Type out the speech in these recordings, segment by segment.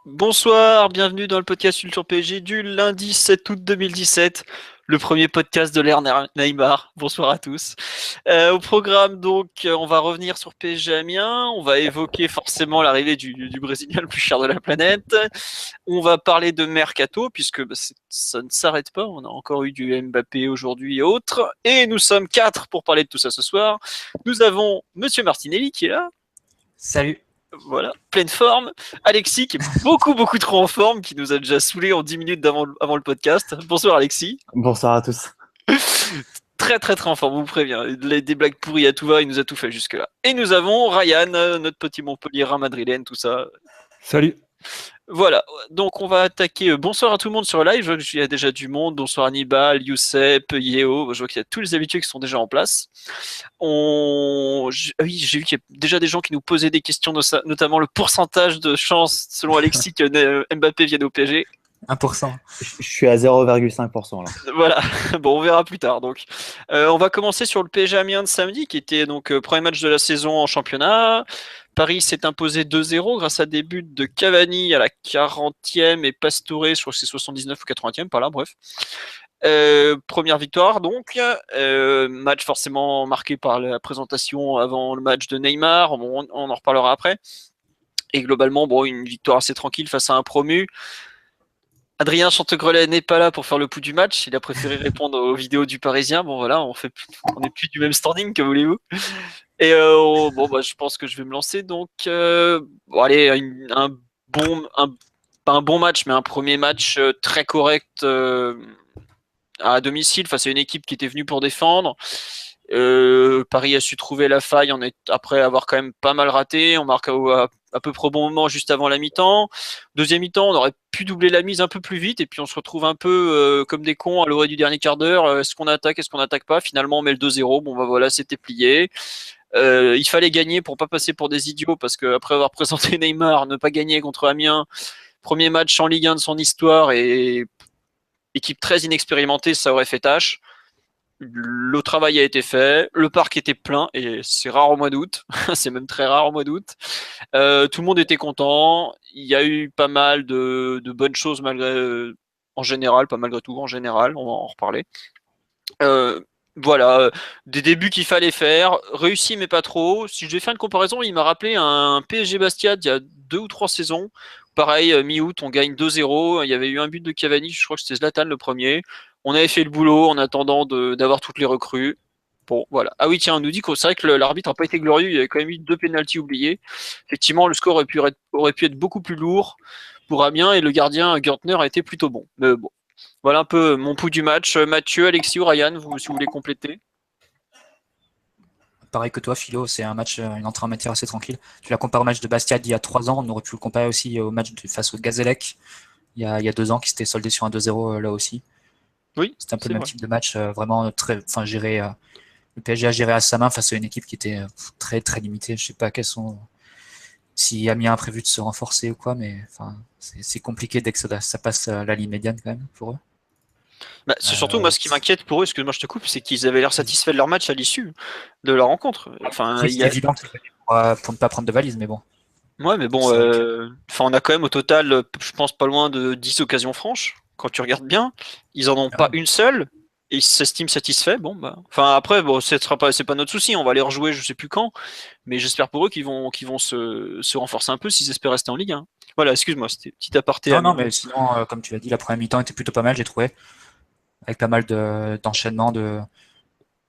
Bonsoir, bienvenue dans le podcast Culture PSG du lundi 7 août 2017, le premier podcast de l'ère Neymar. Bonsoir à tous. Au programme, donc, on va revenir sur PSG Amiens, on va évoquer forcément l'arrivée du Brésilien le plus cher de la planète, on va parler de Mercato, puisque ça ne s'arrête pas, on a encore eu du Mbappé aujourd'hui et autres, et nous sommes quatre pour parler de tout ça ce soir. Nous avons Monsieur Martinelli qui est là. Salut. Voilà, pleine forme. Alexis, qui est beaucoup trop en forme, qui nous a déjà saoulé en 10 minutes avant le podcast. Bonsoir Alexis. Bonsoir à tous. Très en forme, on vous prévient. Des blagues pourries à tout va, il nous a tout fait jusque-là. Et nous avons Ryan, notre petit Montpellier madrilène, tout ça. Salut. Voilà, donc on va attaquer. Bonsoir à tout le monde sur le live. Je vois qu'il y a déjà du monde. Bonsoir Hannibal, Youssef, Yeo. Je vois qu'il y a tous les habitués qui sont déjà en place. Oui, j'ai vu qu'il y a déjà des gens qui nous posaient des questions, notamment le pourcentage de chance, selon Alexis, que Mbappé vienne au PSG. 1%. Je suis à 0,5% là. Voilà, bon, on verra plus tard. Donc, on va commencer sur le PSG Amiens de samedi, qui était donc premier match de la saison en championnat. Paris s'est imposé 2-0 grâce à des buts de Cavani à la 40e et Pastore, je crois que c'est 79 ou 80e, par là, bref. Première victoire donc, match forcément marqué par la présentation avant le match de Neymar, on en reparlera après. Et globalement, bon, une victoire assez tranquille face à un promu. Adrien Chantegrelet n'est pas là pour faire le pouls du match, il a préféré répondre aux vidéos du Parisien. Bon voilà, on n'est plus du même standing, que voulez-vous. Et bon, bah, je pense que je vais me lancer. Donc, bon, allez, pas un bon match, mais un premier match très correct à domicile face à une équipe qui était venue pour défendre. Paris a su trouver la faille après avoir quand même pas mal raté. On marque à peu près au bon moment juste avant la mi-temps. Deuxième mi-temps, on aurait pu doubler la mise un peu plus vite et puis on se retrouve un peu comme des cons à l'orée du dernier quart d'heure. Est-ce qu'on attaque, est-ce qu'on n'attaque pas? Finalement, on met le 2-0. Bon, bah voilà, c'était plié. Il fallait gagner pour pas passer pour des idiots parce qu'après avoir présenté Neymar, ne pas gagner contre Amiens, premier match en Ligue 1 de son histoire et équipe très inexpérimentée, ça aurait fait tâche. Le travail a été fait, le parc était plein et c'est rare au mois d'août, c'est même très rare au mois d'août. Tout le monde était content, il y a eu pas mal de bonnes choses en général, pas malgré tout en général, on va en reparler. Euh, voilà, des débuts qu'il fallait faire, réussi mais pas trop. Si je devais faire une comparaison, il m'a rappelé un PSG Bastia il y a 2 ou 3 saisons. Pareil, mi-août, on gagne 2-0. Il y avait eu un but de Cavani, je crois que c'était Zlatan le premier. On avait fait le boulot en attendant d'avoir toutes les recrues. Bon, voilà. Ah oui, tiens, on nous dit que c'est vrai que l'arbitre n'a pas été glorieux. Il y avait quand même eu 2 pénaltys oubliés. Effectivement, le score aurait pu être beaucoup plus lourd pour Amiens et le gardien Gertner a été plutôt bon. Mais bon, voilà un peu mon pouls du match. Mathieu, Alexis ou Ryan, si vous voulez compléter. Pareil que toi, Philo, c'est un match, une entrée en matière assez tranquille. Tu l'as comparé au match de Bastia d'il y a 3 ans. On aurait pu le comparer aussi au match face au Gazélec il y a 2 ans qui s'était soldé sur un 2-0 là aussi. Oui, C'était un peu c'est le même vrai. type de match, vraiment géré. Le PSG a géré à sa main face à une équipe qui était très limitée. Je sais pas si Amiens a prévu de se renforcer ou quoi, mais c'est compliqué dès que ça passe la ligne médiane quand même pour eux. Bah, c'est surtout moi ce qui m'inquiète pour eux, excuse-moi je te coupe, c'est qu'ils avaient l'air satisfaits de leur match à l'issue de la rencontre. Enfin, Après, c'est évident que pour ne pas prendre de valise, mais bon. ouais, mais bon, C'est vrai que on a quand même au total, je pense pas loin de 10 occasions franches. Quand tu regardes bien, ils en ont pas une seule. Et ils s'estiment satisfaits. Bon, bah, enfin après, bon, c'est pas notre souci. On va les rejouer, je sais plus quand. Mais j'espère pour eux qu'ils vont se renforcer un peu s'ils espèrent rester en Ligue 1. Voilà, excuse-moi, c'était petit aparté non, Amiens. mais sinon, comme tu l'as dit, la première mi-temps était plutôt pas mal, j'ai trouvé, avec pas mal d'enchaînements des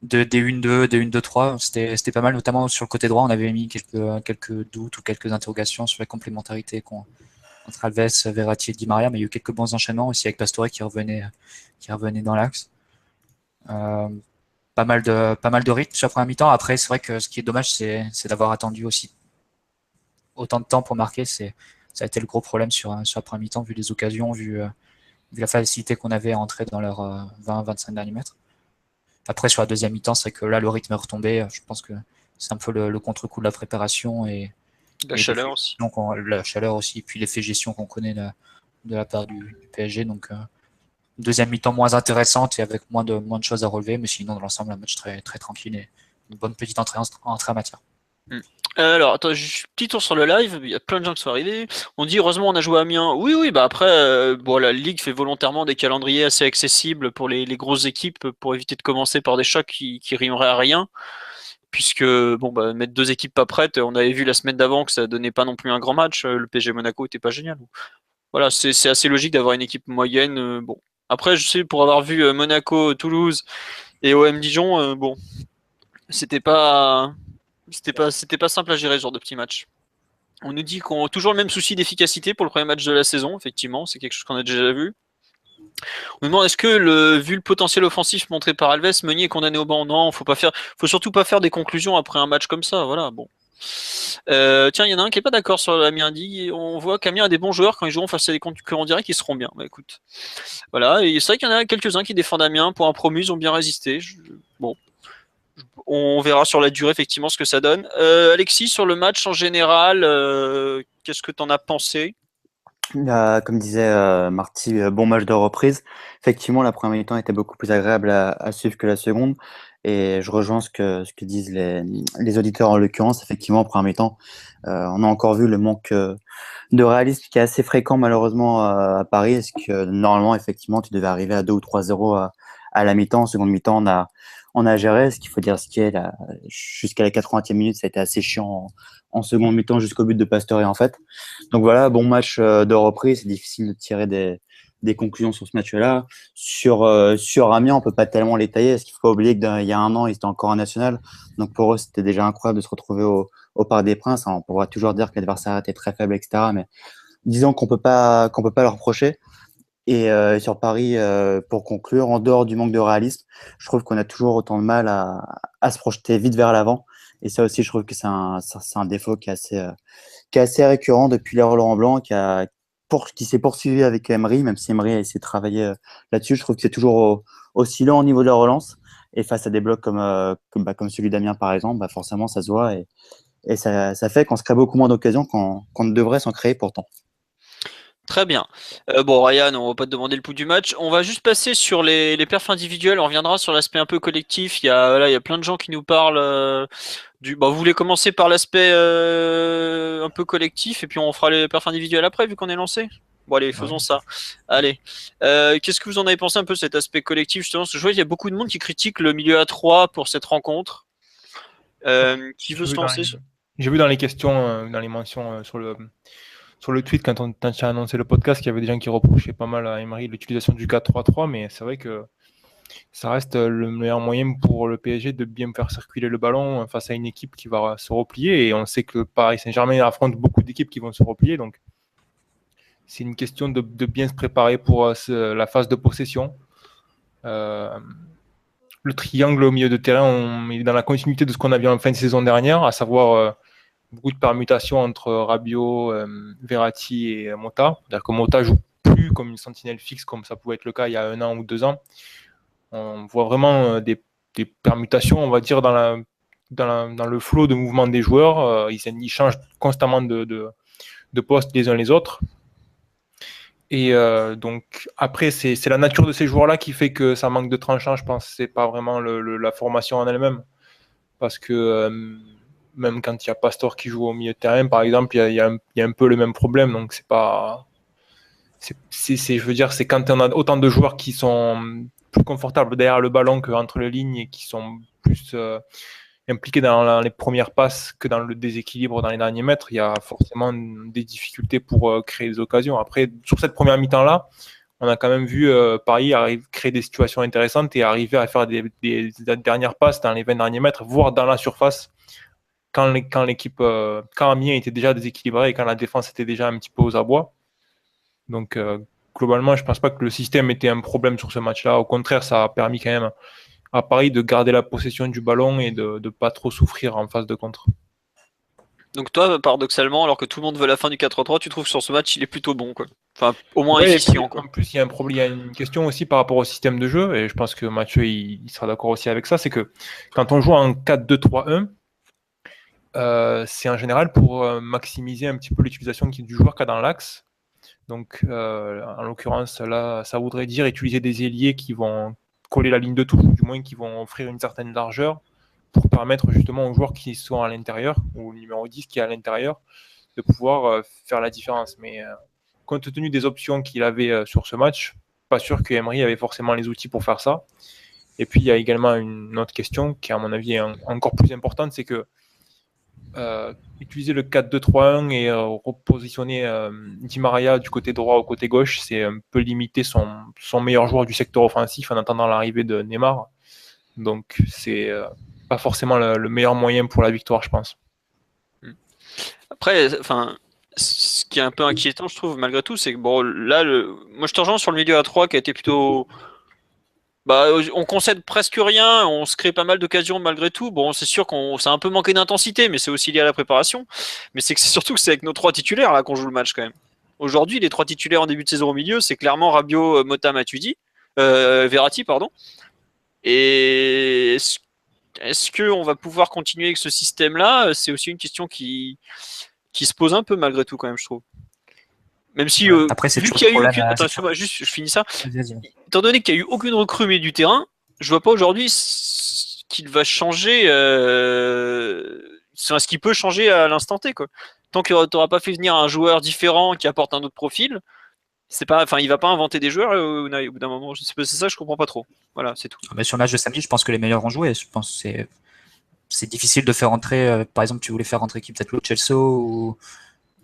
1-2, des 1-2-3. C'était pas mal, notamment sur le côté droit. On avait mis quelques doutes ou quelques interrogations sur la complémentarité entre Alves, Verratti et Di Maria, mais il y a eu quelques bons enchaînements aussi avec Pastore qui revenait dans l'axe. Euh, pas mal de rythme sur la première mi-temps. Après, c'est vrai que ce qui est dommage, c'est d'avoir attendu aussi autant de temps pour marquer. Ça a été le gros problème sur la première mi-temps, vu les occasions, vu la facilité qu'on avait à entrer dans leurs 20-25 derniers mètres. Après, sur la deuxième mi-temps, c'est que là, le rythme est retombé. Je pense que c'est un peu le contre-coup de la préparation La et chaleur aussi. la chaleur aussi, puis l'effet gestion qu'on connaît de la part du PSG. Donc, deuxième mi-temps moins intéressante et avec moins de choses à relever. Mais sinon, dans l'ensemble, un match très tranquille et une bonne petite entrée en matière. Alors, attends, juste petit tour sur le live, il y a plein de gens qui sont arrivés. On dit heureusement on a joué à Amiens. Oui, oui, bah après, bon, la Ligue fait volontairement des calendriers assez accessibles pour les grosses équipes pour éviter de commencer par des chocs qui rimeraient à rien. Puisque, bon, bah, mettre deux équipes pas prêtes, on avait vu la semaine d'avant que ça donnait pas non plus un grand match. Le PSG Monaco était pas génial. Voilà, c'est assez logique d'avoir une équipe moyenne. Bon. Après, je sais, pour avoir vu Monaco, Toulouse et OM Dijon, bon, c'était pas. C'était pas simple à gérer ce genre de petit match. On nous dit qu'on a toujours le même souci d'efficacité pour le premier match de la saison, effectivement, c'est quelque chose qu'on a déjà vu. On nous demande est-ce que vu le potentiel offensif montré par Alves, Meunier est condamné au banc? Non, faut surtout pas faire des conclusions après un match comme ça, voilà, bon. Tiens, il y en a un qui est pas d'accord sur Amiens dit. On voit qu'Amiens a des bons joueurs quand ils joueront face à des concurrents directs, ils seront bien. Bah écoute, voilà, et c'est vrai qu'il y en a quelques-uns qui défendent Amiens pour un promu, ils ont bien résisté. Bon, on verra sur la durée effectivement ce que ça donne. Alexis, sur le match en général, qu'est-ce que tu en as pensé? Comme disait Marty, bon match de reprise. Effectivement, la première mi-temps était beaucoup plus agréable à suivre que la seconde. Et je rejoins ce que disent les auditeurs en l'occurrence. Effectivement, en première mi-temps, on a encore vu le manque de réalisme qui est assez fréquent malheureusement à Paris. Est-ce que normalement, effectivement, tu devais arriver à 2 ou 3-0 à la mi-temps. En seconde mi-temps, on a géré. Ce qu'il faut dire, ce qui est là, jusqu'à la 80e minute, ça a été assez chiant en seconde mi-temps jusqu'au but de Pastore en fait. Donc voilà, bon match de reprise. C'est difficile de tirer des conclusions sur ce match-là. Sur Amiens, on peut pas tellement les tailler parce qu'il faut pas oublier qu'il y a un an, ils étaient encore en national. Donc pour eux, c'était déjà incroyable de se retrouver au Parc des Princes. On pourra toujours dire que l'adversaire était très faible, etc. Mais disons qu'on peut pas leur reprocher. Et sur Paris, pour conclure, en dehors du manque de réalisme, je trouve qu'on a toujours autant de mal à se projeter vite vers l'avant. Et ça aussi, je trouve que c'est un défaut qui est assez récurrent depuis l'ère Laurent Blanc, qui s'est poursuivi avec Emery, même si Emery a essayé de travailler là-dessus. Je trouve que c'est toujours aussi lent au niveau de la relance. Et face à des blocs comme celui d'Amiens, par exemple, bah forcément, ça se voit. Et ça fait qu'on se crée beaucoup moins d'occasions qu'on ne devrait s'en créer pourtant. Très bien. Bon, Ryan, on va pas te demander le pouls du match. On va juste passer sur les perfs individuels. On reviendra sur l'aspect un peu collectif. Il y a plein de gens qui nous parlent Bah, vous voulez commencer par l'aspect un peu collectif et puis on fera les perfs individuels après, vu qu'on est lancé? Bon, allez, faisons Ouais. ça. Allez. Qu'est-ce que vous en avez pensé un peu de cet aspect collectif, justement? Parce que je vois qu'il y a beaucoup de monde qui critique le milieu à 3 pour cette rencontre. Qui veut J'ai se vu dans lancer? les, j'ai vu dans les questions, dans les mentions sur le tweet, quand tu as annoncé le podcast, qu'il y avait des gens qui reprochaient pas mal à Emery l'utilisation du 4-3-3, mais c'est vrai que ça reste le meilleur moyen pour le PSG de bien faire circuler le ballon face à une équipe qui va se replier. Et on sait que Paris Saint-Germain affronte beaucoup d'équipes qui vont se replier. Donc, c'est une question de bien se préparer pour la phase de possession. Le triangle au milieu de terrain, on est dans la continuité de ce qu'on a vu en fin de saison dernière, à savoir beaucoup de permutations entre Rabiot, Verratti et Mota. C'est-à-dire que Mota joue plus comme une sentinelle fixe comme ça pouvait être le cas il y a 1 an ou 2 ans. On voit vraiment des permutations, on va dire, dans le flot de mouvement des joueurs. Ils changent constamment de poste les uns les autres. Et donc, après, c'est la nature de ces joueurs-là qui fait que ça manque de tranchant. Je pense que ce n'est pas vraiment la formation en elle-même. Parce que même quand il y a Pastore qui joue au milieu de terrain, par exemple, il y a un peu le même problème. Donc, c'est pas. Je veux dire, c'est quand on a autant de joueurs qui sont plus confortables derrière le ballon qu'entre les lignes et qui sont plus impliqués dans les premières passes que dans le déséquilibre dans les derniers mètres, il y a forcément des difficultés pour créer des occasions. Après, sur cette première mi-temps-là, on a quand même vu Paris créer des situations intéressantes et arriver à faire des dernières passes dans les 20 derniers mètres, voire dans la surface, quand Amiens était déjà déséquilibré et quand la défense était déjà un petit peu aux abois. Donc, globalement, je ne pense pas que le système était un problème sur ce match-là. Au contraire, ça a permis quand même à Paris de garder la possession du ballon et de ne pas trop souffrir en phase de contre. Donc toi, paradoxalement, alors que tout le monde veut la fin du 4-3, tu trouves que sur ce match, il est plutôt bon, quoi. Enfin, au moins Ouais, efficient, quoi. en plus, il y a un problème, il y a une question aussi par rapport au système de jeu, et je pense que Mathieu il sera d'accord aussi avec ça, c'est que quand on joue en 4-2-3-1, c'est en général pour maximiser un petit peu l'utilisation du joueur qu'il y a dans l'axe. Donc, en l'occurrence, là, ça voudrait dire utiliser des ailiers qui vont coller la ligne de touche, ou du moins qui vont offrir une certaine largeur pour permettre justement aux joueurs qui sont à l'intérieur, ou au numéro 10 qui est à l'intérieur, de pouvoir faire la différence. Mais compte tenu des options qu'il avait sur ce match, pas sûr que Emery avait forcément les outils pour faire ça. Et puis il y a également une autre question qui, à mon avis, est encore plus importante, c'est que utiliser le 4-2-3-1 et repositionner Di Maria du côté droit au côté gauche, c'est un peu limiter son meilleur joueur du secteur offensif en attendant l'arrivée de Neymar. Donc c'est pas forcément le meilleur moyen pour la victoire, je pense. Après, enfin, ce qui est un peu inquiétant, je trouve, malgré tout, c'est que bon, là, moi je te rejoins sur le milieu à 3 qui a été plutôt. Bah, on concède presque rien, on se crée pas mal d'occasions malgré tout. Bon, c'est sûr qu'on ça a un peu manqué d'intensité, mais c'est aussi lié à la préparation. Mais c'est surtout que c'est avec nos 3 titulaires là qu'on joue le match quand même. Aujourd'hui, les 3 titulaires en début de saison au milieu, c'est clairement Rabiot, Mota, Matuidi, Verratti, pardon. Et est-ce qu'on va pouvoir continuer avec ce système-là? C'est aussi une question qui se pose un peu malgré tout quand même, je trouve. Même si, Après, c'est vu toujours qu'il y a eu le aucune... problème. Attends, excuse-moi, juste, je finis ça. Vas-y. Étant donné qu'il n'y a eu aucune recrue au milieu du terrain, je vois pas aujourd'hui ce qu'il va changer, ce qu'il peut changer à l'instant T, quoi. Tant que tu n'auras pas fait venir un joueur différent qui apporte un autre profil, c'est pas, enfin, il va pas inventer des joueurs au bout d'un moment. C'est ça, je comprends pas trop. Voilà, c'est tout. Mais sur le match de samedi, je pense que les meilleurs ont joué. Je pense que c'est difficile de faire rentrer. Par exemple, tu voulais faire rentrer qui, peut-être Lo Celso ou.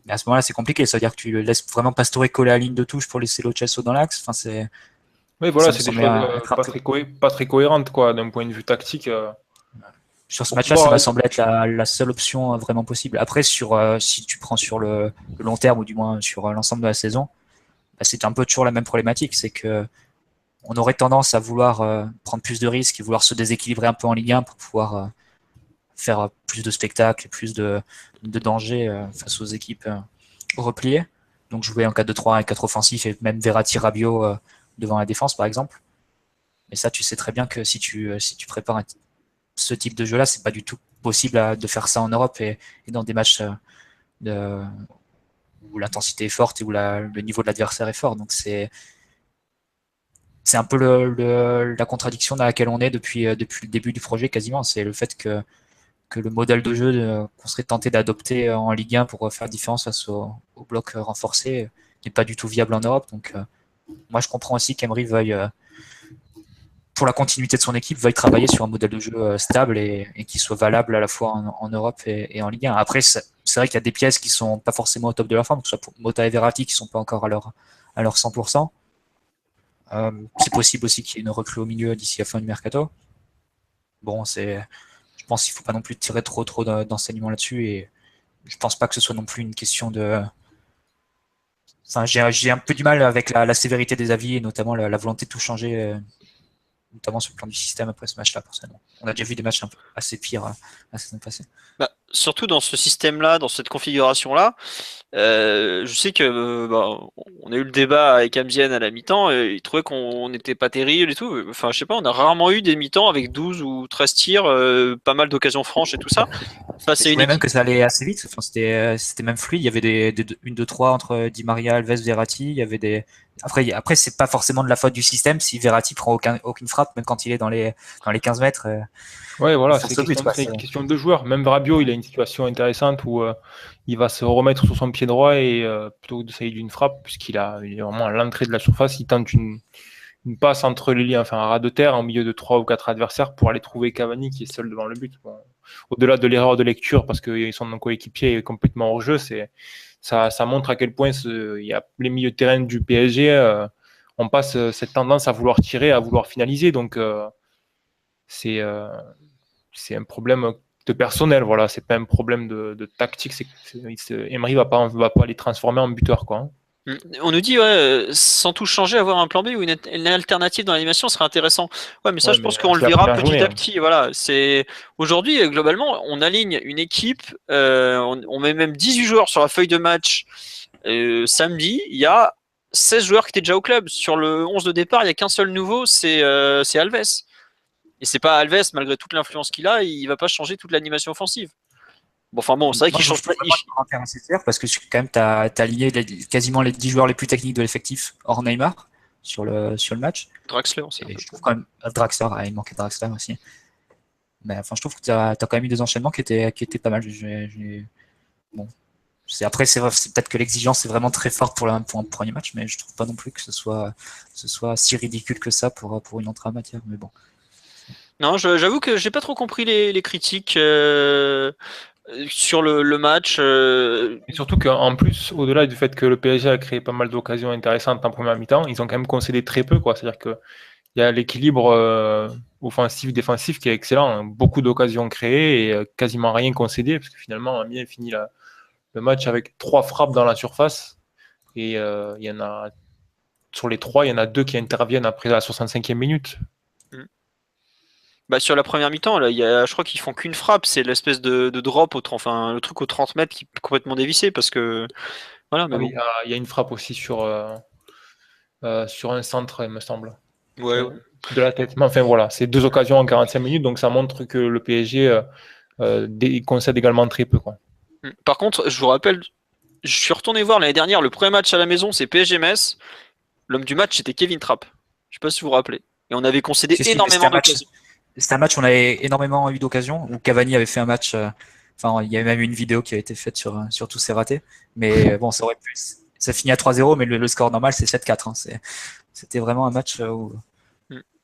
Mais à ce moment-là, c'est compliqué. Ça veut dire que tu laisses vraiment Pastore coller à la ligne de touche pour laisser Lo Celso dans l'axe. Enfin, c'est. Oui, voilà, Ça me c'est des semblait choses pas très cohérentes, quoi, d'un point de vue tactique. Sur ce Pour match-là, pouvoir ça m'a être- semblé être la seule option vraiment possible. Après, si tu prends sur le long terme, ou du moins sur l'ensemble de la saison, bah, c'est un peu toujours la même problématique. C'est que on aurait tendance à vouloir prendre plus de risques et vouloir se déséquilibrer un peu en Ligue 1 pour pouvoir faire plus de spectacles et plus de danger face aux équipes repliées. Donc jouer en 4-2-3, un 4 offensif et même Verratti, Rabiot devant la défense, par exemple. Mais ça, tu sais très bien que si tu prépares ce type de jeu-là, c'est pas du tout possible de faire ça en Europe et dans des matchs où l'intensité est forte et où le niveau de l'adversaire est fort. Donc c'est un peu la contradiction dans laquelle on est depuis le début du projet quasiment. C'est le fait que le modèle de jeu qu'on serait tenté d'adopter en Ligue 1 pour faire différence face au bloc renforcé n'est pas du tout viable en Europe. Donc moi je comprends aussi qu'Emery veuille pour la continuité de son équipe, veuille travailler sur un modèle de jeu stable et qui soit valable à la fois en Europe et en Ligue 1. Après, c'est vrai qu'il y a des pièces qui sont pas forcément au top de leur forme, que ce soit pour Mota et Verratti qui sont pas encore à leur 100%. C'est possible aussi qu'il y ait une recrue au milieu d'ici la fin du mercato. Bon, je pense qu'il faut pas non plus tirer trop d'enseignements là-dessus et je pense pas que ce soit non plus une question de. Enfin, j'ai un peu du mal avec la sévérité des avis et notamment la volonté de tout changer. Notamment sur le plan du système après ce match-là, personnellement. On a déjà vu des matchs un peu assez pires la saison passée. Bah, surtout dans ce système-là, dans cette configuration-là, je sais que on a eu le débat avec Amzien à la mi-temps, et il trouvait qu'on n'était pas terrible et tout. Enfin, je sais pas, on a rarement eu des mi-temps avec 12 ou 13 tirs, pas mal d'occasions franches et tout ça. Enfin, Je trouvais même que ça allait assez vite. Enfin, c'était même fluide. Il y avait des 1-2-3 entre Di Maria, Alves, Verratti. Il y avait des. Après, c'est pas forcément de la faute du système si Verratti prend aucune frappe, même quand il est dans les 15 mètres. Ouais, voilà, Sur c'est ce but, quoi, une question de joueur. Même Rabiot, il a une situation intéressante où il va se remettre sur son pied droit et plutôt que d'essayer d'une frappe, puisqu'il est vraiment à l'entrée de la surface, il tente une passe entre les lignes, enfin un ras de terre en milieu de 3 ou 4 adversaires pour aller trouver Cavani qui est seul devant le but. Bon, au-delà de l'erreur de lecture, parce que son coéquipier est complètement hors jeu, ça montre à quel point il y a les milieux de terrain du PSG, on passe cette tendance à vouloir tirer, à vouloir finaliser. Donc c'est un problème de personnel, voilà, c'est pas un problème de tactique. Emery va pas les transformer en buteur, quoi. On nous dit, sans tout changer, avoir un plan B ou une alternative dans l'animation serait intéressant. Ouais, mais ça, je pense qu'on le verra petit à petit. Voilà, aujourd'hui, globalement, on aligne une équipe, on met même 18 joueurs sur la feuille de match. Samedi, il y a 16 joueurs qui étaient déjà au club. Sur le 11 de départ, il n'y a qu'un seul nouveau, c'est Alves. Et c'est pas Alves, malgré toute l'influence qu'il a, il va pas changer toute l'animation offensive. Bon, enfin bon, c'est vrai qu'il change pas. Parce que quand même, tu as aligné quasiment les 10 joueurs les plus techniques de l'effectif, hors Neymar, sur le match. Draxler aussi. Et je trouve quand même Draxler, il manquait Draxler aussi. Mais enfin, je trouve que tu as quand même eu des enchaînements qui étaient pas mal. Bon. Après, c'est peut-être que l'exigence est vraiment très forte pour un premier match, mais je trouve pas non plus que ce soit si ridicule que ça pour une entrée en matière. Mais bon. Non, j'avoue que j'ai pas trop compris les critiques sur le match. Et surtout qu'en plus, au-delà du fait que le PSG a créé pas mal d'occasions intéressantes en première mi-temps, ils ont quand même concédé très peu, quoi. C'est-à-dire que il y a l'équilibre offensif-défensif qui est excellent, hein. Beaucoup d'occasions créées et quasiment rien concédé, parce que finalement, Amiens finit le match avec 3 frappes dans la surface. Et il y en a, sur les 3, il y en a 2 qui interviennent après la 65e minute. Bah, sur la première mi-temps, là, je crois qu'ils font qu'une frappe, c'est l'espèce de drop le truc aux 30 mètres qui est complètement dévissé parce que voilà. Mais Ah oui, bon. il y a une frappe aussi sur un centre, il me semble. Ouais. De la tête. Mais enfin voilà, c'est 2 occasions en 45 minutes, donc ça montre que le PSG concède également très peu, quoi. Par contre, je vous rappelle, je suis retourné voir l'année dernière le premier match à la maison, c'est PSG-Metz. L'homme du match, c'était Kevin Trapp. Je sais pas si vous vous rappelez. Et on avait concédé Si, mais énormément d'occasions. c'était un match où on avait énormément eu d'occasions, où Cavani avait fait un match. Enfin, il y avait même une vidéo qui a été faite sur tous ses ratés. Mais bon, ça aurait pu. Ça finit à 3-0, mais le score normal, c'est 7-4. Hein. C'était vraiment un match où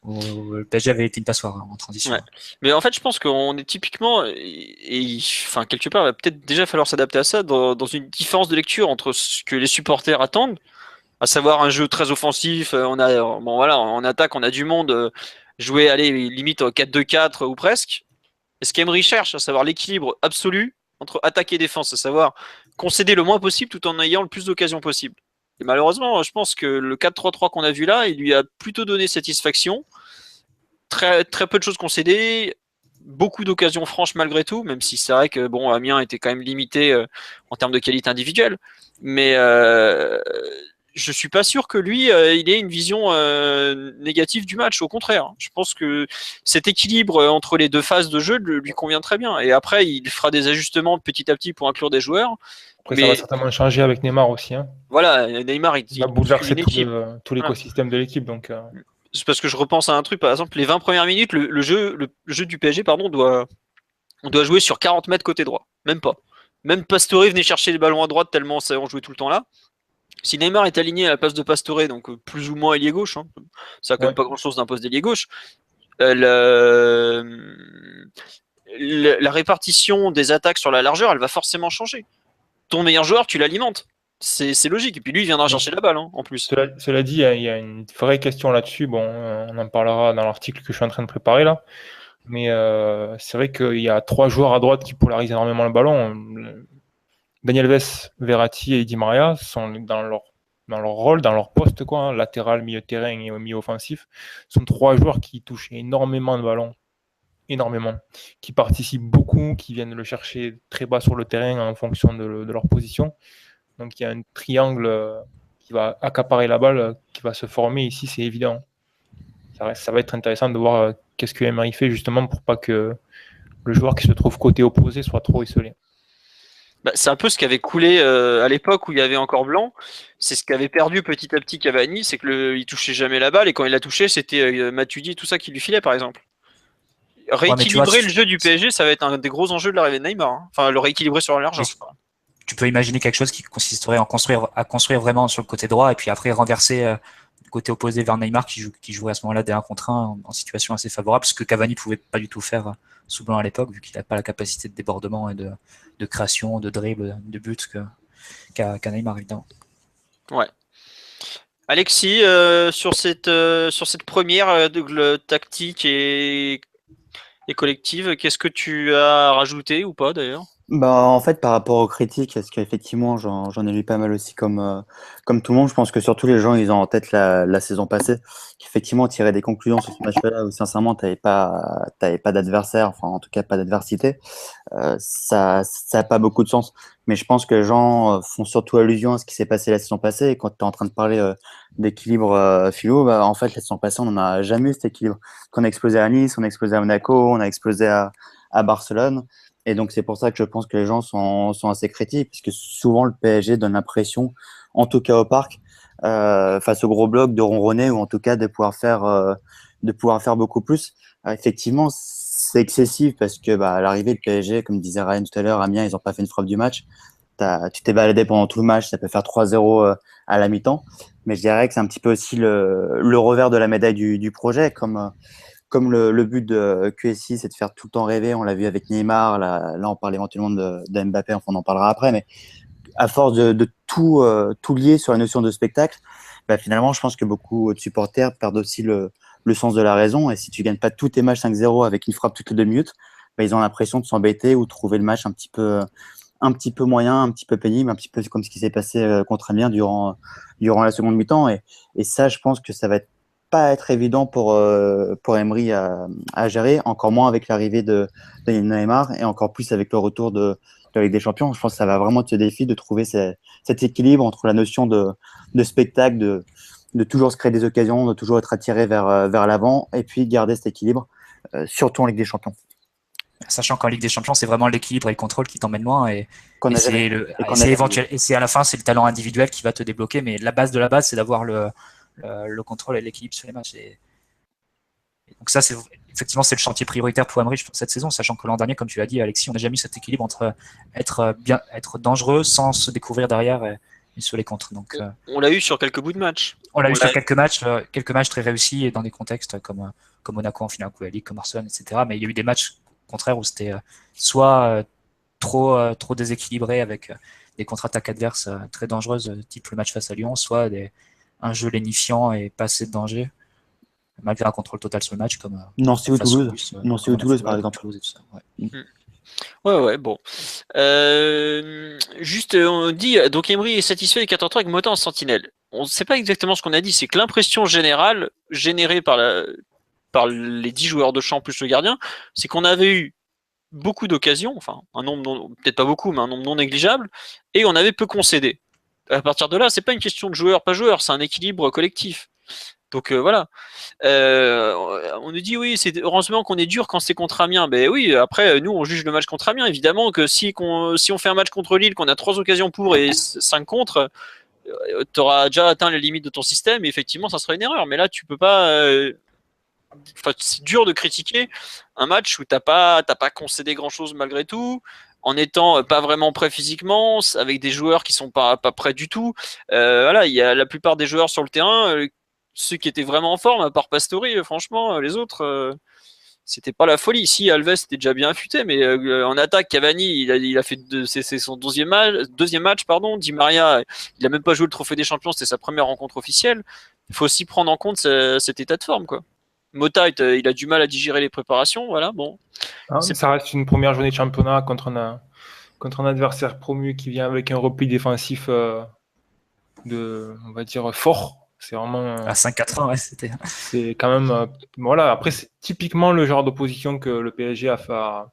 le PSG avait été une passoire en transition. Ouais. Mais en fait, je pense qu'on est typiquement, enfin, quelque part, il va peut-être déjà falloir s'adapter à ça dans une différence de lecture entre ce que les supporters attendent, à savoir un jeu très offensif. Bon voilà, en attaque, on a du monde, jouer, allez, limite au 4-2-4 ou presque. Et ce qu'Emery cherche, à savoir l'équilibre absolu entre attaque et défense, à savoir concéder le moins possible tout en ayant le plus d'occasions possible. Et malheureusement, je pense que le 4-3-3 qu'on a vu là, il lui a plutôt donné satisfaction. Très, très peu de choses concédées, beaucoup d'occasions franches malgré tout, même si c'est vrai que bon, Amiens était quand même limité en termes de qualité individuelle. Mais je suis pas sûr que lui, il ait une vision négative du match. Au contraire, je pense que cet équilibre entre les deux phases de jeu lui convient très bien. Et après, il fera des ajustements petit à petit pour inclure des joueurs. Après, ça va Mais certainement changer avec Neymar aussi, hein. voilà, Neymar, Il va il bouscule bouleverser une équipe. tout Voilà. l'écosystème de l'équipe. Donc, C'est parce que je repense à un truc, par exemple, les 20 premières minutes, le jeu du PSG, pardon, on doit jouer sur 40 mètres côté droit. Même pas. Même Pastore venait chercher les ballons à droite tellement on jouait tout le temps là. Si Neymar est aligné à la place de Pastore, donc plus ou moins ailier gauche, hein, ça a quand même ouais. pas grand chose d'un poste d'ailier gauche, la répartition des attaques sur la largeur, elle va forcément changer. Ton meilleur joueur, tu l'alimentes. C'est logique. Et puis lui, il viendra chercher la balle, hein, en plus. Cela dit, il y a une vraie question là-dessus. Bon, on en parlera dans l'article que je suis en train de préparer là. Mais c'est vrai qu'il y a 3 joueurs à droite qui polarisent énormément le ballon. Daniel Alves, Verratti et Di Maria sont dans leur rôle, dans leur poste, quoi, hein, latéral, milieu de terrain et milieu offensif, sont 3 joueurs qui touchent énormément de ballons, énormément, qui participent beaucoup, qui viennent le chercher très bas sur le terrain en fonction de leur position. Donc il y a un triangle qui va accaparer la balle, qui va se former ici, c'est évident. Ça va être intéressant de voir qu'est-ce que Emery fait justement pour pas que le joueur qui se trouve côté opposé soit trop isolé. Bah, c'est un peu ce qu'avait coulé à l'époque où il y avait encore Blanc. C'est ce qu'avait perdu petit à petit Cavani, c'est qu'il touchait jamais la balle et quand il la touchait, c'était Matuidi et tout ça qui lui filait par exemple. Rééquilibrer le jeu du PSG, ça va être un des gros enjeux de l'arrivée de Neymar. Hein. Enfin, le rééquilibrer sur l'argent. Tu peux imaginer quelque chose qui consisterait à construire vraiment sur le côté droit et puis après renverser du côté opposé vers Neymar qui jouerait à ce moment-là des 1 contre 1 en situation assez favorable, ce que Cavani pouvait pas du tout faire sous Blanc à l'époque, vu qu'il n'a pas la capacité de débordement et de création, de dribble, de but qu'a Neymar, évidemment. Ouais. Alexis, sur cette première tactique et collective, qu'est-ce que tu as rajouté ou pas d'ailleurs? Bah, en fait, par rapport aux critiques, parce qu'effectivement, j'en ai lu pas mal aussi comme tout le monde. Je pense que surtout les gens, ils ont en tête la saison passée, qu'effectivement, tirer des conclusions sur ce match-là où sincèrement, t'avais pas d'adversaire, enfin, en tout cas, pas d'adversité, ça a pas beaucoup de sens. Mais je pense que les gens font surtout allusion à ce qui s'est passé la saison passée. Et quand tu es en train de parler d'équilibre philo, bah, en fait, la saison passée, on n'en a jamais eu cet équilibre. Quand on a explosé à Nice, on a explosé à Monaco, on a explosé à Barcelone. Et donc, c'est pour ça que je pense que les gens sont assez critiques, parce que souvent, le PSG donne l'impression, en tout cas au parc, face au gros bloc, de ronronner, ou en tout cas de pouvoir faire beaucoup plus. Effectivement, c'est excessif parce que à l'arrivée, le PSG, comme disait Ryan tout à l'heure, Amiens, ils n'ont pas fait une frappe du match. Tu t'es baladé pendant tout le match, ça peut faire 3-0 à la mi-temps. Mais je dirais que c'est un petit peu aussi le revers de la médaille du projet. Comme le but de QSI, c'est de faire tout le temps rêver. On l'a vu avec Neymar. Là on parle éventuellement de Mbappé, enfin, on en parlera après. Mais à force de tout lier sur la notion de spectacle, finalement, je pense que beaucoup de supporters perdent aussi le sens de la raison. Et si tu gagnes pas tous tes matchs 5-0 avec une frappe toutes les 2 minutes, ils ont l'impression de s'embêter ou de trouver le match un petit peu moyen, un petit peu pénible, un petit peu comme ce qui s'est passé contre Amiens durant la seconde mi-temps. Et ça, je pense que ça va pas être évident pour Emery à gérer, encore moins avec l'arrivée de Neymar et encore plus avec le retour de la Ligue des Champions. Je pense que ça va vraiment être ce défi de trouver cet équilibre entre la notion de spectacle, de toujours se créer des occasions, de toujours être attiré vers l'avant et puis garder cet équilibre, surtout en Ligue des Champions. Sachant qu'en Ligue des Champions, c'est vraiment l'équilibre et le contrôle qui t'emmènent loin. Et c'est à la fin, c'est le talent individuel qui va te débloquer. Mais la base de la base, c'est d'avoir le contrôle et l'équilibre sur les matchs. Et donc ça, effectivement, c'est le chantier prioritaire pour Emery pour cette saison, sachant que l'an dernier, comme tu l'as dit, Alexis, on n'a jamais eu cet équilibre entre être dangereux sans se découvrir derrière et sur les contres. Donc, on l'a eu sur quelques bouts de match. On l'a eu sur quelques matchs très réussis et dans des contextes comme Monaco en finale Coupe de la Ligue, comme Barcelone, etc. Mais il y a eu des matchs contraire où c'était soit trop déséquilibré avec des contre-attaques adverses très dangereuses, type le match face à Lyon, soit un jeu lénifiant et pas assez de danger, malgré un contrôle total sur le match, comme Nancy ou Toulouse. Nancy ou Toulouse, par exemple. Ouais, bon. Juste, on dit, donc Emery est satisfait des 4-3 avec Mota en sentinelle. On ne sait pas exactement ce qu'on a dit, c'est que l'impression générale, générée par les 10 joueurs de champ plus le gardien, c'est qu'on avait eu beaucoup d'occasions, enfin un nombre peut-être pas beaucoup, mais un nombre non négligeable, et on avait peu concédé. À partir de là, c'est pas une question de joueur pas joueur, c'est un équilibre collectif. Donc voilà. On nous dit oui, c'est heureusement qu'on est dur quand c'est contre Amiens. Ben oui, après nous on juge le match contre Amiens. Évidemment que si on fait un match contre Lille, qu'on a 3 occasions pour et 5 contre, tu auras déjà atteint les limites de ton système. Et effectivement, ça serait une erreur. Mais là, tu peux pas. C'est dur de critiquer un match où t'as pas concédé grand chose malgré tout, en étant pas vraiment prêt physiquement, avec des joueurs qui sont pas prêts du tout. Voilà, il y a la plupart des joueurs sur le terrain, ceux qui étaient vraiment en forme, à part Pastore, franchement, les autres, c'était pas la folie. Ici, Alves était déjà bien affûté, mais en attaque, Cavani, il a fait c'est son deuxième match, pardon. Di Maria, il a même pas joué le Trophée des Champions, c'était sa première rencontre officielle. Il faut aussi prendre en compte cet état de forme, quoi. Mota, il a du mal à digérer les préparations, voilà, bon. Ça reste une première journée de championnat contre un adversaire promu qui vient avec un repli défensif on va dire, fort. C'est vraiment... à 5-4 ans, ouais, c'était... C'est quand même... voilà, après, c'est typiquement le genre d'opposition que le PSG a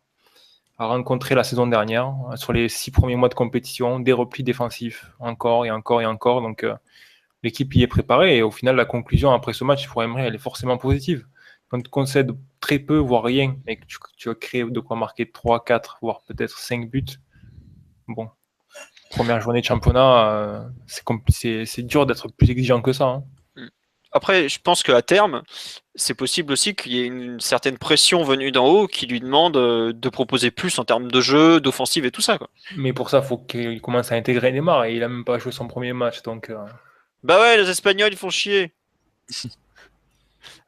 rencontré la saison dernière, sur les 6 premiers mois de compétition, des replis défensifs, encore et encore et encore, donc... l'équipe y est préparée et au final, la conclusion après ce match pour Emery, elle est forcément positive. Quand tu concèdes très peu, voire rien, et que tu as créé de quoi marquer 3, 4, voire peut-être 5 buts, bon, première journée de championnat, c'est dur d'être plus exigeant que ça. Hein. Après, je pense qu'à terme, c'est possible aussi qu'il y ait une certaine pression venue d'en haut qui lui demande de proposer plus en termes de jeu, d'offensive et tout ça, quoi. Mais pour ça, il faut qu'il commence à intégrer Neymar et il n'a même pas joué son premier match, donc... Bah ouais, les Espagnols, ils font chier.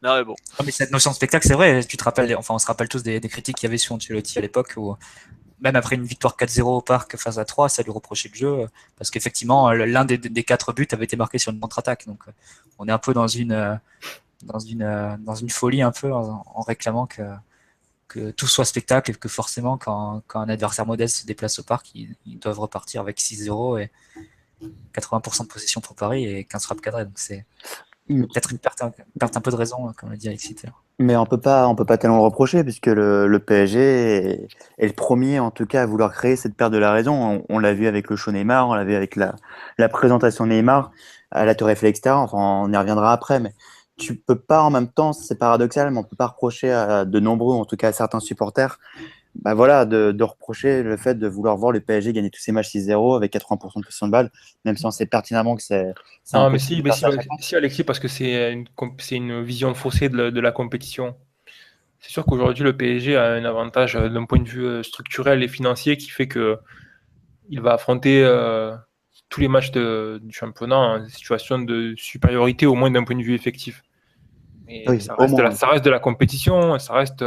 Non, mais bon. Non, mais cette notion de spectacle, c'est vrai. Tu te rappelles, enfin, on se rappelle tous des critiques qu'il y avait sur Ancelotti à l'époque, où même après une victoire 4-0 au parc face à 3, ça lui reprochait le jeu, parce qu'effectivement, l'un des 4 buts avait été marqué sur une contre-attaque. Donc, on est un peu dans une folie un peu en réclamant que tout soit spectacle et que forcément, quand un adversaire modeste se déplace au parc, ils doivent repartir avec 6-0 et 80% de possession pour Paris et 15 frappes cadrées. Donc c'est peut-être une perte un peu de raison, comme l'a dit Alexis. Mais on peut pas tellement le reprocher puisque le PSG est le premier en tout cas à vouloir créer cette perte de la raison. On l'a vu avec le show Neymar, on l'a vu avec la présentation Neymar à la Tour Eiffel, etc. Enfin, on y reviendra après, mais tu peux pas en même temps, c'est paradoxal, mais on peut pas reprocher à de nombreux, en tout cas à certains supporters, de reprocher le fait de vouloir voir le PSG gagner tous ses matchs 6-0 avec 80% de possession de balle, même si on sait pertinemment que c'est non, mais si Alexis, parce que c'est une vision faussée de la compétition. c'est sûr qu'aujourd'hui, le PSG a un avantage d'un point de vue structurel et financier qui fait que il va affronter tous les matchs du championnat en situation de supériorité, au moins d'un point de vue effectif. Et Oui, ça au reste, moins. ça reste de la compétition, ça reste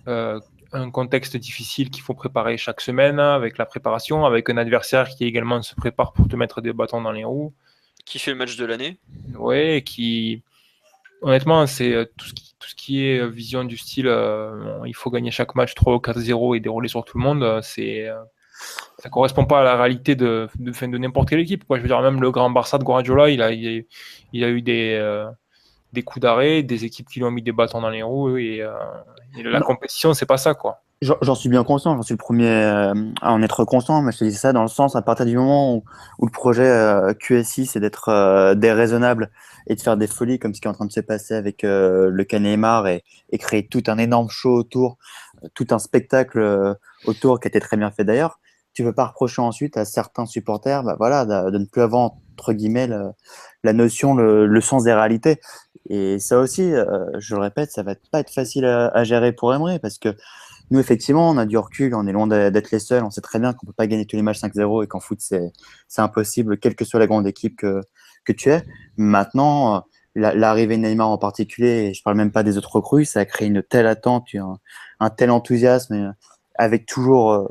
un contexte difficile qu'il faut préparer chaque semaine, avec la préparation, avec un adversaire qui également se prépare pour te mettre des bâtons dans les roues. Qui fait le match de l'année? Ouais, qui, honnêtement, c'est tout ce qui est vision du style il faut gagner chaque match 3 ou 4-0 et dérouler sur tout le monde, ça correspond pas à la réalité de n'importe quelle équipe, quoi. Je veux dire, même le grand Barça de Guardiola, il a eu des coups d'arrêt, des équipes qui lui ont mis des bâtons dans les roues, et la Non, compétition, c'est pas ça, quoi. j'en suis bien conscient, j'en suis le premier à en être conscient, mais je te dis ça dans le sens, à partir du moment où le projet QSI, c'est d'être déraisonnable et de faire des folies comme ce qui est en train de se passer avec le cas Neymar et créer tout un énorme show autour, tout un spectacle autour qui a été très bien fait d'ailleurs, tu peux pas reprocher ensuite à certains supporters bah, voilà, de ne plus avoir, entre guillemets, la notion, le sens des réalités. Et ça aussi, je le répète, ça va pas être facile à gérer pour Emery parce que nous, effectivement, on a du recul, on est loin d'être les seuls. On sait très bien qu'on peut pas gagner tous les matchs 5-0 et qu'en foot, c'est impossible, quelle que soit la grande équipe que tu es. Maintenant, l'arrivée de Neymar en particulier, et je parle même pas des autres recrues, ça a créé une telle attente, un tel enthousiasme, avec toujours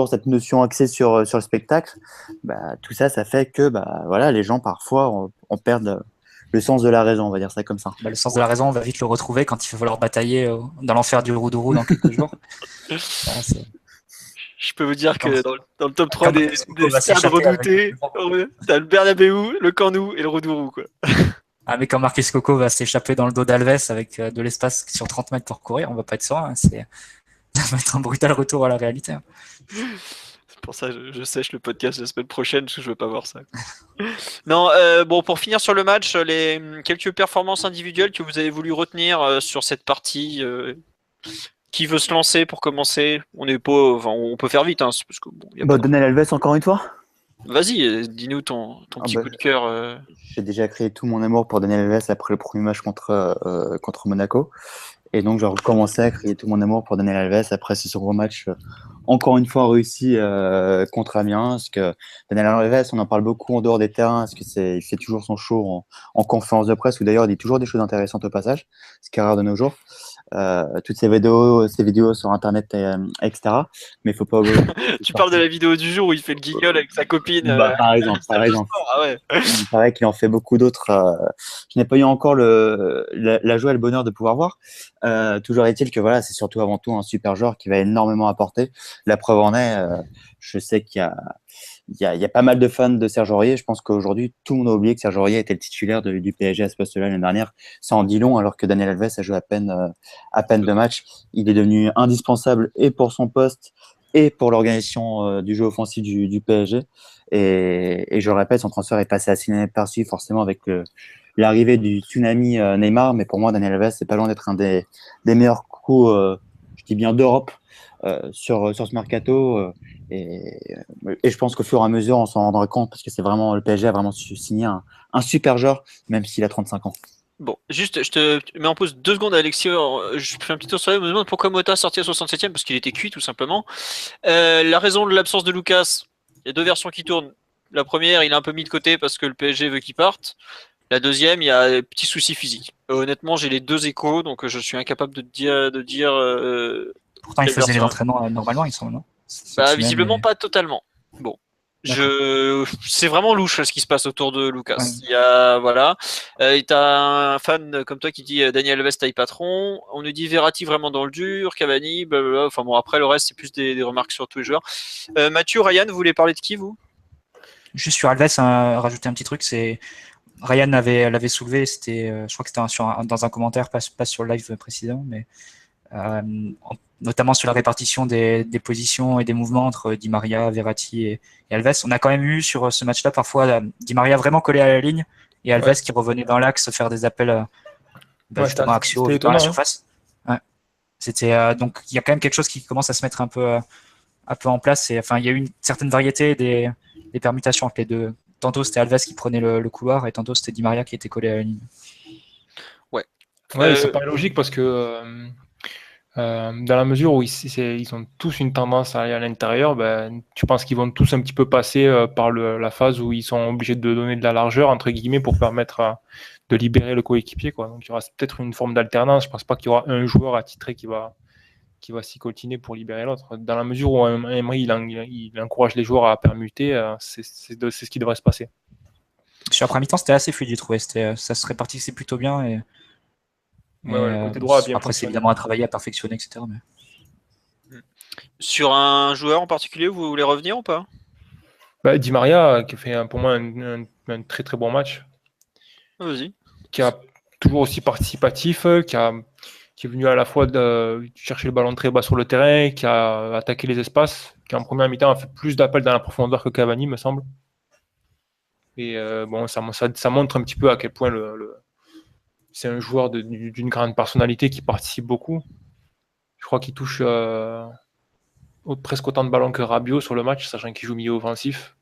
cette notion axée sur le spectacle. Bah, tout ça, ça fait que bah, voilà, les gens, parfois, on perd le sens de la raison, on va dire ça comme ça. Bah, le sens de la raison, on va vite le retrouver quand il va falloir batailler dans l'enfer du Roudourou dans quelques jours. Ah, Je peux vous dire que dans le top 3 Quand des Marcus Coco va stades s'échapper avec redoutés, t'as le Bernabéu, le Camp Nou et le Roudourou, quoi. Ah, mais quand Marcus Coco va s'échapper dans le dos d'Alves avec de l'espace sur 30 mètres pour courir, on va pas être serein. Ça va être un brutal retour à la réalité. C'est pour ça que je sèche le podcast la semaine prochaine parce que je veux pas voir ça. Non, bon, pour finir sur le match, quelques performances individuelles que vous avez voulu retenir sur cette partie. Qui veut se lancer pour commencer? On est pas, enfin, on peut faire vite, hein, parce que bon, y a pas Daniel Alves, encore une fois. Vas-y, dis-nous ton petit coup de cœur. J'ai déjà créé tout mon amour pour Daniel Alves après le premier match contre Monaco. Et donc, j'ai recommencé à créer tout mon amour pour Daniel Alves après ce second match, encore une fois réussi contre Amiens. Parce que Daniel Alves, on en parle beaucoup en dehors des terrains, parce il fait toujours son show en conférence de presse, où d'ailleurs il dit toujours des choses intéressantes au passage, ce qui est rare de nos jours. Toutes ces vidéos sur Internet, etc. Mais il faut pas oublier. Tu parles de la vidéo du jour où il fait le guignol avec sa copine. Par exemple. Ah ouais. Il paraît qu'il en fait beaucoup d'autres. Je n'ai pas eu encore la joie et le bonheur de pouvoir voir. Toujours est-il que voilà, c'est surtout avant tout un super joueur qui va énormément apporter. La preuve en est, je sais qu'il y a pas mal de fans de Serge Aurier. Je pense qu'aujourd'hui, tout le monde a oublié que Serge Aurier était le titulaire du PSG à ce poste-là l'année dernière. Ça en dit long, alors que Daniel Alves a joué à peine de matchs. Il est devenu indispensable et pour son poste et pour l'organisation du jeu offensif du PSG. Et je le répète, son transfert est passé assez inaperçu, forcément, avec l'arrivée du tsunami Neymar. Mais pour moi, Daniel Alves, c'est pas loin d'être un des meilleurs coups, je dis bien, d'Europe sur ce mercato. Et je pense qu'au fur et à mesure, on s'en rendra compte parce que c'est vraiment le PSG a vraiment signé un super joueur, même s'il a 35 ans. Bon, juste, je te mets en pause 2 secondes, Alexis. Je fais un petit tour sur la. Je me demande pourquoi Mota sorti à 67e, parce qu'il était cuit, tout simplement. La raison de l'absence de Lucas, il y a 2 versions qui tournent. La première, il est un peu mis de côté parce que le PSG veut qu'il parte. La deuxième, il y a des petits soucis physiques. Honnêtement, j'ai les 2 échos, donc je suis incapable de dire. Pourtant, il faisait les entraînements normalement, il semble, non? Visiblement pas totalement. Bon. C'est vraiment louche ce qui se passe autour de Lucas. Ouais. Il y a voilà, t'as un fan comme toi qui dit Daniel Alves taille patron. On nous dit Verratti vraiment dans le dur, Cavani, blablabla. Enfin bon, après le reste c'est plus des remarques sur tous les joueurs. Mathieu, Ryan, vous voulez parler de qui vous? Juste sur Alves, rajouter un petit truc, c'est Ryan l'avait soulevé, c'était, je crois que c'était dans un commentaire, pas sur le live précisément, mais notamment sur la répartition des positions et des mouvements entre Di Maria, Verratti et Alves. On a quand même eu sur ce match-là parfois Di Maria vraiment collé à la ligne et Alves qui revenait dans l'axe faire des appels justement axiaux dans la surface. Ouais. C'était donc il y a quand même quelque chose qui commence à se mettre un peu en place. Et enfin, il y a eu une certaine variété des permutations entre les deux. Tantôt c'était Alves qui prenait le couloir et tantôt c'était Di Maria qui était collé à la ligne. Ouais, ça paraît logique parce que Dans la mesure où ils ont tous une tendance à aller à l'intérieur, ben, tu penses qu'ils vont tous un petit peu passer par la phase où ils sont obligés de donner de la largeur, entre guillemets, pour permettre de libérer le coéquipier, quoi. Donc il y aura peut-être une forme d'alternance. Je pense pas qu'il y aura un joueur attitré qui va s'y coltiner pour libérer l'autre. Dans la mesure où Emery il encourage les joueurs à permuter, c'est ce qui devrait se passer. Sur la première mi-temps, c'était assez fluide, j'ai trouvé. Ça se répartissait plutôt bien. Et le côté droit a bien après, c'est fonctionné. évidemment à travailler, à perfectionner, etc. Mais... Sur un joueur en particulier, vous voulez revenir ou pas? Di Maria, qui fait pour moi un très très bon match. Vas-y. Qui a toujours aussi participatif, qui est venu à la fois chercher le ballon très bas sur le terrain, qui a attaqué les espaces, qui en première mi-temps a fait plus d'appels dans la profondeur que Cavani, me semble. Et bon, ça montre un petit peu à quel point c'est un joueur d'une grande personnalité qui participe beaucoup. Je crois qu'il touche presque autant de ballons que Rabiot sur le match, sachant qu'il joue milieu offensif.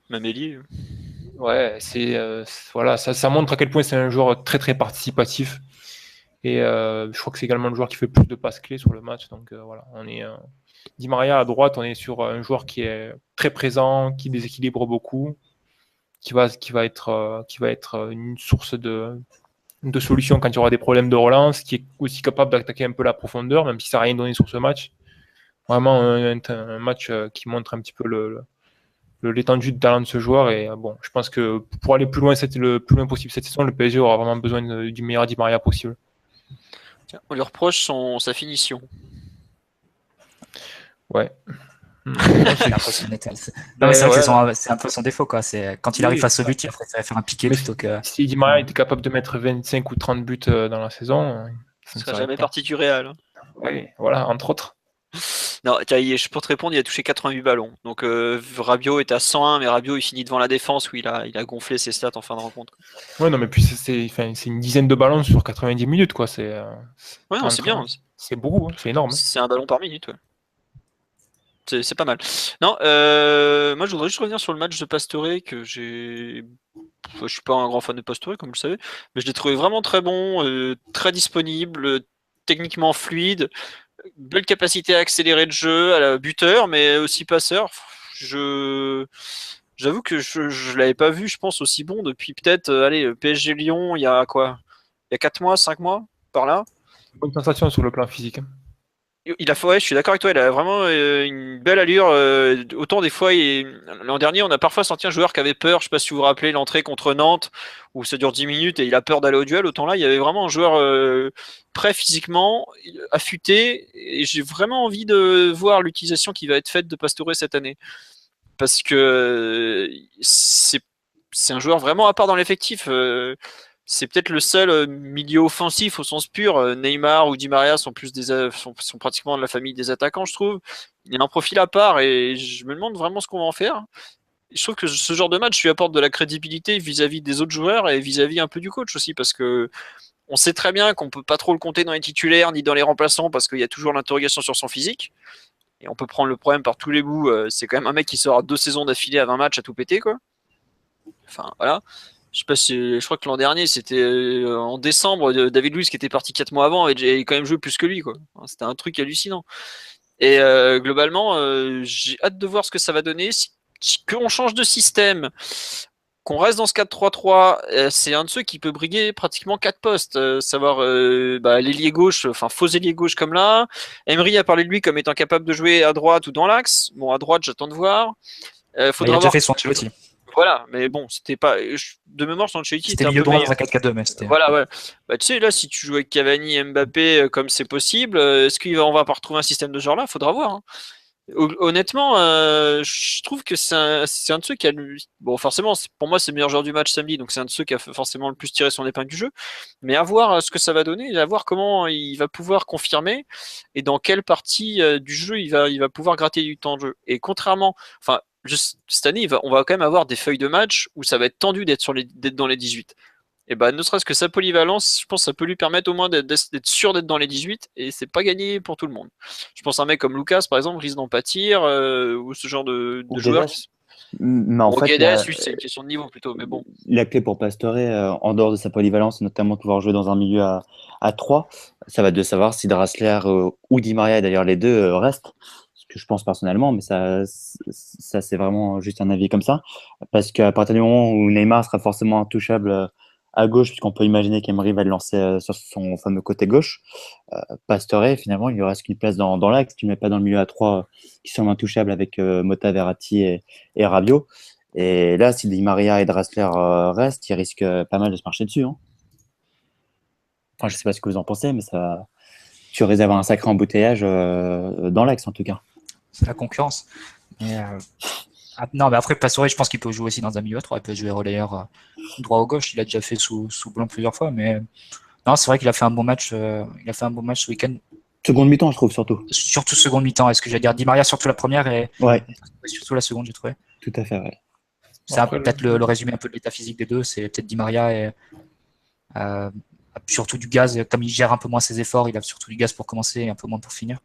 Même ailier. Ouais, voilà, ça montre à quel point c'est un joueur très très participatif. Et je crois que c'est également le joueur qui fait plus de passes clés sur le match. Donc voilà, on est Di Maria à droite, on est sur un joueur qui est très présent, qui déséquilibre beaucoup, qui va être une source de solutions quand il y aura des problèmes de relance, qui est aussi capable d'attaquer un peu la profondeur, même si ça n'a rien donné sur ce match. Vraiment un match qui montre un petit peu l'étendue de talent de ce joueur. Et bon, je pense que pour aller le plus loin possible cette saison, le PSG aura vraiment besoin du meilleur Di Maria possible. Tiens, on lui reproche sa finition. Ouais. C'est un peu son défaut, quoi. C'est quand il arrive face au but, il préfère faire un piqué plutôt que. Si Di Maria était capable de mettre 25 ou 30 buts dans la saison, ça ne serait jamais parti du Real. Oui, voilà, entre autres. Non, pour te répondre, il a touché 88 ballons. Donc Rabiot était à 101, mais Rabiot il finit devant la défense où il a gonflé ses stats en fin de rencontre. Ouais, non, mais puis c'est une dizaine de ballons sur 90 minutes, quoi. Ouais, non, c'est bien. C'est beaucoup, c'est énorme. C'est un ballon par minute, ouais. C'est pas mal. Non, moi je voudrais juste revenir sur le match de Pastore que je suis pas un grand fan de Pastore comme vous le savez, mais je l'ai trouvé vraiment très bon, très disponible, techniquement fluide, belle capacité à accélérer le jeu, à la buteur, mais aussi passeur. J'avoue que je l'avais pas vu, je pense, aussi bon depuis peut-être PSG Lyon il y a quoi? Il y a 4 mois, 5 mois par là. Bonne sensation sur le plan physique. Ouais, je suis d'accord avec toi, il a vraiment une belle allure. Autant des fois, l'an dernier, on a parfois senti un joueur qui avait peur. Je sais pas si vous vous rappelez l'entrée contre Nantes, où ça dure 10 minutes et il a peur d'aller au duel. Autant là, il y avait vraiment un joueur prêt physiquement, affûté. Et j'ai vraiment envie de voir l'utilisation qui va être faite de Pastore cette année. Parce que c'est un joueur vraiment à part dans l'effectif. C'est peut-être le seul milieu offensif au sens pur. Neymar ou Di Maria sont sont pratiquement de la famille des attaquants, je trouve. Il a un profil à part et je me demande vraiment ce qu'on va en faire. Je trouve que ce genre de match lui apporte de la crédibilité vis-à-vis des autres joueurs et vis-à-vis un peu du coach aussi, parce que on sait très bien qu'on peut pas trop le compter dans les titulaires ni dans les remplaçants parce qu'il y a toujours l'interrogation sur son physique. Et on peut prendre le problème par tous les bouts. C'est quand même un mec qui sort 2 saisons d'affilée à 20 matchs à tout péter, quoi. Enfin, voilà. Je crois que l'an dernier, c'était en décembre, David Luiz qui était parti 4 mois avant avait quand même joué plus que lui, quoi. C'était un truc hallucinant. Et globalement, j'ai hâte de voir ce que ça va donner. Qu'on change de système, qu'on reste dans ce 4-3-3, c'est un de ceux qui peut briguer pratiquement 4 postes, savoir l'ailier gauche, enfin faux ailier gauche comme là. Emery a parlé de lui comme étant capable de jouer à droite ou dans l'axe. Bon, à droite, j'attends de voir. Il a déjà fait son Ancelotti. Voilà, mais bon, c'était pas. De mémoire, son Ancelotti c'était milieu droit dans un 4-4-2, mais c'était. Voilà, ouais. Bah, tu sais, là, si tu joues avec Cavani et Mbappé comme c'est possible, est-ce qu'on va pas retrouver un système de genre là? Faudra voir. Hein. Honnêtement, je trouve que c'est un de ceux qui a. Bon, forcément, pour moi, c'est le meilleur joueur du match samedi, donc c'est un de ceux qui a forcément le plus tiré son épingle du jeu. Mais à voir ce que ça va donner, à voir comment il va pouvoir confirmer et dans quelle partie du jeu il va pouvoir gratter du temps de jeu. Et contrairement. Enfin, cette année, on va quand même avoir des feuilles de match où ça va être tendu d'être dans les 18. Et ne serait-ce que sa polyvalence, je pense que ça peut lui permettre au moins d'être sûr d'être dans les 18 et c'est pas gagné pour tout le monde. Je pense à un mec comme Lucas, par exemple, risque d'en pâtir ou ce genre de joueur. Mais en Bon, fait, Guedes, oui, c'est une question de niveau plutôt, mais bon. la clé pour Pastore, en dehors de sa polyvalence, notamment pouvoir jouer dans un milieu à 3, ça va être de savoir si Draxler ou Di Maria, et d'ailleurs les deux, restent. Ce que je pense personnellement, mais ça c'est vraiment juste un avis comme ça. Parce qu'à partir du moment où Neymar sera forcément intouchable à gauche, puisqu'on peut imaginer qu'Emery va le lancer sur son fameux côté gauche, Pastore, finalement, il lui reste qu'une place dans l'axe. Tu ne mets pas dans le milieu à 3 qui sont intouchables avec Mota, Verratti et Rabiot. Et là, si Di Maria et Draxler restent, ils risquent pas mal de se marcher dessus, hein. Enfin, je sais pas ce que vous en pensez, mais ça, tu risques d'avoir un sacré embouteillage dans l'axe, en tout cas. C'est la concurrence. Mais, non, mais après, Pastore, je pense qu'il peut jouer aussi dans un milieu à 3. Il peut jouer relayeur droit ou gauche. Il a déjà fait sous Blanc plusieurs fois. Mais non, c'est vrai qu'il a fait un bon match. Il a fait un bon match ce week-end. Seconde mi-temps, je trouve, surtout. Surtout seconde mi-temps. Est-ce que j'allais dire Di Maria, surtout la première et Ouais, surtout la seconde, j'ai trouvé. tout à fait, ouais. C'est Après, peut-être le résumé un peu de l'état physique des deux. C'est peut-être Di Maria et surtout du gaz. Comme il gère un peu moins ses efforts, il a surtout du gaz pour commencer et un peu moins pour finir.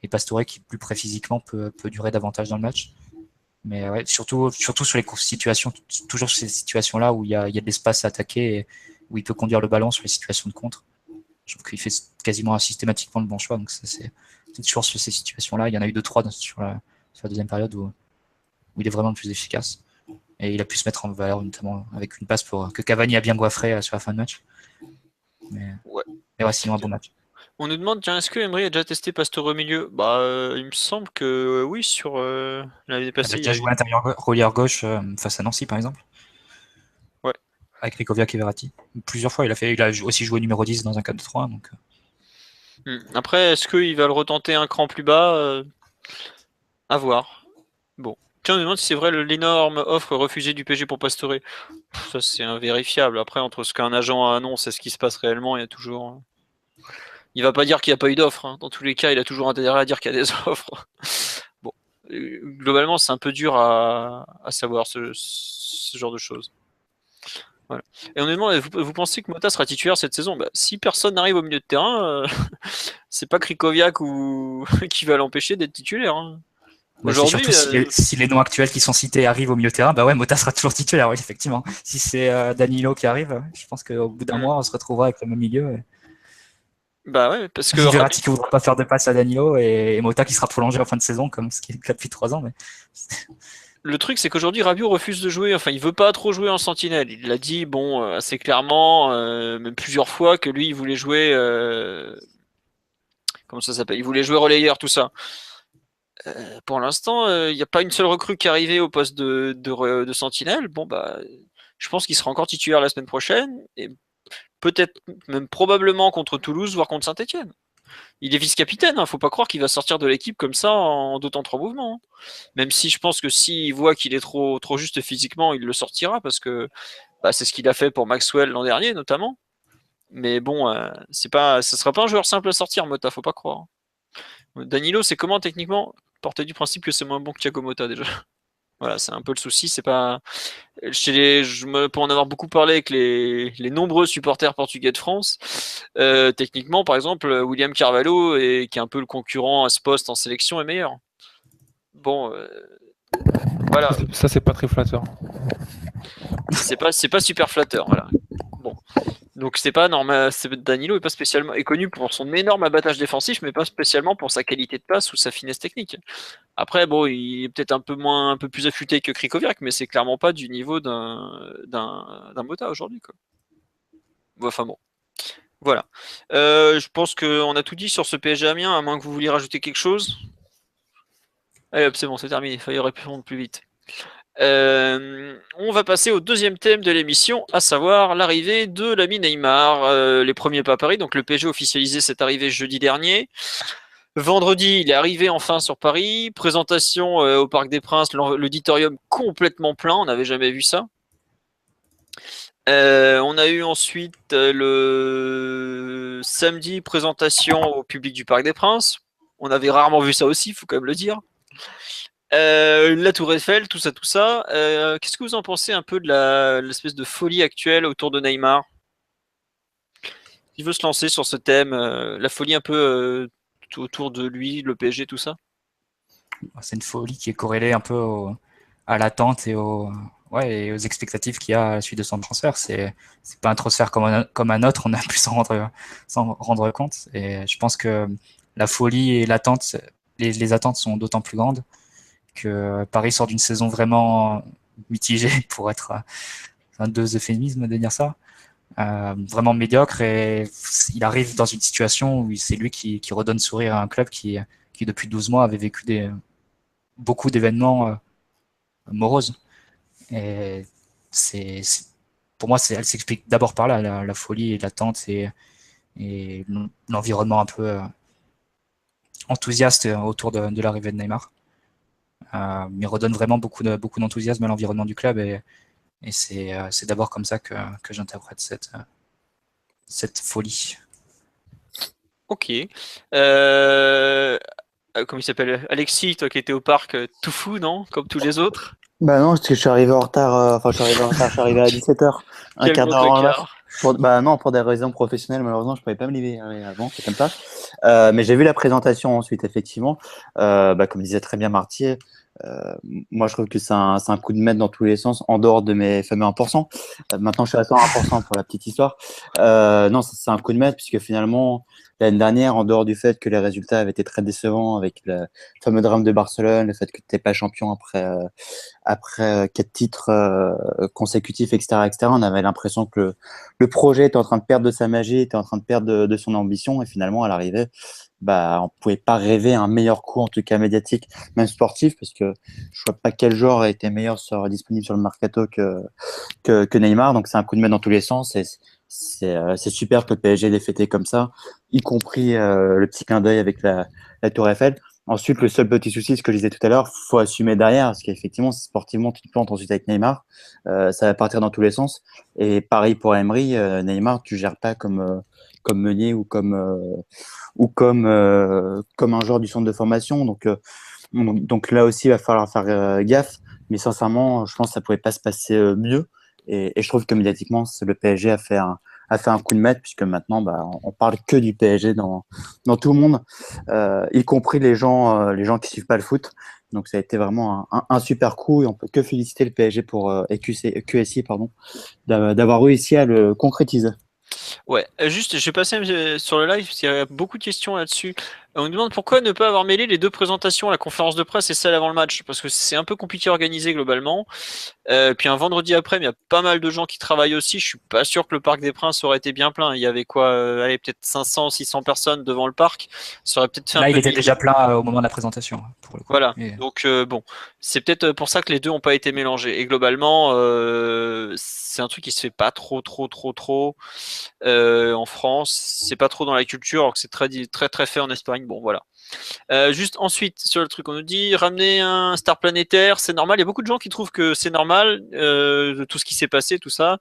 Et Pastore, qui plus près physiquement, peut durer davantage dans le match. Mais ouais, surtout sur les situations, toujours ces situations-là où il y a de l'espace à attaquer et où il peut conduire le ballon sur les situations de contre. Je trouve qu'il fait quasiment systématiquement le bon choix. Donc c'est toujours sur ces situations-là. Il y en a eu 2-3 sur la deuxième période où il est vraiment le plus efficace. Et il a pu se mettre en valeur, notamment avec une passe que Cavani a bien goiffré sur la fin de match. Mais ouais, sinon un bon match. On nous demande, tiens, est-ce que Emery a déjà testé Pastore au milieu? Bah, il me semble que oui, sur l'année Il a passée. déjà joué à l'intérieur relieur gauche face à Nancy, par exemple. Ouais. Avec Rikoviak et Verratti. Plusieurs fois, il a aussi joué numéro 10 dans un 4-3. Donc... Après, est-ce qu'il va le retenter un cran plus bas? À voir. Bon. Tiens, on nous demande si c'est vrai l'énorme offre refusée du PSG pour Pastore. Ça, c'est invérifiable. Après, entre ce qu'un agent annonce et ce qui se passe réellement, il y a toujours. Il va pas dire qu'il n'y a pas eu d'offre, hein. Dans tous les cas, il a toujours intérêt à dire qu'il y a des offres. Bon. Globalement, c'est un peu dur à savoir ce genre de choses. Voilà. Et on nous demande, vous pensez que Mota sera titulaire cette saison? Bah, si personne n'arrive au milieu de terrain, c'est pas Krikoviak qui va l'empêcher d'être titulaire, hein. Aujourd'hui, surtout si les noms actuels qui sont cités arrivent au milieu de terrain, bah ouais, Mota sera toujours titulaire, oui, effectivement. Si c'est Danilo qui arrive, je pense qu'au bout d'un mois, on se retrouvera avec le même milieu. Bah ouais, parce que Verratti qui ne voudra pas faire de passe à Danilo et Mota qui sera prolongé en fin de saison, comme ce qui est le cas depuis 3 ans. Mais... le truc, c'est qu'aujourd'hui, Rabiot refuse de jouer. Enfin, il veut pas trop jouer en sentinelle. Il l'a dit, bon, assez clairement, même plusieurs fois, que lui, il voulait jouer. Comment ça s'appelle? Il voulait jouer relayeur, tout ça. Pour l'instant, il n'y a pas une seule recrue qui est arrivée au poste de sentinelle. Bon, bah, je pense qu'il sera encore titulaire la semaine prochaine. Et peut-être même probablement contre Toulouse, voire contre Saint-Etienne. Il est vice-capitaine, hein, faut pas croire qu'il va sortir de l'équipe comme ça en 2 temps 3 mouvements, hein. Même si je pense que s'il voit qu'il est trop juste physiquement, il le sortira parce que bah, c'est ce qu'il a fait pour Maxwell l'an dernier notamment. Mais bon, ça sera pas un joueur simple à sortir, Mota, faut pas croire. Danilo, c'est comment techniquement? Porter du principe que c'est moins bon que Thiago Motta déjà. Voilà, c'est un peu le souci. C'est pas pour en avoir beaucoup parlé avec les nombreux supporters portugais de France. Techniquement, par exemple, William Carvalho, qui est un peu le concurrent à ce poste en sélection, est meilleur. Bon, voilà. Ça, c'est pas très flatteur. C'est pas super flatteur, voilà. Bon. Donc c'est pas normal. Danilo est connu pour son énorme abattage défensif, mais pas spécialement pour sa qualité de passe ou sa finesse technique. Après, bon, il est peut-être un peu plus affûté que Krikoviak, mais c'est clairement pas du niveau d'un Mota aujourd'hui, quoi. Enfin bon, voilà. Je pense qu'on a tout dit sur ce PSG Amiens, à moins que vous vouliez rajouter quelque chose. Allez hop, c'est bon, c'est terminé. Il fallait répondre plus vite. On va passer au deuxième thème de l'émission, à savoir l'arrivée de l'ami Neymar. Les premiers pas à Paris, donc le PSG a officialisé cette arrivée jeudi dernier. Vendredi, il est arrivé enfin sur Paris. Présentation au Parc des Princes, l'auditorium complètement plein, on n'avait jamais vu ça. On a eu ensuite le samedi présentation au public du Parc des Princes. On avait rarement vu ça aussi, il faut quand même le dire. La Tour Eiffel, tout ça. Qu'est-ce que vous en pensez un peu de l'espèce de folie actuelle autour de Neymar? Qui veut se lancer sur ce thème, la folie un peu autour de lui, le PSG, tout ça? C'est une folie qui est corrélée un peu à l'attente et aux expectatives qu'il y a à la suite de son transfert. C'est pas un transfert comme un autre, on a pu s'en rendre compte. Et je pense que la folie et l'attente, les attentes sont d'autant plus grandes que Paris sort d'une saison vraiment mitigée, pour être un deux euphémismes de dire ça. Vraiment médiocre, et il arrive dans une situation où c'est lui qui redonne sourire à un club qui depuis 12 mois avait vécu beaucoup d'événements moroses. Et pour moi, elle s'explique d'abord par là, la folie et l'attente et l'environnement un peu enthousiaste autour de l'arrivée de Neymar. Il redonne vraiment beaucoup d'enthousiasme à l'environnement du club, et c'est d'abord comme ça que j'interprète cette folie. Ok. Comment il s'appelle? Alexis, toi qui étais au parc, tout fou, non? Comme tous les autres? Bah non, parce que je suis arrivé en retard. Enfin, je suis arrivé à 17h, un Quel quart gros d'heure avant le match. tocard. Bah non, pour des raisons professionnelles, malheureusement, je pouvais pas me lever avant, c'est comme ça. Mais j'ai vu la présentation ensuite, effectivement. Comme disait très bien Marty, moi je trouve que c'est un coup de maître dans tous les sens, en dehors de mes fameux 1%. Maintenant, je suis à 101% pour la petite histoire. Non, c'est un coup de maître, puisque finalement, l'année dernière, en dehors du fait que les résultats avaient été très décevants avec le fameux drame de Barcelone, le fait que tu n'étais pas champion après 4 titres consécutifs, etc., on avait l'impression que le projet était en train de perdre de sa magie, était en train de perdre de son ambition, et finalement, à l'arrivée, on pouvait pas rêver un meilleur coup, en tout cas médiatique, même sportif, parce que je vois pas quel joueur a été meilleur disponible sur le mercato que Neymar. Donc c'est un coup de main dans tous les sens, et c'est super que le PSG l'ait fêté comme ça, y compris le petit clin d'œil avec la Tour Eiffel. Ensuite, le seul petit souci, ce que je disais tout à l'heure, faut assumer derrière, parce qu'effectivement, si sportivement, tu te plantes ensuite avec Neymar, ça va partir dans tous les sens. Et pareil pour Emery, Neymar, tu gères pas comme Meunier ou comme un joueur du centre de formation. Donc là aussi, il va falloir faire gaffe. Mais sincèrement, je pense que ça pouvait pas se passer mieux. Et je trouve que médiatiquement, le PSG a fait un coup de maître, puisque maintenant, on parle que du PSG dans tout le monde, y compris les gens qui suivent pas le foot. Donc ça a été vraiment un super coup, et on peut que féliciter le PSG et QSI, pardon, d'avoir réussi à le concrétiser. Ouais, juste, je vais passer sur le live parce qu'il y a beaucoup de questions là-dessus. On nous demande pourquoi ne pas avoir mêlé les deux présentations, la conférence de presse et celle avant le match, parce que c'est un peu compliqué à organiser globalement. Puis un vendredi après, il y a pas mal de gens qui travaillent aussi. Je suis pas sûr que le Parc des Princes aurait été bien plein. Il y avait quoi, allez, peut-être 500, 600 personnes devant le parc. Ça aurait peut-être fait un Là, il peu était de déjà plein au moment de la présentation, pour le coup. voilà, Et donc bon, c'est peut-être pour ça que les deux n'ont pas été mélangés. Et globalement, c'est un truc qui se fait pas trop en France. C'est pas trop dans la culture, alors que c'est très fait en Espagne. Bon, voilà. Juste ensuite, sur le truc, on nous dit ramener un star planétaire, c'est normal. Il y a beaucoup de gens qui trouvent que c'est normal, de tout ce qui s'est passé, tout ça.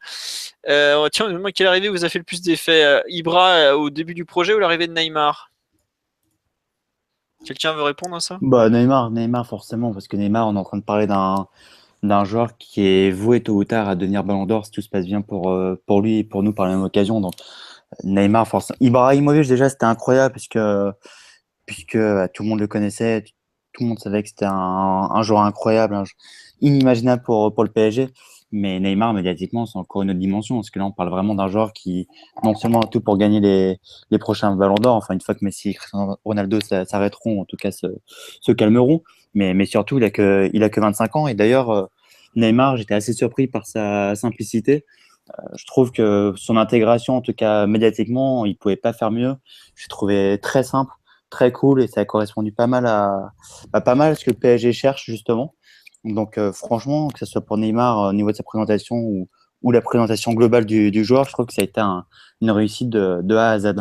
Tiens, on nous demande quelle arrivée vous a fait le plus d'effet, Ibra au début du projet ou l'arrivée de Neymar? Quelqu'un veut répondre à ça? Neymar forcément, parce que Neymar, on est en train de parler d'un joueur qui est voué tôt ou tard à devenir Ballon d'Or si tout se passe bien pour lui et pour nous par la même occasion. Donc Neymar, forcément. Ibrahimovic, déjà, c'était incroyable, puisque tout le monde le connaissait, tout le monde savait que c'était un joueur incroyable, inimaginable pour le PSG. Mais Neymar, médiatiquement, c'est encore une autre dimension, parce que là, on parle vraiment d'un joueur qui, non seulement a tout pour gagner les prochains Ballons d'Or, enfin, une fois que Messi et Cristiano Ronaldo s'arrêteront, en tout cas se calmeront, mais surtout, il a que 25 ans. Et d'ailleurs, Neymar, j'étais assez surpris par sa simplicité. Je trouve que son intégration, en tout cas médiatiquement, il pouvait pas faire mieux. J'ai trouvé très simple, très cool, et ça a correspondu pas mal à ce que le PSG cherche justement. Donc franchement, que ce soit pour Neymar au niveau de sa présentation ou la présentation globale du joueur, je trouve que ça a été une réussite de A à Z.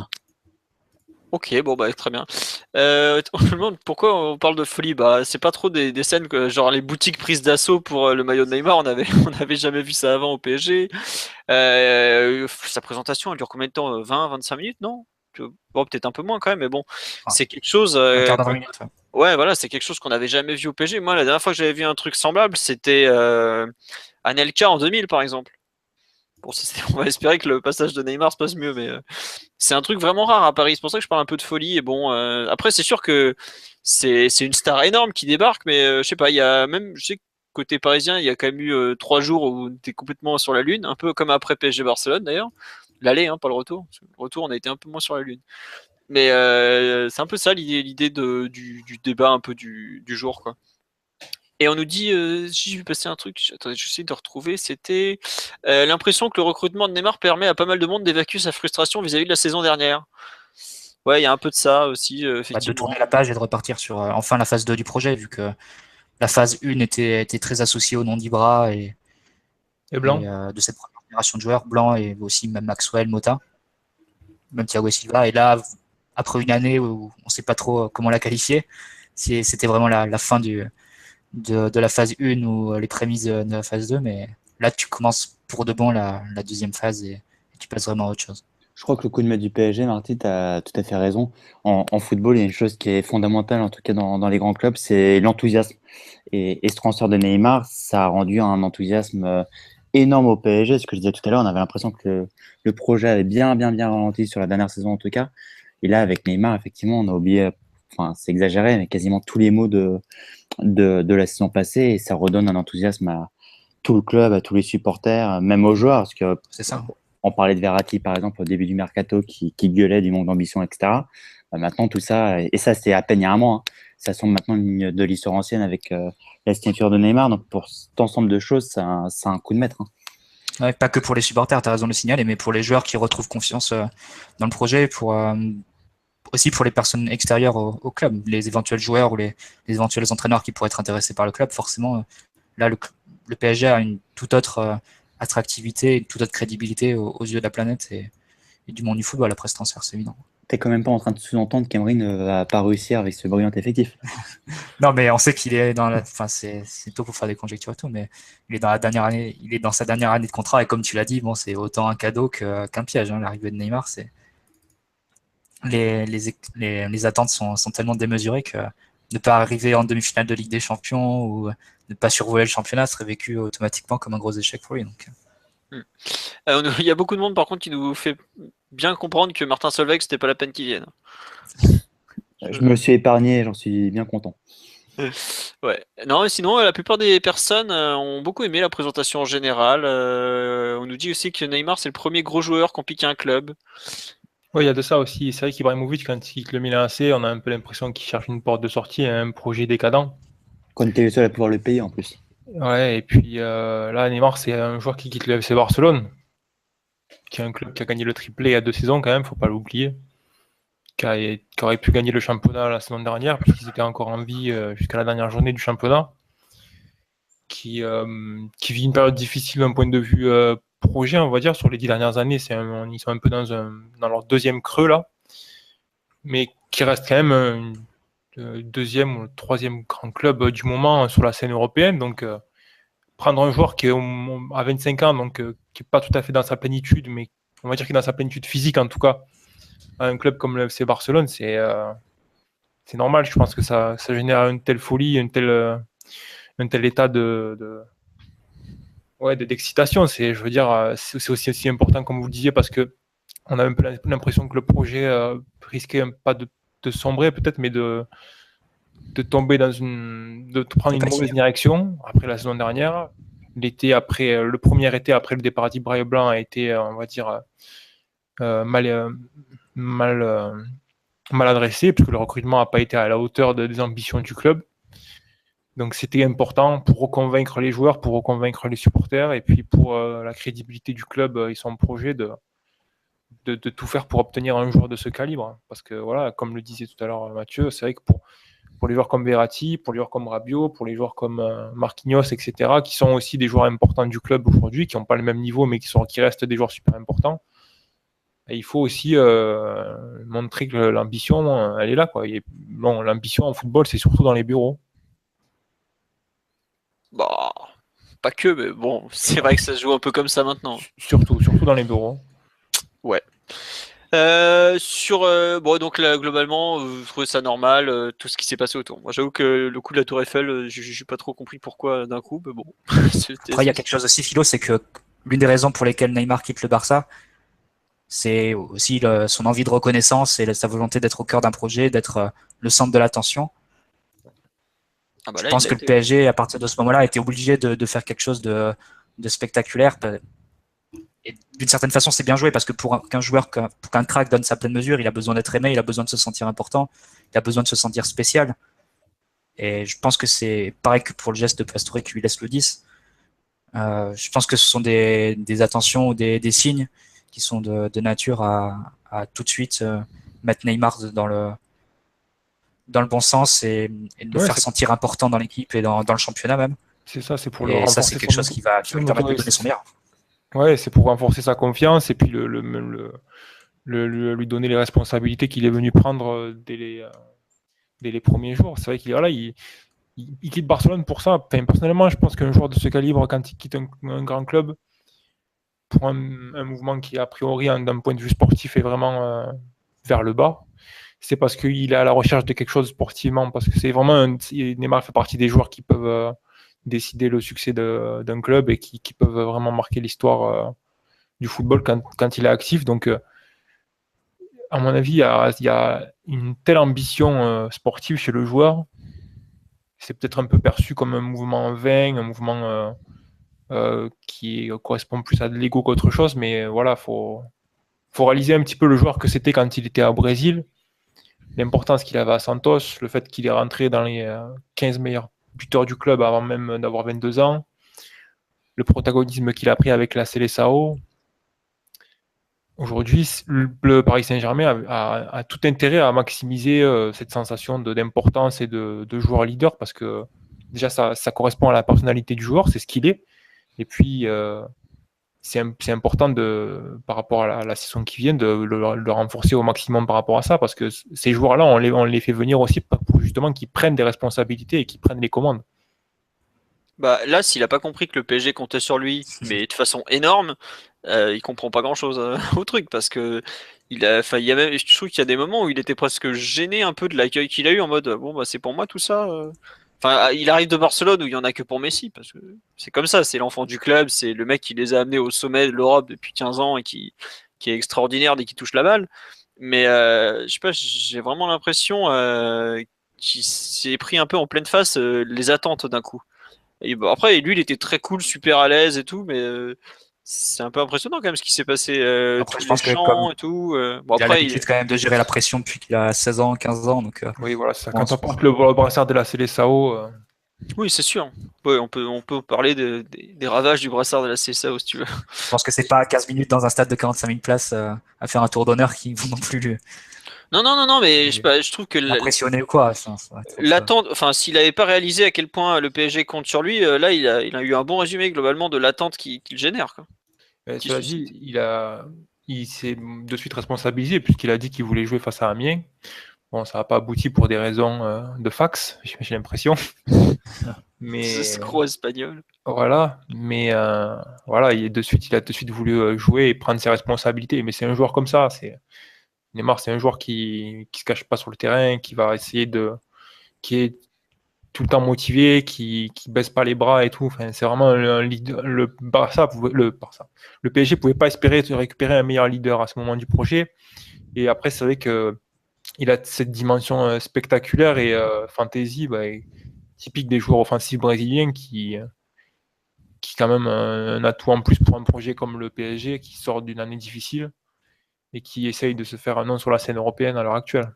Ok, bon bah très bien. On me demande pourquoi on parle de folie. Bah c'est pas trop des scènes que genre les boutiques prises d'assaut pour le maillot de Neymar. On avait jamais vu ça avant au PSG. Sa présentation, elle dure combien de temps? 20-25 minutes, non? Bon, peut-être un peu moins quand même, mais bon, c'est quelque chose. un quart d'heure, 20 minutes. Ouais, voilà, c'est quelque chose qu'on n'avait jamais vu au PSG. Moi, la dernière fois que j'avais vu un truc semblable, c'était Anelka en 2000, par exemple. Bon, on va espérer que le passage de Neymar se passe mieux, mais c'est un truc vraiment rare à Paris. C'est pour ça que je parle un peu de folie. Et bon, après, c'est sûr que c'est une star énorme qui débarque, mais je sais pas, il y a même, je sais côté parisien, il y a quand même eu 3 jours où on était complètement sur la lune, un peu comme après PSG Barcelone d'ailleurs. L'aller, hein, pas le retour. Le retour, on a été un peu moins sur la lune. Mais c'est un peu ça l'idée du débat un peu du jour, quoi. Et on nous dit, si j'ai vu passer un truc, attendez, j'essaie de retrouver, c'était l'impression que le recrutement de Neymar permet à pas mal de monde d'évacuer sa frustration vis-à-vis de la saison dernière. Ouais, il y a un peu de ça aussi, De effectivement. tourner la page et de repartir sur enfin la phase 2 du projet, vu que la phase 1 était très associée au nom d'Ibra et Blanc. de cette première génération de joueurs, Blanc et aussi même Maxwell, Mota, même Thiago Silva. Et là, après une année où on ne sait pas trop comment la qualifier, c'était vraiment la fin de la phase 1 ou les prémices de la phase 2. Mais là, tu commences pour de bon la deuxième phase et tu passes vraiment à autre chose. Je crois que le coup de maître du PSG, Marty, tu as tout à fait raison. En football, il y a une chose qui est fondamentale, en tout cas dans les grands clubs, c'est l'enthousiasme. Et ce transfert de Neymar, ça a rendu un enthousiasme énorme au PSG. Ce que je disais tout à l'heure, on avait l'impression que le projet avait bien ralenti sur la dernière saison, en tout cas. Et là, avec Neymar, effectivement, on a oublié, enfin, c'est exagéré, mais quasiment tous les mots de la saison passée. Et ça redonne un enthousiasme à tout le club, à tous les supporters, même aux joueurs. Parce que C'est ça. on parlait de Verratti, par exemple, au début du mercato, qui gueulait du manque d'ambition, etc. Maintenant, tout ça, et ça, c'est à peine il y a un mois, hein, ça semble maintenant une ligne de l'histoire ancienne avec la signature de Neymar. Donc, pour cet ensemble de choses, c'est un coup de maître. Hein. Ouais, pas que pour les supporters, tu as raison de le signaler, mais pour les joueurs qui retrouvent confiance dans le projet, aussi pour les personnes extérieures au club, les éventuels joueurs ou les éventuels entraîneurs qui pourraient être intéressés par le club, forcément, là, le PSG a une toute autre attractivité, une toute autre crédibilité aux yeux de la planète et du monde du football après ce transfert, c'est évident. T'es quand même pas en train de sous-entendre qu'Emery ne va pas réussir avec ce brillant effectif. Non, mais on sait qu'il est enfin, c'est tôt pour faire des conjectures et tout, mais il est dans la dernière année, il est dans sa dernière année de contrat et comme tu l'as dit, bon, c'est autant un cadeau qu'un piège. Hein, l'arrivée de Neymar, c'est les attentes sont tellement démesurées que ne pas arriver en demi-finale de Ligue des Champions ou ne pas survoler le championnat serait vécu automatiquement comme un gros échec pour lui. Donc. Il y a beaucoup de monde par contre qui nous fait bien comprendre que Martin Solveig c'était pas la peine qu'il vienne. Je me suis épargné, j'en suis bien content. Ouais. Non, mais sinon, la plupart des personnes ont beaucoup aimé la présentation en général. On nous dit aussi que Neymar, c'est le premier gros joueur qu'on pique à un club. Oui, il y a de ça aussi. C'est vrai qu'Ibrahimovic, quand il quitte le Milan AC, on a un peu l'impression qu'il cherche une porte de sortie, un projet décadent. Qu'on était le seul à pouvoir le payer en plus. Ouais, et puis là, Neymar, c'est un joueur qui quitte le FC Barcelone, qui est un club qui a gagné le triplé il y a 2 saisons quand même, faut pas l'oublier. Qui aurait pu gagner le championnat la saison dernière, puisqu'ils étaient encore en vie jusqu'à la dernière journée du championnat. Qui vit une période difficile d'un point de vue projet, on va dire, sur les 10 dernières années. Ils sont un peu dans leur deuxième creux là, mais qui reste quand même deuxième ou troisième grand club du moment sur la scène européenne. Donc, prendre un joueur qui est à 25 ans, donc qui n'est pas tout à fait dans sa plénitude, mais on va dire qu'il est dans sa plénitude physique en tout cas, à un club comme le FC Barcelone, c'est normal. Je pense que ça génère une telle folie, un tel état d'excitation. Je veux dire, c'est aussi important, comme vous le disiez, parce que on a un peu l'impression que le projet risquait pas de sombrer peut-être, mais de tomber de prendre une mauvaise direction après la saison dernière. Le premier été après le départ d'Ibra Blanc a été, on va dire, mal adressé, puisque le recrutement n'a pas été à la hauteur des ambitions du club. Donc c'était important pour reconvaincre les joueurs, pour reconvaincre les supporters, et puis pour la crédibilité du club et son projet de tout faire pour obtenir un joueur de ce calibre. Parce que voilà, comme le disait tout à l'heure Mathieu, c'est vrai que pour les joueurs comme Verratti, pour les joueurs comme Rabiot, pour les joueurs comme Marquinhos, etc., qui sont aussi des joueurs importants du club aujourd'hui, qui n'ont pas le même niveau, mais qui restent des joueurs super importants, et il faut aussi montrer que l'ambition, elle est là, quoi. Bon, l'ambition en football, c'est surtout dans les bureaux. Bah, pas que, mais bon, c'est vrai que ça se joue un peu comme ça maintenant. Surtout dans les bureaux. Ouais. Bon, donc là, globalement, je trouvais ça normal, tout ce qui s'est passé autour. Moi, j'avoue que le coup de la Tour Eiffel, j'ai pas trop compris pourquoi d'un coup, mais bon. Après, il y a quelque chose aussi, Philo, c'est que l'une des raisons pour lesquelles Neymar quitte le Barça, c'est aussi son envie de reconnaissance et sa volonté d'être au cœur d'un projet, d'être le centre de l'attention. Ah bah Je là, pense il a que le été. PSG, à partir de ce moment-là, était obligé de faire quelque chose de spectaculaire. Et d'une certaine façon, c'est bien joué parce que pour qu'un crack donne sa pleine mesure, il a besoin d'être aimé, il a besoin de se sentir important, il a besoin de se sentir spécial. Et je pense que c'est pareil que pour le geste de Pastore qui lui laisse le 10. Je pense que ce sont des attentions ou des signes qui sont de nature à tout de suite mettre Neymar dans le bon sens et de le Ouais, faire sentir important dans l'équipe et dans le championnat même. c'est ça, c'est pour le Et ça, c'est renforcer quelque chose qui va lui permettre de donner son meilleur. Ouais, c'est pour renforcer sa confiance et puis lui donner les responsabilités qu'il est venu prendre dès les premiers jours. C'est vrai qu'il voilà, il quitte Barcelone pour ça. Enfin, personnellement, je pense qu'un joueur de ce calibre, quand il quitte un grand club, pour un mouvement qui, a priori, d'un point de vue sportif, est vraiment vers le bas, c'est parce qu'il est à la recherche de quelque chose sportivement. Parce que c'est vraiment Neymar fait partie des joueurs qui peuvent décider le succès d'un club et qui peuvent vraiment marquer l'histoire du football quand il est actif. Donc, à mon avis, il y a une telle ambition sportive chez le joueur. C'est peut-être un peu perçu comme un mouvement vain, un mouvement qui correspond plus à de l'ego qu'autre chose. Mais voilà, faut réaliser un petit peu le joueur que c'était quand il était au Brésil, l'importance qu'il avait à Santos, le fait qu'il est rentré dans les 15 meilleurs buteurs du club avant même d'avoir 22 ans, le protagonisme qu'il a pris avec la Seleção. Aujourd'hui, le Paris Saint-Germain a tout intérêt à maximiser cette sensation d'importance et de joueur leader parce que déjà ça correspond à la personnalité du joueur, c'est ce qu'il est. Et puis c'est important par rapport à la saison qui vient de le renforcer au maximum par rapport à ça parce que ces joueurs-là, on les fait venir aussi pour justement qu'ils prennent des responsabilités et qu'ils prennent les commandes. Bah là, s'il a pas compris que le PSG comptait sur lui, mais de façon énorme, il comprend pas grand-chose au truc parce que enfin, il y a même, je trouve qu'il y a des moments où il était presque gêné un peu de l'accueil qu'il a eu en mode bon bah c'est pour moi tout ça. Enfin, il arrive de Barcelone où il y en a que pour Messi parce que c'est comme ça, c'est l'enfant du club, c'est le mec qui les a amenés au sommet de l'Europe depuis 15 ans et qui est extraordinaire dès qu'il touche la balle. Mais je sais pas, j'ai vraiment l'impression qu'il s'est pris un peu en pleine face les attentes d'un coup. Et bon, après, lui, il était très cool, super à l'aise et tout, mais c'est un peu impressionnant quand même ce qui s'est passé, Après, tous je les pense que comme chants et tout. Bon, il a après, l'habitude quand même de gérer la pression depuis qu'il a 16 ans, 15 ans, donc Oui, voilà, ça. bon, Quand on porte le brassard de la Seleção, oui, c'est sûr. Ouais, on peut parler des ravages du brassard de la CSAO si tu veux. je pense que c'est pas 15 minutes dans un stade de 45 000 places à faire un tour d'honneur qui vont non plus Non, non, non, non, mais je sais pas, je trouve que l'impressionner ou quoi. Ça va être autre chose. l'attente, enfin, s'il avait pas réalisé à quel point le PSG compte sur lui, là, il a eu un bon résumé globalement de l'attente qu'il génère, quoi. Qu'il cela suscite. dit, il s'est de suite responsabilisé puisqu'il a dit qu'il voulait jouer face à Amiens. Bon, ça n'a pas abouti pour des raisons de fax, j'ai l'impression. Ce Mais scroc espagnol. voilà, mais voilà, il a de suite voulu jouer et prendre ses responsabilités. Mais c'est un joueur comme ça. Neymar, c'est un joueur qui se cache pas sur le terrain, qui va essayer qui est tout le temps motivé, qui baisse pas les bras et tout. Enfin, c'est vraiment un leader. Le PSG pouvait pas espérer de récupérer un meilleur leader à ce moment du projet. Et après, c'est vrai que il a cette dimension spectaculaire et fantasy, typique des joueurs offensifs brésiliens qui est quand même un atout en plus pour un projet comme le PSG qui sort d'une année difficile et qui essaye de se faire un nom sur la scène européenne à l'heure actuelle.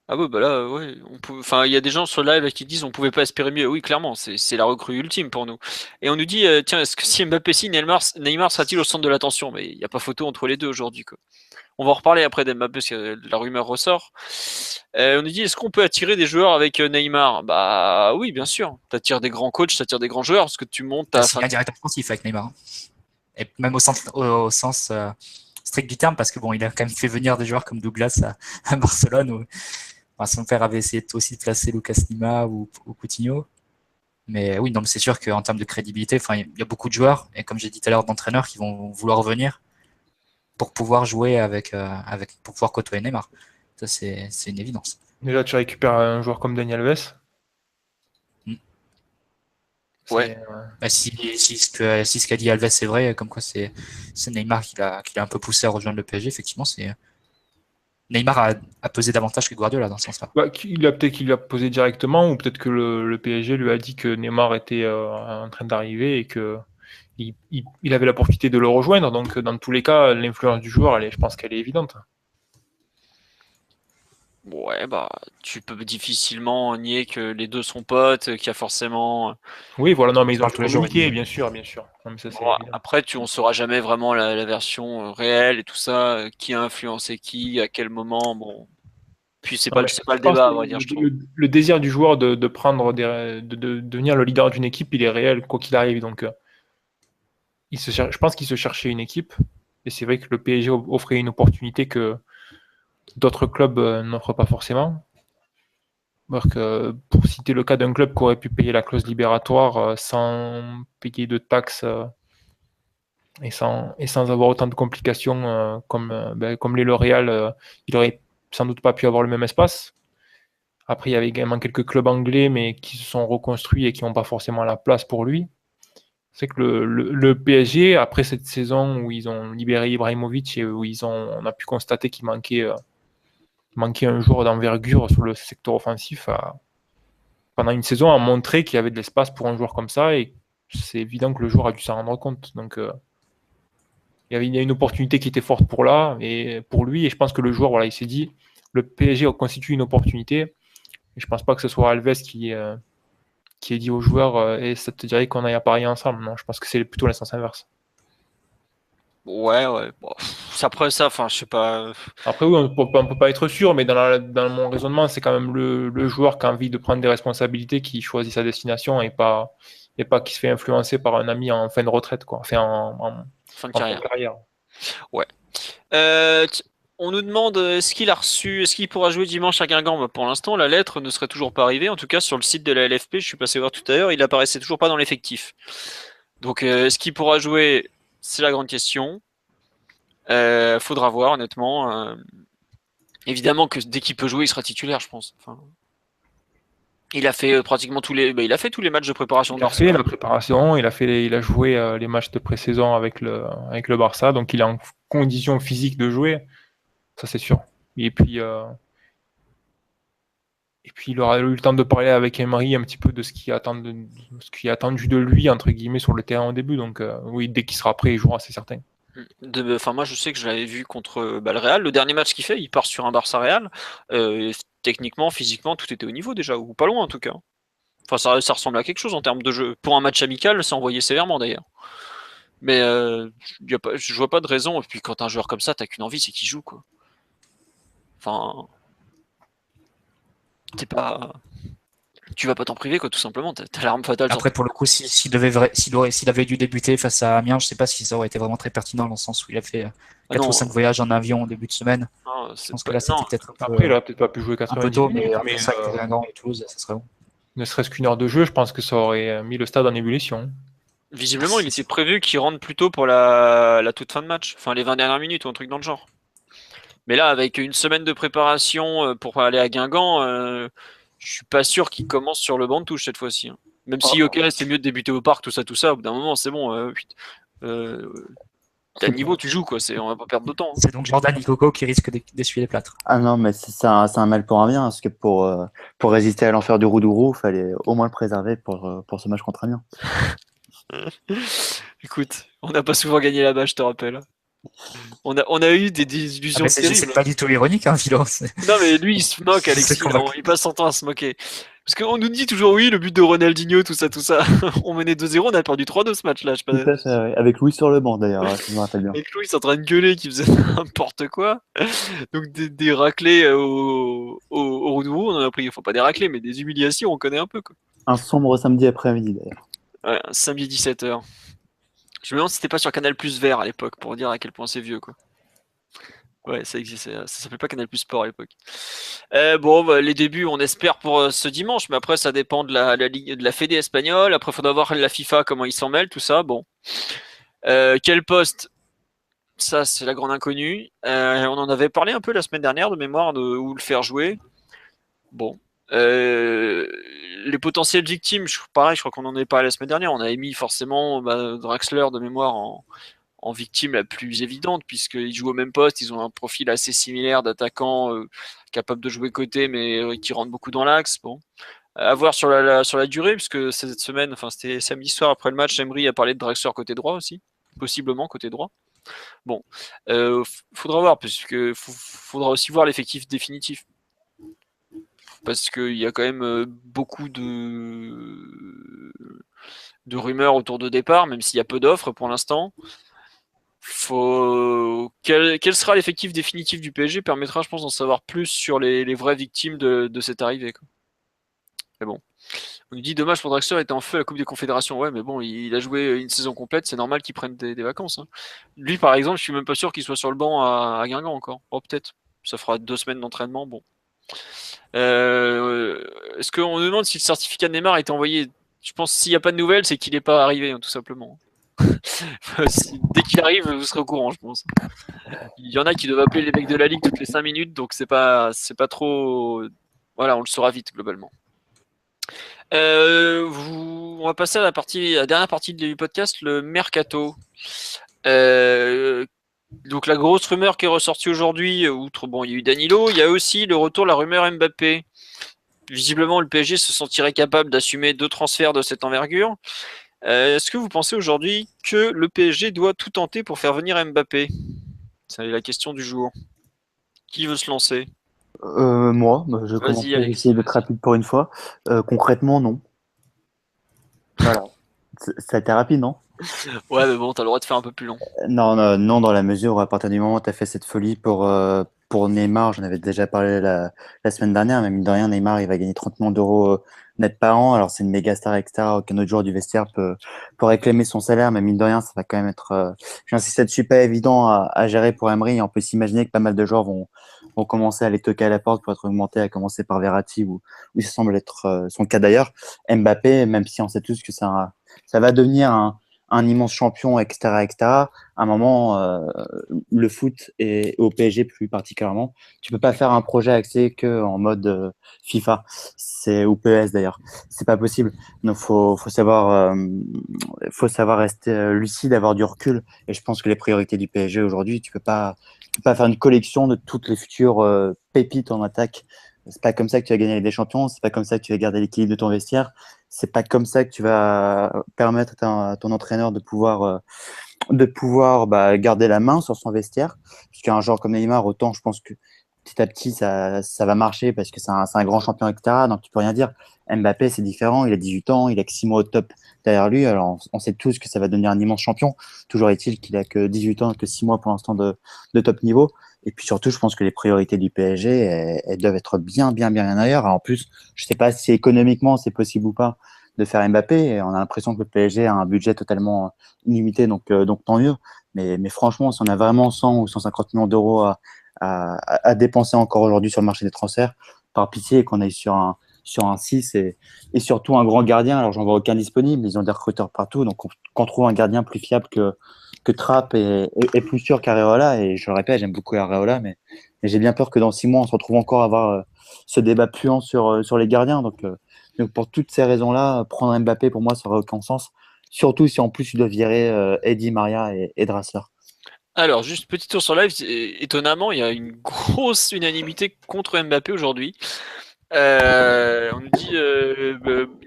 Ah ouais, bah là, ouais, enfin, il y a des gens sur le live qui disent on pouvait pas espérer mieux. Oui, clairement, c'est la recrue ultime pour nous. Et on nous dit, tiens, est-ce que si Mbappé signe, Neymar sera-t-il au centre de l'attention? Mais il n'y a pas photo entre les deux aujourd'hui, quoi. On va en reparler après d'Mbappé parce que la rumeur ressort. On nous dit, est-ce qu'on peut attirer des joueurs avec Neymar? Bah oui, bien sûr. T'attires des grands coachs, t'attires des grands joueurs parce que tu montes T'as signé un directeur offensif avec Neymar. Et même au sens strict du terme, parce que bon, il a quand même fait venir des joueurs comme Douglas à Barcelone, où enfin, son père avait essayé aussi de placer Lucas Lima ou Coutinho. Mais oui, non, mais c'est sûr qu'en termes de crédibilité, enfin, il y a beaucoup de joueurs, et comme j'ai dit tout à l'heure, d'entraîneurs qui vont vouloir venir pour pouvoir jouer pour pouvoir côtoyer Neymar. Ça, c'est une évidence. Déjà, tu récupères un joueur comme Daniel Alves. Ouais. Bah, si ce qu'a dit Alves c'est vrai, comme quoi c'est Neymar qui l'a un peu poussé à rejoindre le PSG, effectivement, Neymar a pesé davantage que Guardiola dans ce sens-là. Peut-être qu'il lui a posé directement, ou peut-être que le PSG lui a dit que Neymar était en train d'arriver et que il avait l'opportunité de le rejoindre. Donc, dans tous les cas, l'influence du joueur, je pense qu'elle est évidente. Ouais, bah, tu peux difficilement nier que les deux sont potes, qu'il y a forcément. Oui, voilà, non, mais ils ont parlent tous les jours, communiqué, ils- bien sûr. Non, mais ça, c'est Bon, évident. après, on saura jamais vraiment la version réelle et tout ça, qui a influencé qui, à quel moment. Bon, puis c'est Non, pas, mais c'est pas je le pense débat, que à vrai dire, je trouve. le désir du joueur de prendre de devenir le leader d'une équipe, il est réel, quoi qu'il arrive. Donc, je pense qu'il se cherchait une équipe. Et c'est vrai que le PSG offrait une opportunité que d'autres clubs n'offrent pas forcément. Alors que, pour citer le cas d'un club qui aurait pu payer la clause libératoire sans payer de taxes et sans avoir autant de complications comme l'est le Real, il aurait sans doute pas pu avoir le même espace. Après, il y avait également quelques clubs anglais, mais qui se sont reconstruits et qui n'ont pas forcément la place pour lui. C'est que le PSG, après cette saison où ils ont libéré Ibrahimovic et où on a pu constater qu'il manquait un joueur d'envergure sur le secteur offensif, pendant une saison, a montré qu'il y avait de l'espace pour un joueur comme ça et c'est évident que le joueur a dû s'en rendre compte. Donc, il y a une opportunité qui était forte pour lui et je pense que le joueur, voilà, il s'est dit, le PSG constitue une opportunité. Et je pense pas que ce soit Alves qui ait dit aux joueurs et ça te dirait qu'on aille à Paris ensemble. Non, je pense que c'est plutôt le sens inverse. Ouais, ouais. Bon, après ça, enfin, je sais pas. Après, oui, on peut pas être sûr, mais dans mon raisonnement, c'est quand même le joueur qui a envie de prendre des responsabilités qui choisit sa destination et pas qui se fait influencer par un ami en fin de retraite, quoi. Enfin, Fin de en fin carrière. de carrière. Ouais. On nous demande est-ce qu'il pourra jouer dimanche à Guingamp. Bah, pour l'instant, la lettre ne serait toujours pas arrivée. En tout cas, sur le site de la LFP, je suis passé voir tout à l'heure, il apparaissait toujours pas dans l'effectif. Donc, est-ce qu'il pourra jouer? C'est la grande question. Faudra voir, honnêtement. Évidemment que dès qu'il peut jouer, il sera titulaire, je pense. Enfin, il a fait pratiquement il a fait tous les matchs de préparation de Il a fait Barcelone. la préparation, il a joué les matchs de pré-saison avec le Barça, donc il est en condition physique de jouer, ça c'est sûr. Et puis il aura eu le temps de parler avec Emery un petit peu de ce qui est attendu de lui, entre guillemets, sur le terrain au début. Donc oui, dès qu'il sera prêt, il jouera, c'est certain. Enfin, moi, je sais que je l'avais vu contre le Real. Le dernier match qu'il fait, il part sur un Barça Real. Techniquement, physiquement, tout était au niveau déjà, ou pas loin en tout cas. Enfin, ça ressemble à quelque chose en termes de jeu. Pour un match amical, c'est envoyé sévèrement d'ailleurs. Mais je vois pas de raison. Et puis quand t'as un joueur comme ça, t'as qu'une envie, c'est qu'il joue, quoi. Enfin, tu vas pas t'en priver, quoi, tout simplement. T'as l'arme fatale. Après, pour le coup, s'il avait dû débuter face à Amiens, je sais pas si ça aurait été vraiment très pertinent dans le sens où il a fait 4 ou 5 voyages en avion au début de semaine. Je pense que là, c'était peut-être Après, il aurait peut-être pas pu jouer un peu 90 tôt, minutes, mais après ça, pour Guingamp et Toulouse, ça serait bon. Ne serait-ce qu'une heure de jeu, je pense que ça aurait mis le stade en ébullition. Visiblement, il était prévu qu'il rentre plus tôt pour la toute fin de match. Enfin, les 20 dernières minutes ou un truc dans le genre. Mais là, avec une semaine de préparation pour aller à Guingamp, je suis pas sûr qu'il commence sur le banc de touche cette fois-ci. Hein. Même si, ok, c'est mieux de débuter au parc, tout ça, au bout d'un moment, c'est bon. T'as le niveau, tu joues, quoi. On va pas perdre de temps. Hein. C'est donc Jordan Ikoko qui risque d'essuyer les plâtres. Ah non, mais c'est un mal pour un bien, parce que pour résister à l'enfer du Roudourou, il fallait au moins le préserver pour ce match contre Amiens. Écoute, on n'a pas souvent gagné là-bas, je te rappelle. On a eu des illusions terribles. C'est pas du tout ironique, hein, Philo. Non, mais lui, il se moque, Alexis. Il passe son temps à se moquer. Parce qu'on nous dit toujours, oui, le but de Ronaldinho, tout ça. On menait 2-0, on a perdu 3-2 ce match-là. Tout à fait, ouais. Avec Louis sur le banc, d'ailleurs, si je me rappelle bien. Avec Louis en train de gueuler, qui faisait n'importe quoi. Donc des raclés au Roudourou, on en a pris, enfin pas des raclés, mais des humiliations, on connaît un peu, quoi. Un sombre samedi après-midi, d'ailleurs. Ouais, un samedi 17h. Je me demande si c'était pas sur Canal Plus Vert à l'époque, pour dire à quel point c'est vieux, quoi. Ouais, ça existait. Ça s'appelait pas Canal Plus Sport à l'époque. Les débuts, on espère pour ce dimanche, mais après, ça dépend de la Ligue, de la Fédé espagnole. Après, il faudra voir la FIFA, comment ils s'en mêlent, tout ça. Bon. Quel poste? Ça, c'est la grande inconnue. On en avait parlé un peu la semaine dernière de mémoire, où le faire jouer. Bon. Les potentielles victimes, pareil, je crois qu'on en avait parlé la semaine dernière. On avait mis forcément Draxler de mémoire en victime la plus évidente, puisqu'ils jouent au même poste, ils ont un profil assez similaire d'attaquants capables de jouer côté, mais qui rentrent beaucoup dans l'axe. Bon. À voir sur la durée, puisque cette semaine, enfin c'était samedi soir après le match, Emery a parlé de Draxler côté droit aussi, possiblement côté droit. Bon, faudra voir, parce que faudra aussi voir l'effectif définitif. Parce qu'il y a quand même beaucoup de rumeurs autour de départ, même s'il y a peu d'offres pour l'instant. Quel sera l'effectif définitif du PSG permettra, je pense, d'en savoir plus sur les vraies victimes de cette arrivée, quoi. Mais bon. On nous dit dommage pour Draxler était en feu à la Coupe des Confédérations. Ouais, mais bon, il a joué une saison complète, c'est normal qu'il prenne des vacances. Hein. Lui, par exemple, je suis même pas sûr qu'il soit sur le banc à Guingamp encore. Oh, peut-être. Ça fera 2 semaines d'entraînement. Bon. Est-ce qu'on nous demande si le certificat de Neymar a été envoyé? Je pense que s'il n'y a pas de nouvelles, c'est qu'il n'est pas arrivé, hein, tout simplement. Dès qu'il arrive, vous serez au courant, je pense. Il y en a qui doivent appeler les mecs de la Ligue toutes les 5 minutes, donc c'est pas trop. Voilà, on le saura vite, globalement. On va passer à la dernière partie du podcast, le mercato. Donc la grosse rumeur qui est ressortie aujourd'hui, outre il y a eu Danilo, il y a aussi le retour de la rumeur Mbappé. Visiblement, le PSG se sentirait capable d'assumer 2 transferts de cette envergure. Est-ce que vous pensez aujourd'hui que le PSG doit tout tenter pour faire venir Mbappé? C'est la question du jour. Qui veut se lancer? Moi, je commence à essayer d'être rapide pour une fois. Concrètement, non. Voilà. Ça a été rapide, non? Ouais, mais bon, t'as le droit de faire un peu plus long. Non, dans la mesure où à partir du moment où tu as fait cette folie pour Neymar, j'en avais déjà parlé la semaine dernière, mais mine de rien, Neymar, il va gagner 30 millions d'euros net par an. Alors, c'est une méga star, etc. Aucun autre joueur du vestiaire peut réclamer son salaire, mais mine de rien, ça va quand même être, j'insiste là-dessus, pas évident à gérer pour Emery. On peut s'imaginer que pas mal de joueurs vont commencer à les toquer à la porte pour être augmentés, à commencer par Verratti, où ça semble être son cas d'ailleurs. Mbappé, même si on sait tous que ça va devenir un immense champion, etc., etc. À un moment, le foot et au PSG plus particulièrement, tu peux pas faire un projet axé que en mode FIFA, ou PS d'ailleurs, c'est pas possible. Donc faut savoir rester lucide, avoir du recul. Et je pense que les priorités du PSG aujourd'hui, tu peux pas faire une collection de toutes les futures pépites en attaque. C'est pas comme ça que tu vas gagner avec des champions. C'est pas comme ça que tu vas garder l'équilibre de ton vestiaire. C'est pas comme ça que tu vas permettre à ton entraîneur de pouvoir garder la main sur son vestiaire. Puisqu'un joueur comme Neymar, autant je pense que petit à petit ça va marcher parce que c'est un grand champion, etc. Donc tu peux rien dire. Mbappé, c'est différent. Il a 18 ans, il a que 6 mois au top derrière lui. Alors on sait tous que ça va devenir un immense champion. Toujours est-il qu'il a que 18 ans, que 6 mois pour l'instant de top niveau. Et puis surtout, je pense que les priorités du PSG, elles doivent être bien ailleurs. Alors en plus, je sais pas si économiquement c'est possible ou pas de faire Mbappé. Et on a l'impression que le PSG a un budget totalement illimité, donc tant mieux. Mais franchement, si on a vraiment 100 ou 150 millions d'euros à dépenser encore aujourd'hui sur le marché des transferts, par pitié qu'on aille sur un 6 et surtout un grand gardien. Alors j'en vois aucun disponible, ils ont des recruteurs partout, donc qu'on trouve un gardien plus fiable que Trapp et plus sûr qu'Areola. Et je le répète, j'aime beaucoup Areola, mais j'ai bien peur que dans 6 mois, on se retrouve encore à avoir ce débat puant sur les gardiens. Donc pour toutes ces raisons-là, prendre Mbappé, pour moi, ça n'aurait aucun sens. Surtout si en plus, il doit virer Eddie, Maria et Draxler. Alors, juste petit tour sur live. Étonnamment, il y a une grosse unanimité contre Mbappé aujourd'hui. On nous dit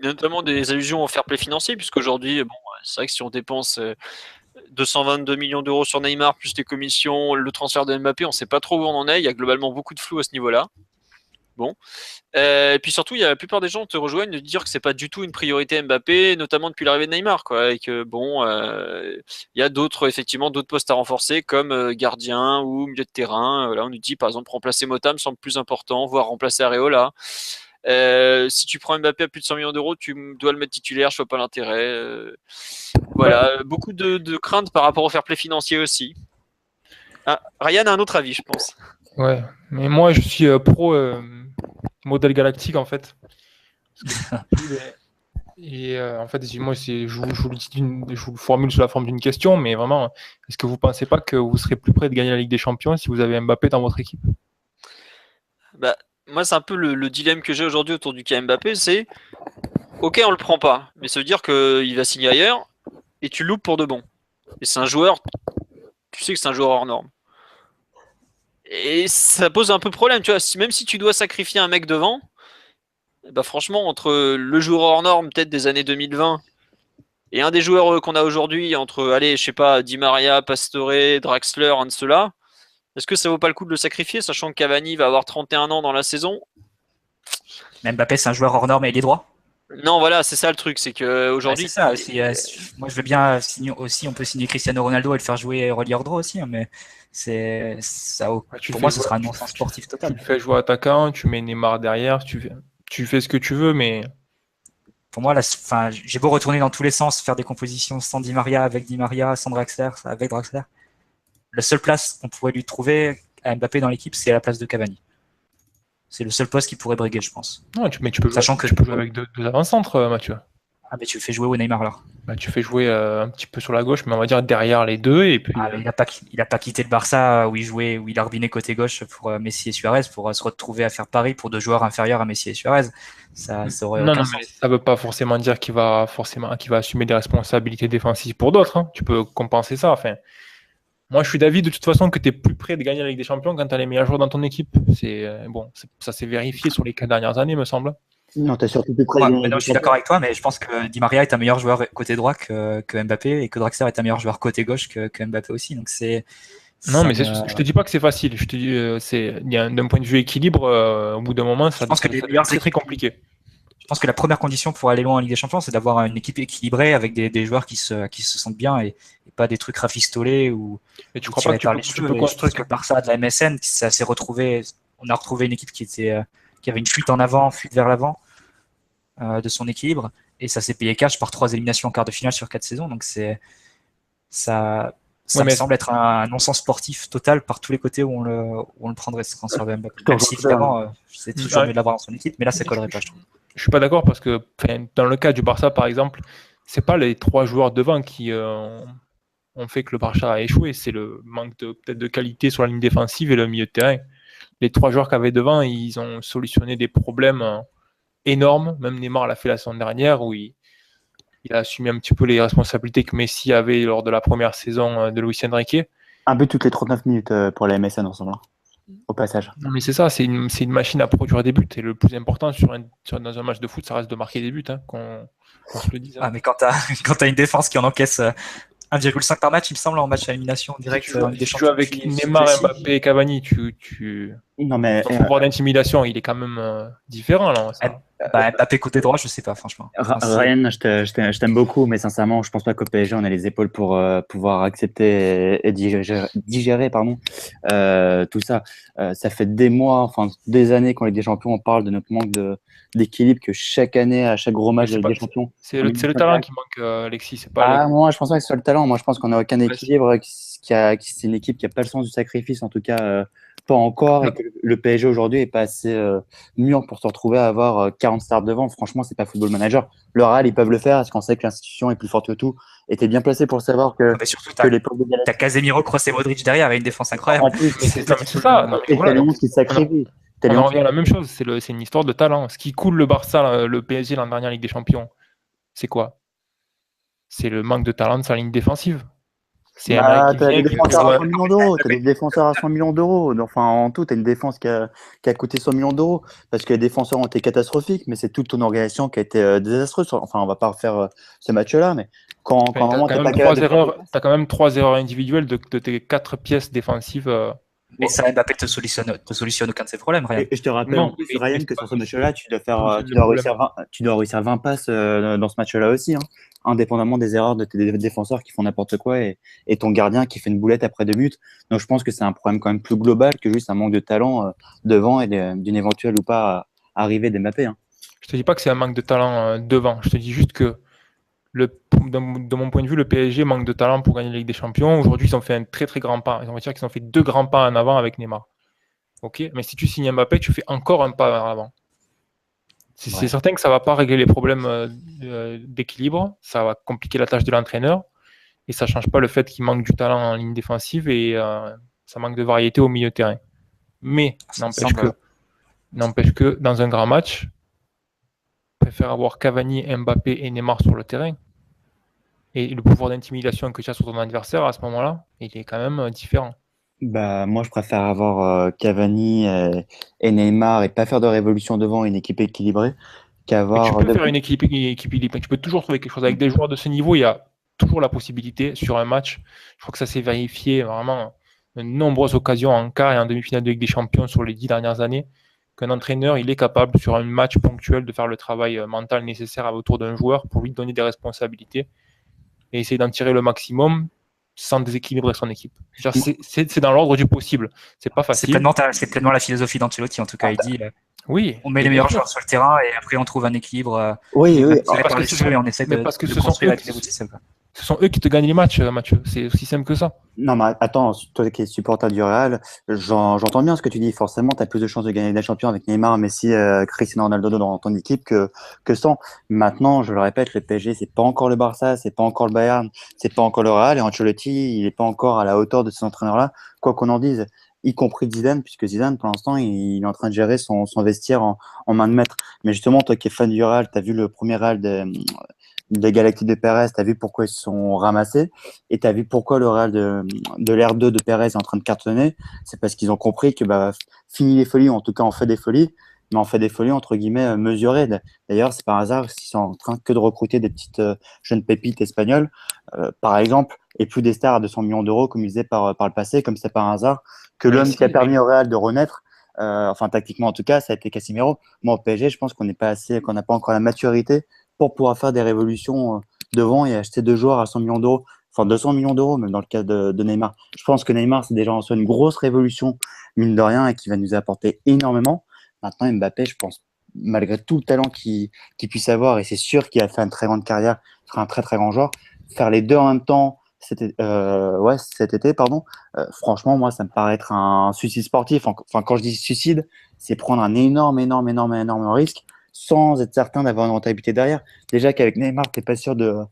notamment des allusions au fair play financier, puisqu'aujourd'hui, c'est vrai que si on dépense 222 millions d'euros sur Neymar, plus les commissions, le transfert de Mbappé, on ne sait pas trop où on en est. Il y a globalement beaucoup de flou à ce niveau-là. Bon. Et puis surtout, il y a la plupart des gens te rejoignent de dire que c'est pas du tout une priorité Mbappé, notamment depuis l'arrivée de Neymar, quoi. Et que il y a d'autres postes à renforcer comme gardien ou milieu de terrain. Là, on nous dit par exemple remplacer Mota me semble plus important, voire remplacer Areola. Si tu prends Mbappé à plus de 100 millions d'euros, tu dois le mettre titulaire, je vois pas l'intérêt. Voilà, beaucoup de craintes par rapport au fair play financier aussi. Ah, Ryan a un autre avis, je pense. Ouais, mais moi je suis pro modèle galactique en fait. Et en fait, moi, je vous le formule sous la forme d'une question, mais vraiment, est-ce que vous ne pensez pas que vous serez plus près de gagner la Ligue des Champions si vous avez Mbappé dans votre équipe? Moi, c'est un peu le dilemme que j'ai aujourd'hui autour du cas Mbappé, c'est ok, on le prend pas, mais ça veut dire qu'il va signer ailleurs et tu loupes pour de bon. Et c'est un joueur tu sais que c'est un joueur hors norme. Et ça pose un peu problème, tu vois. Même si tu dois sacrifier un mec devant, bah franchement, entre le joueur hors norme, peut-être des années 2020, et un des joueurs qu'on a aujourd'hui, entre, allez, je sais pas, Di Maria, Pastore, Draxler, un de ceux-là, est-ce que ça vaut pas le coup de le sacrifier, sachant que Cavani va avoir 31 ans dans la saison? Mais Mbappé, c'est un joueur hors norme et il est droit. Non, voilà, c'est ça le truc, c'est que aujourd'hui. C'est ça aussi. Moi, je veux bien signer aussi. On peut signer Cristiano Ronaldo et le faire jouer relier droit aussi, hein, mais c'est ça. Pour moi, ce sera un non-sens sportif total. Tu le fais jouer attaquant, tu mets Neymar derrière, tu fais ce que tu veux, mais pour moi, j'ai beau retourner dans tous les sens, faire des compositions sans Di Maria, avec Di Maria, sans Draxler, avec Draxler. La seule place qu'on pourrait lui trouver à Mbappé dans l'équipe, c'est à la place de Cavani. C'est le seul poste qui pourrait briguer, je pense. Non, tu peux jouer avec deux avant-centres, Mathieu. Ah, mais tu fais jouer au Neymar là. Bah, tu fais jouer un petit peu sur la gauche, mais on va dire derrière les deux. Et puis, il a pas quitté le Barça où il arbinait côté gauche pour Messi et Suarez pour se retrouver à faire Paris pour deux joueurs inférieurs à Messi et Suarez. Ça aurait aucun sens. Mais ça veut pas forcément dire qu'il va assumer des responsabilités défensives pour d'autres. Hein. Tu peux compenser ça. Enfin, moi, je suis d'avis de toute façon que tu es plus près de gagner la Ligue des Champions quand tu as les meilleurs joueurs dans ton équipe. Ça s'est vérifié sur les 4 dernières années, me semble. Non, t'as surtout plus près de gagner. Je suis d'accord avec toi, mais je pense que Di Maria est un meilleur joueur côté droit que Mbappé et que Draxler est un meilleur joueur côté gauche que Mbappé aussi. Donc je te dis pas que c'est facile. Je te dis, d'un point de vue équilibre, au bout d'un moment, ça devient très très compliqué. Je pense que la première condition pour aller loin en Ligue des Champions, c'est d'avoir une équipe équilibrée avec des joueurs qui se sentent bien et pas des trucs rafistolés ou. Et tu crois pas que tu peux construire que par ça de la MSN, ça s'est retrouvé. On a retrouvé une équipe qui avait une fuite en avant, fuite vers l'avant de son équilibre, et ça s'est payé cash par 3 éliminations en quart de finale sur 4 saisons. Donc ça me semble être un non-sens sportif total par tous les côtés où on le prendrait ce transfert de Mbappé. Même si évidemment, c'est toujours mieux de l'avoir dans son équipe, mais là ça collerait pas, je trouve. Je suis pas d'accord parce que dans le cas du Barça par exemple, c'est pas les 3 joueurs devant qui ont fait que le Barça a échoué, c'est le manque peut-être de qualité sur la ligne défensive et le milieu de terrain. Les 3 joueurs qu'il y avait devant, ils ont solutionné des problèmes énormes. Même Neymar l'a fait la saison dernière où il a assumé un petit peu les responsabilités que Messi avait lors de la première saison de Luis Enrique. Un but toutes les 39 minutes pour la MSN ensemble, au passage. Non, mais c'est ça, c'est une machine à produire des buts. Et le plus important dans un match de foot, ça reste de marquer des buts, hein, qu'on se le dise. Hein. Ah, mais quand t'as une défense qui en encaisse 1,5 par match, il me semble, en match à élimination directe. Si tu joues avec Neymar, Mbappé et Cavani, Non, mais ton pouvoir d'intimidation, il est quand même différent. Là, Mbappé côté droit, je sais pas, franchement. Ryan, je t'aime beaucoup, mais sincèrement, je pense pas qu'au PSG, on a les épaules pour pouvoir accepter et digérer tout ça. Ça fait des mois, enfin des années qu'en Ligue des Champions, on parle de notre manque d'équilibre, que chaque année, à chaque gros match de Ligue des Champions. C'est le talent qui manque, Alexis. C'est pas moi, je pense pas que ce soit le talent. Moi, je pense qu'on n'a aucun équilibre. C'est une équipe qui n'a pas le sens du sacrifice, en tout cas pas encore, et que le PSG aujourd'hui est pas assez mûr pour se retrouver à avoir 40 stars devant. Franchement, c'est pas Football Manager. Le Real, ils peuvent le faire, parce qu'on sait que l'institution est plus forte que tout. Et t'es bien placé pour savoir que, surtout, les pauvres de t'as Casemiro, Kroos et Modric derrière avec une défense incroyable. En plus, c'est ça. Qui sacrifie. On en revient à la même chose. C'est une histoire de talent. Ce qui coule le Barça, le PSG l'an dernier Ligue des Champions, c'est quoi? C'est le manque de talent de sa ligne défensive. T'as des défenseurs à 100 millions d'euros. T'as des défenseurs à 100 millions d'euros. Enfin, en tout, t'as une défense qui a coûté 100 millions d'euros parce que les défenseurs ont été catastrophiques, mais c'est toute ton organisation qui a été désastreuse. Enfin, on va pas refaire ce match-là, mais quand vraiment t'as quand même 3 erreurs individuelles de tes 4 pièces défensives. Mais ça, Mbappé te solutionne aucun de ses problèmes, Ryan. Et je te rappelle en plus, Ryan, que sur ce match-là, tu dois réussir 20 passes dans ce match-là aussi, hein, indépendamment des erreurs de tes défenseurs qui font n'importe quoi et ton gardien qui fait une boulette après 2 minutes. Donc je pense que c'est un problème quand même plus global que juste un manque de talent devant et d'une éventuelle ou pas arrivée d'Mbappé. Hein. Je te dis pas que c'est un manque de talent devant. Je te dis juste que de mon point de vue, le PSG manque de talent pour gagner la Ligue des Champions. Aujourd'hui, ils ont fait un très très grand pas. On va dire qu'ils ont fait 2 grands pas en avant avec Neymar. Ok, mais si tu signes Mbappé, tu fais encore un pas en avant. C'est certain que ça ne va pas régler les problèmes d'équilibre. Ça va compliquer la tâche de l'entraîneur. Et ça ne change pas le fait qu'il manque du talent en ligne défensive et ça manque de variété au milieu de terrain. Mais n'empêche que dans un grand match, je préfère avoir Cavani, Mbappé et Neymar sur le terrain. et le pouvoir d'intimidation que tu as sur ton adversaire à ce moment-là, il est quand même différent. Bah, moi, je préfère avoir Cavani et Neymar et pas faire de révolution devant une équipe équilibrée Mais tu qu'avoir peux faire une équipe équilibrée. Tu peux toujours trouver quelque chose. Avec des joueurs de ce niveau, il y a toujours la possibilité sur un match. Je crois que ça s'est vérifié vraiment de nombreuses occasions en quart et en demi-finale de Ligue des Champions sur les 10 dernières années, qu'un entraîneur, il est capable sur un match ponctuel de faire le travail mental nécessaire autour d'un joueur pour lui donner des responsabilités et essayer d'en tirer le maximum sans déséquilibrer son équipe. C'est dans l'ordre du possible. C'est pas C'est facile. pleinement la philosophie d'Ancelotti. En tout cas, il dit Oui. on met les meilleurs joueurs sur le terrain et après on trouve un équilibre Oui, oui. tiré par les cheveux et on essaie de construire avec les outils. Ce sont eux qui te gagnent les matchs, Mathieu. C'est aussi simple que ça. Non, mais attends, toi qui es supporter du Real, j'entends bien ce que tu dis. Forcément, tu as plus de chances de gagner des champions avec Neymar, Messi, Cristiano Ronaldo dans ton équipe que sans. Maintenant, je le répète, le PSG, c'est pas encore le Barça, c'est pas encore le Bayern, c'est pas encore le Real. Et Ancelotti, il est pas encore à la hauteur de ces entraîneurs-là, quoi qu'on en dise, y compris Zidane, puisque Zidane, pour l'instant, il est en train de gérer son vestiaire en main de maître. Mais justement, toi qui es fan du Real, tu as vu le premier Real de Galactique de Pérez, tu as vu pourquoi ils se sont ramassés et tu as vu pourquoi le Real de l'ère 2 de Pérez est en train de cartonner. C'est parce qu'ils ont compris que fini les folies, ou en tout cas on fait des folies, mais on fait des folies entre guillemets mesurées. D'ailleurs, c'est par hasard qu'ils sont en train que de recruter des petites jeunes pépites espagnoles, par exemple, et plus des stars à 200 millions d'euros comme ils faisaient par le passé, comme c'est par hasard que l'homme qui a permis au Real de renaître, enfin tactiquement en tout cas, ça a été Casemiro. Moi au PSG, je pense qu'on n'a pas encore la maturité pour pouvoir faire des révolutions devant et acheter deux joueurs à 100 millions d'euros, enfin 200 millions d'euros, même dans le cas de Neymar. Je pense que Neymar, c'est déjà en soi une grosse révolution, mine de rien, et qui va nous apporter énormément. Maintenant, Mbappé, je pense, malgré tout le talent qu'il puisse avoir, et c'est sûr qu'il a fait une très grande carrière, il sera un très très grand joueur, faire les deux en même temps cet été, pardon, franchement, moi, ça me paraît être un suicide sportif. Enfin, quand je dis suicide, c'est prendre un énorme risque sans être certain d'avoir une rentabilité derrière. Déjà qu'avec Neymar, tu n'es pas sûr de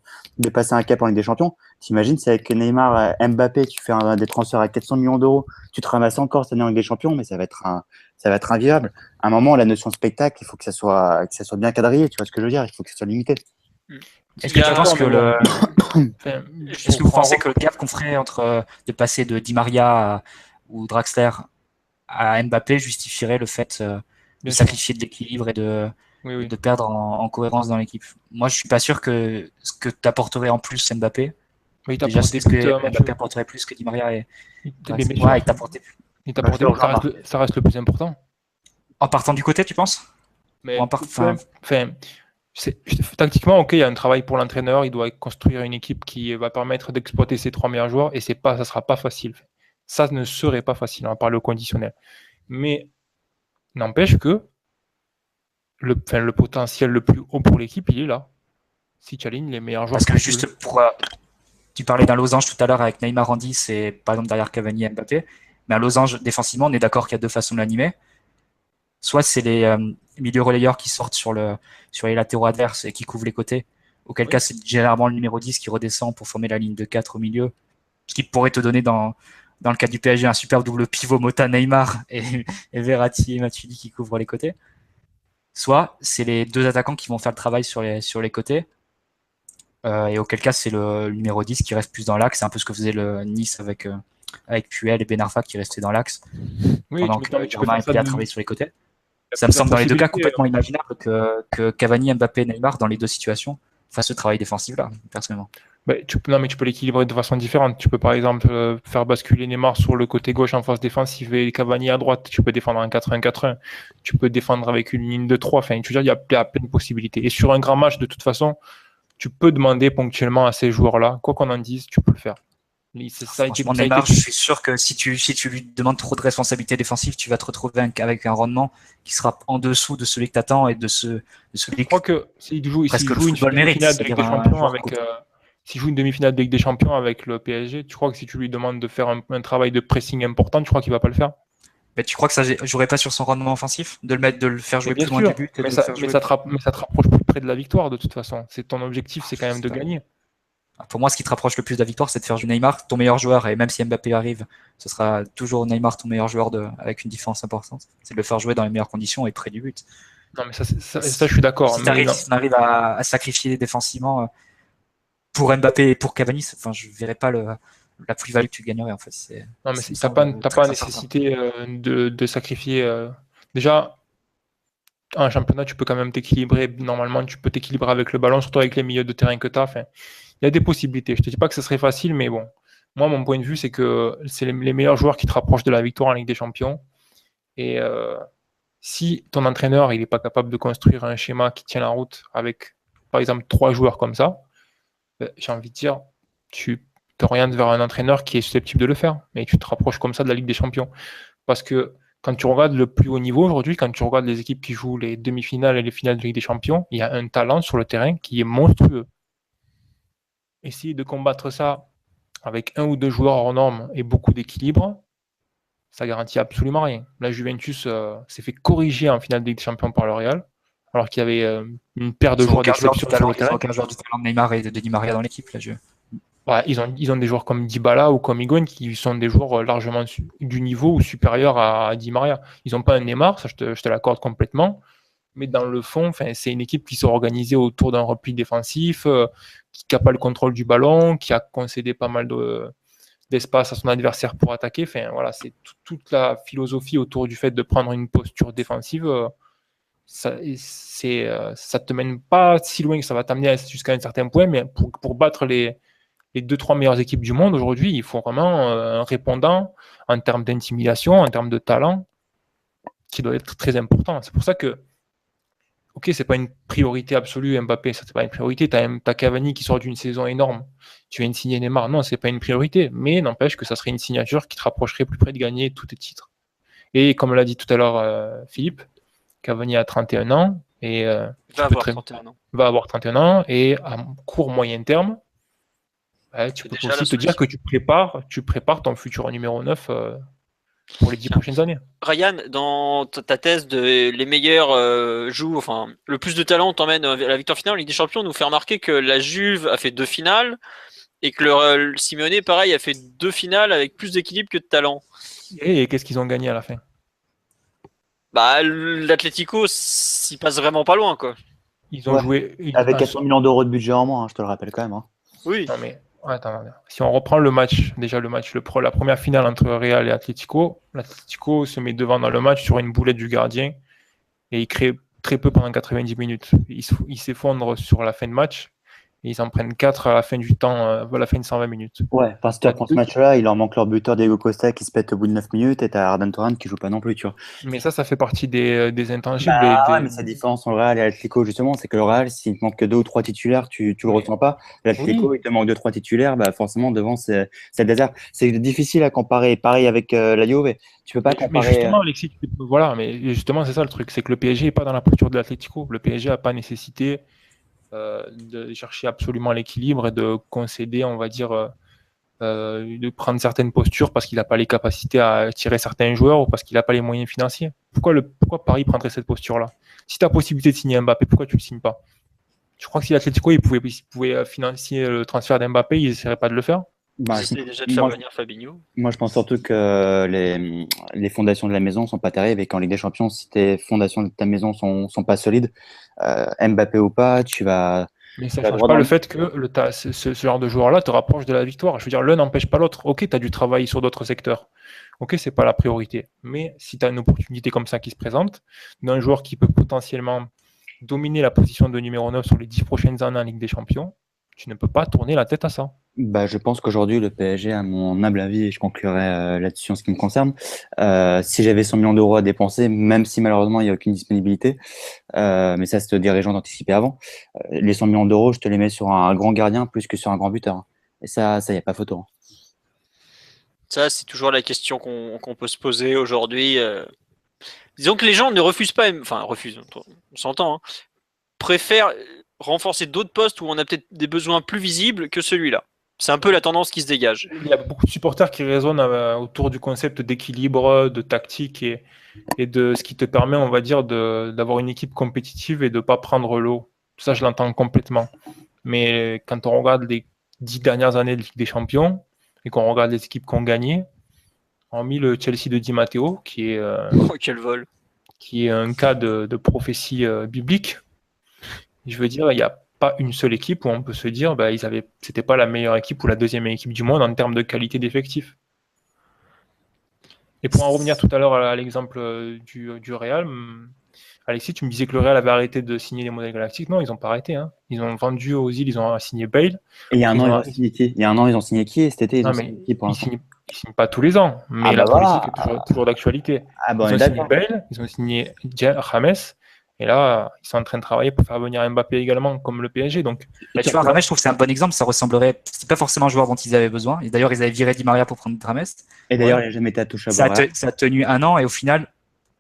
passer un cap en Ligue des Champions. T'imagines, c'est avec Neymar, Mbappé, tu fais des transferts à 400 millions d'euros, tu te ramasses encore cette année en Ligue des Champions, mais ça va être invivable. À un moment, la notion de spectacle, il faut que ça soit bien quadrillé, tu vois ce que je veux dire, il faut que ça soit limité. Est-ce que tu penses que est-ce que vous pensez que le gap qu'on ferait entre de passer de Di Maria ou Draxler à Mbappé justifierait le fait de sacrifier de l'équilibre et de perdre en cohérence dans l'équipe? Moi, je suis pas sûr que ce que t'apporterait en plus Mbappé. Déjà, c'est ce que Mbappé apporterait plus que Di Maria et il t'apporterait plus, ça reste le plus important. En partant du côté, tu penses? Mais tactiquement, ok, il y a un travail pour l'entraîneur, il doit construire une équipe qui va permettre d'exploiter ses trois meilleurs joueurs et ça sera pas facile. Ça ne serait pas facile, on va parler au conditionnel. Mais n'empêche que le potentiel le plus haut pour l'équipe, il est là. Si tu alignes les meilleurs joueurs. Parce que juste tu parlais d'un losange tout à l'heure avec Neymar en 10 et par exemple derrière Cavani et Mbappé, mais un losange défensivement, on est d'accord qu'il y a deux façons de l'animer. Soit c'est les milieux relayeurs qui sortent sur les latéraux adverses et qui couvrent les côtés, auquel cas c'est généralement le numéro 10 qui redescend pour former la ligne de 4 au milieu, ce qui pourrait te donner dans le cas du PSG un super double pivot Mota, Neymar et Verratti et Matuidi qui couvrent les côtés. Soit c'est les deux attaquants qui vont faire le travail sur les côtés, et auquel cas c'est le numéro 10 qui reste plus dans l'axe. C'est un peu ce que faisait le Nice avec Puel et Ben Arfa qui restaient dans l'axe pendant que Germain était à travailler sur les côtés. Ça me semble dans les deux cas complètement imaginable que Cavani, Mbappé, Neymar, dans les deux situations, fassent ce travail défensif-là, personnellement. Tu peux l'équilibrer de façon différente. Tu peux par exemple faire basculer Neymar sur le côté gauche en phase défensive et Cavani à droite. Tu peux défendre en 4-1-4-1. Tu peux défendre avec une ligne de 3. Enfin, tu veux dire, il y a plein de possibilités. Et sur un grand match, de toute façon, tu peux demander ponctuellement à ces joueurs-là, quoi qu'on en dise, tu peux le faire. Franchement, Neymar, je suis sûr que si tu lui demandes trop de responsabilités défensives, tu vas te retrouver avec un rendement qui sera en dessous de celui que tu attends et de celui Je crois que s'il joue une demi-finale de Ligue des Champions s'il joue une demi-finale de Ligue des Champions avec le PSG, tu crois que si tu lui demandes de faire un travail de pressing important, tu crois qu'il va pas le faire? Mais tu crois que ça jouerait pas sur son rendement offensif de le faire jouer plus loin du but mais ça te rapproche plus près de la victoire de toute façon. C'est ton objectif, c'est quand même de gagner. Pour moi, ce qui te rapproche le plus de la victoire, c'est de faire jouer Neymar, ton meilleur joueur, et même si Mbappé arrive, ce sera toujours Neymar, ton meilleur joueur avec une différence importante. C'est de le faire jouer dans les meilleures conditions et près du but. Non, mais ça je suis d'accord. Si tu arrives à sacrifier défensivement, pour Mbappé et pour Cavani, je verrais pas la plus-value que tu gagnerais en fait. Non, mais ça me t'as semble pas très incertain. nécessité de sacrifier. Déjà, en championnat, tu peux quand même t'équilibrer. Normalement, tu peux t'équilibrer avec le ballon, surtout avec les milieux de terrain que tu as. Enfin, il y a des possibilités. Je te dis pas que ce serait facile, mais bon. Moi, mon point de vue, c'est que c'est les meilleurs joueurs qui te rapprochent de la victoire en Ligue des Champions. Et si ton entraîneur il n'est pas capable de construire un schéma qui tient la route avec, par exemple, 3 joueurs comme ça, j'ai envie de dire, tu t'orientes vers un entraîneur qui est susceptible de le faire. Mais tu te rapproches comme ça de la Ligue des Champions. Parce que quand tu regardes le plus haut niveau aujourd'hui, quand tu regardes les équipes qui jouent les demi-finales et les finales de Ligue des Champions, il y a un talent sur le terrain qui est monstrueux. Essayer de combattre ça avec 1 ou 2 joueurs hors normes et beaucoup d'équilibre, ça garantit absolument rien. La Juventus s'est fait corriger en finale de Ligue des Champions par le Real, alors qu'il y avait une paire de joueurs d'exception sur le terrain. Ils ont aucun joueur du talent de Neymar et de Di Maria dans l'équipe, là, Ouais, ils ont des joueurs comme Dybala ou comme Higuaín qui sont des joueurs largement du niveau ou supérieurs à Di Maria. Ils n'ont pas un Neymar, ça je te l'accorde complètement. Mais dans le fond, c'est une équipe qui s'est organisée autour d'un repli défensif, qui n'a pas le contrôle du ballon, qui a concédé pas mal d'espace à son adversaire pour attaquer. Enfin, voilà, c'est toute la philosophie autour du fait de prendre une posture défensive. Ça te mène pas si loin que ça va t'amener jusqu'à un certain point, mais pour battre les 2-3 meilleures équipes du monde aujourd'hui, il faut vraiment un répondant en termes d'intimidation, en termes de talent, qui doit être très important. C'est pour ça que, ok, c'est pas une priorité absolue, Mbappé, ça c'est pas une priorité. T'as Cavani qui sort d'une saison énorme, tu viens de signer Neymar, non, c'est pas une priorité, mais n'empêche que ça serait une signature qui te rapprocherait plus près de gagner tous tes titres. Et comme l'a dit tout à l'heure Philippe, Cavani a 31 ans et Va avoir 31 ans et à court moyen terme, tu peux aussi te dire que tu prépares ton futur numéro 9 pour les 10 prochaines années. Ryan, dans ta thèse de les meilleurs jouent, enfin, le plus de talent t'emmène à la victoire finale en Ligue des Champions, nous fait remarquer que la Juve a fait 2 finales et que le Simeone, pareil, a fait 2 finales avec plus d'équilibre que de talent. Et qu'est-ce qu'ils ont gagné à la fin? Bah, l'Atlético, s'y passe vraiment pas loin, quoi. Ils ont joué avec 400 millions d'euros de budget en moins, je te le rappelle quand même. Oui. Non mais attends. Si on reprend le match, la première finale entre Real et Atlético, l'Atlético se met devant dans le match sur une boulette du gardien et il crée très peu pendant 90 minutes. Ils s'effondrent sur la fin de match et ils en prennent 4 à la fin du temps, à la fin de 120 minutes. Ouais, parce que pour ce match-là, il leur manque leur buteur Diego Costa qui se pète au bout de 9 minutes et t'as Ardan Turan qui joue pas non plus, tu vois. Mais ça fait partie des intangibles. Ouais, mais sa différence entre le Real et l'Atlético, justement, c'est que le Real, s'il te manque que 2 ou 3 titulaires, tu le ressens pas. L'Atlético, il te manque 2 ou 3 titulaires, forcément, devant, c'est le désert. C'est difficile à comparer. Pareil avec la Juve, tu peux pas comparer. Mais justement, Alexis, voilà, mais justement, c'est ça le truc, c'est que le PSG n'est pas dans la posture de l'Atlético. Le PSG n'a pas nécessité de chercher absolument l'équilibre et de concéder, on va dire, de prendre certaines postures parce qu'il n'a pas les capacités à tirer certains joueurs ou parce qu'il n'a pas les moyens financiers. Pourquoi Paris prendrait cette posture-là? Si tu as possibilité de signer Mbappé, pourquoi tu ne le signes pas? Je crois que si l'Atlético il pouvait financer le transfert d'Mbappé, ils n'essaieraient pas de le faire. J'essaie déjà de faire venir Fabinho. Moi, je pense surtout que les fondations de la maison sont pas terribles et qu'en Ligue des Champions, si tes fondations de ta maison sont pas solides, Mbappé ou pas, tu vas. Mais ça ne change pas le fait que ce genre de joueur-là te rapproche de la victoire. Je veux dire, l'un n'empêche pas l'autre. Ok, tu as du travail sur d'autres secteurs. Ok, c'est pas la priorité. Mais si tu as une opportunité comme ça qui se présente, d'un joueur qui peut potentiellement dominer la position de numéro 9 sur les 10 prochaines années en Ligue des Champions, tu ne peux pas tourner la tête à ça. Je pense qu'aujourd'hui, le PSG, à mon humble avis, et je conclurai là-dessus en ce qui me concerne, si j'avais 100 millions d'euros à dépenser, même si malheureusement il n'y a aucune disponibilité, mais ça c'est aux dirigeants d'anticiper avant, les 100 millions d'euros, je te les mets sur un grand gardien plus que sur un grand buteur. Et ça, il n'y a pas photo. Ça, c'est toujours la question qu'on peut se poser aujourd'hui. Disons que les gens ne refusent pas, enfin refusent, on s'entend, préfèrent renforcer d'autres postes où on a peut-être des besoins plus visibles que celui-là. C'est un peu la tendance qui se dégage. Il y a beaucoup de supporters qui raisonnent autour du concept d'équilibre, de tactique et de ce qui te permet, on va dire, d'avoir une équipe compétitive et de ne pas prendre l'eau. Ça, je l'entends complètement. Mais quand on regarde les 10 dernières années de Ligue des Champions et qu'on regarde les équipes qui ont gagné, hormis le Chelsea de Di Matteo, qui est, quel vol. qui est un cas de prophétie biblique, je veux dire, il n'y a pas une seule équipe où on peut se dire c'était pas la meilleure équipe ou la deuxième équipe du monde en termes de qualité d'effectif. Et pour en revenir tout à l'heure à l'exemple du Real, Alexis, tu me disais que le Real avait arrêté de signer les modèles galactiques. Non, ils n'ont pas arrêté. Hein. Ils ont vendu aux îles, ils ont signé Bale. Et il y a un an, ils ont signé qui? Il y a un an, ils ont signé qui? Et cet été, ils ont signé qui pour l'instant? Ils signent pas tous les ans, mais la politique est toujours d'actualité. Ils ont signé Bale, ils ont signé James, et là, ils sont en train de travailler pour faire venir Mbappé également, comme le PSG. Donc, tu vois, Rames, je trouve que c'est un bon exemple. Ça ressemblerait. C'est pas forcément un joueur dont ils avaient besoin. Et d'ailleurs, ils avaient viré Di Maria pour prendre Rames. Et d'ailleurs, il n'a jamais été à touche à ça a tenu un an, et au final,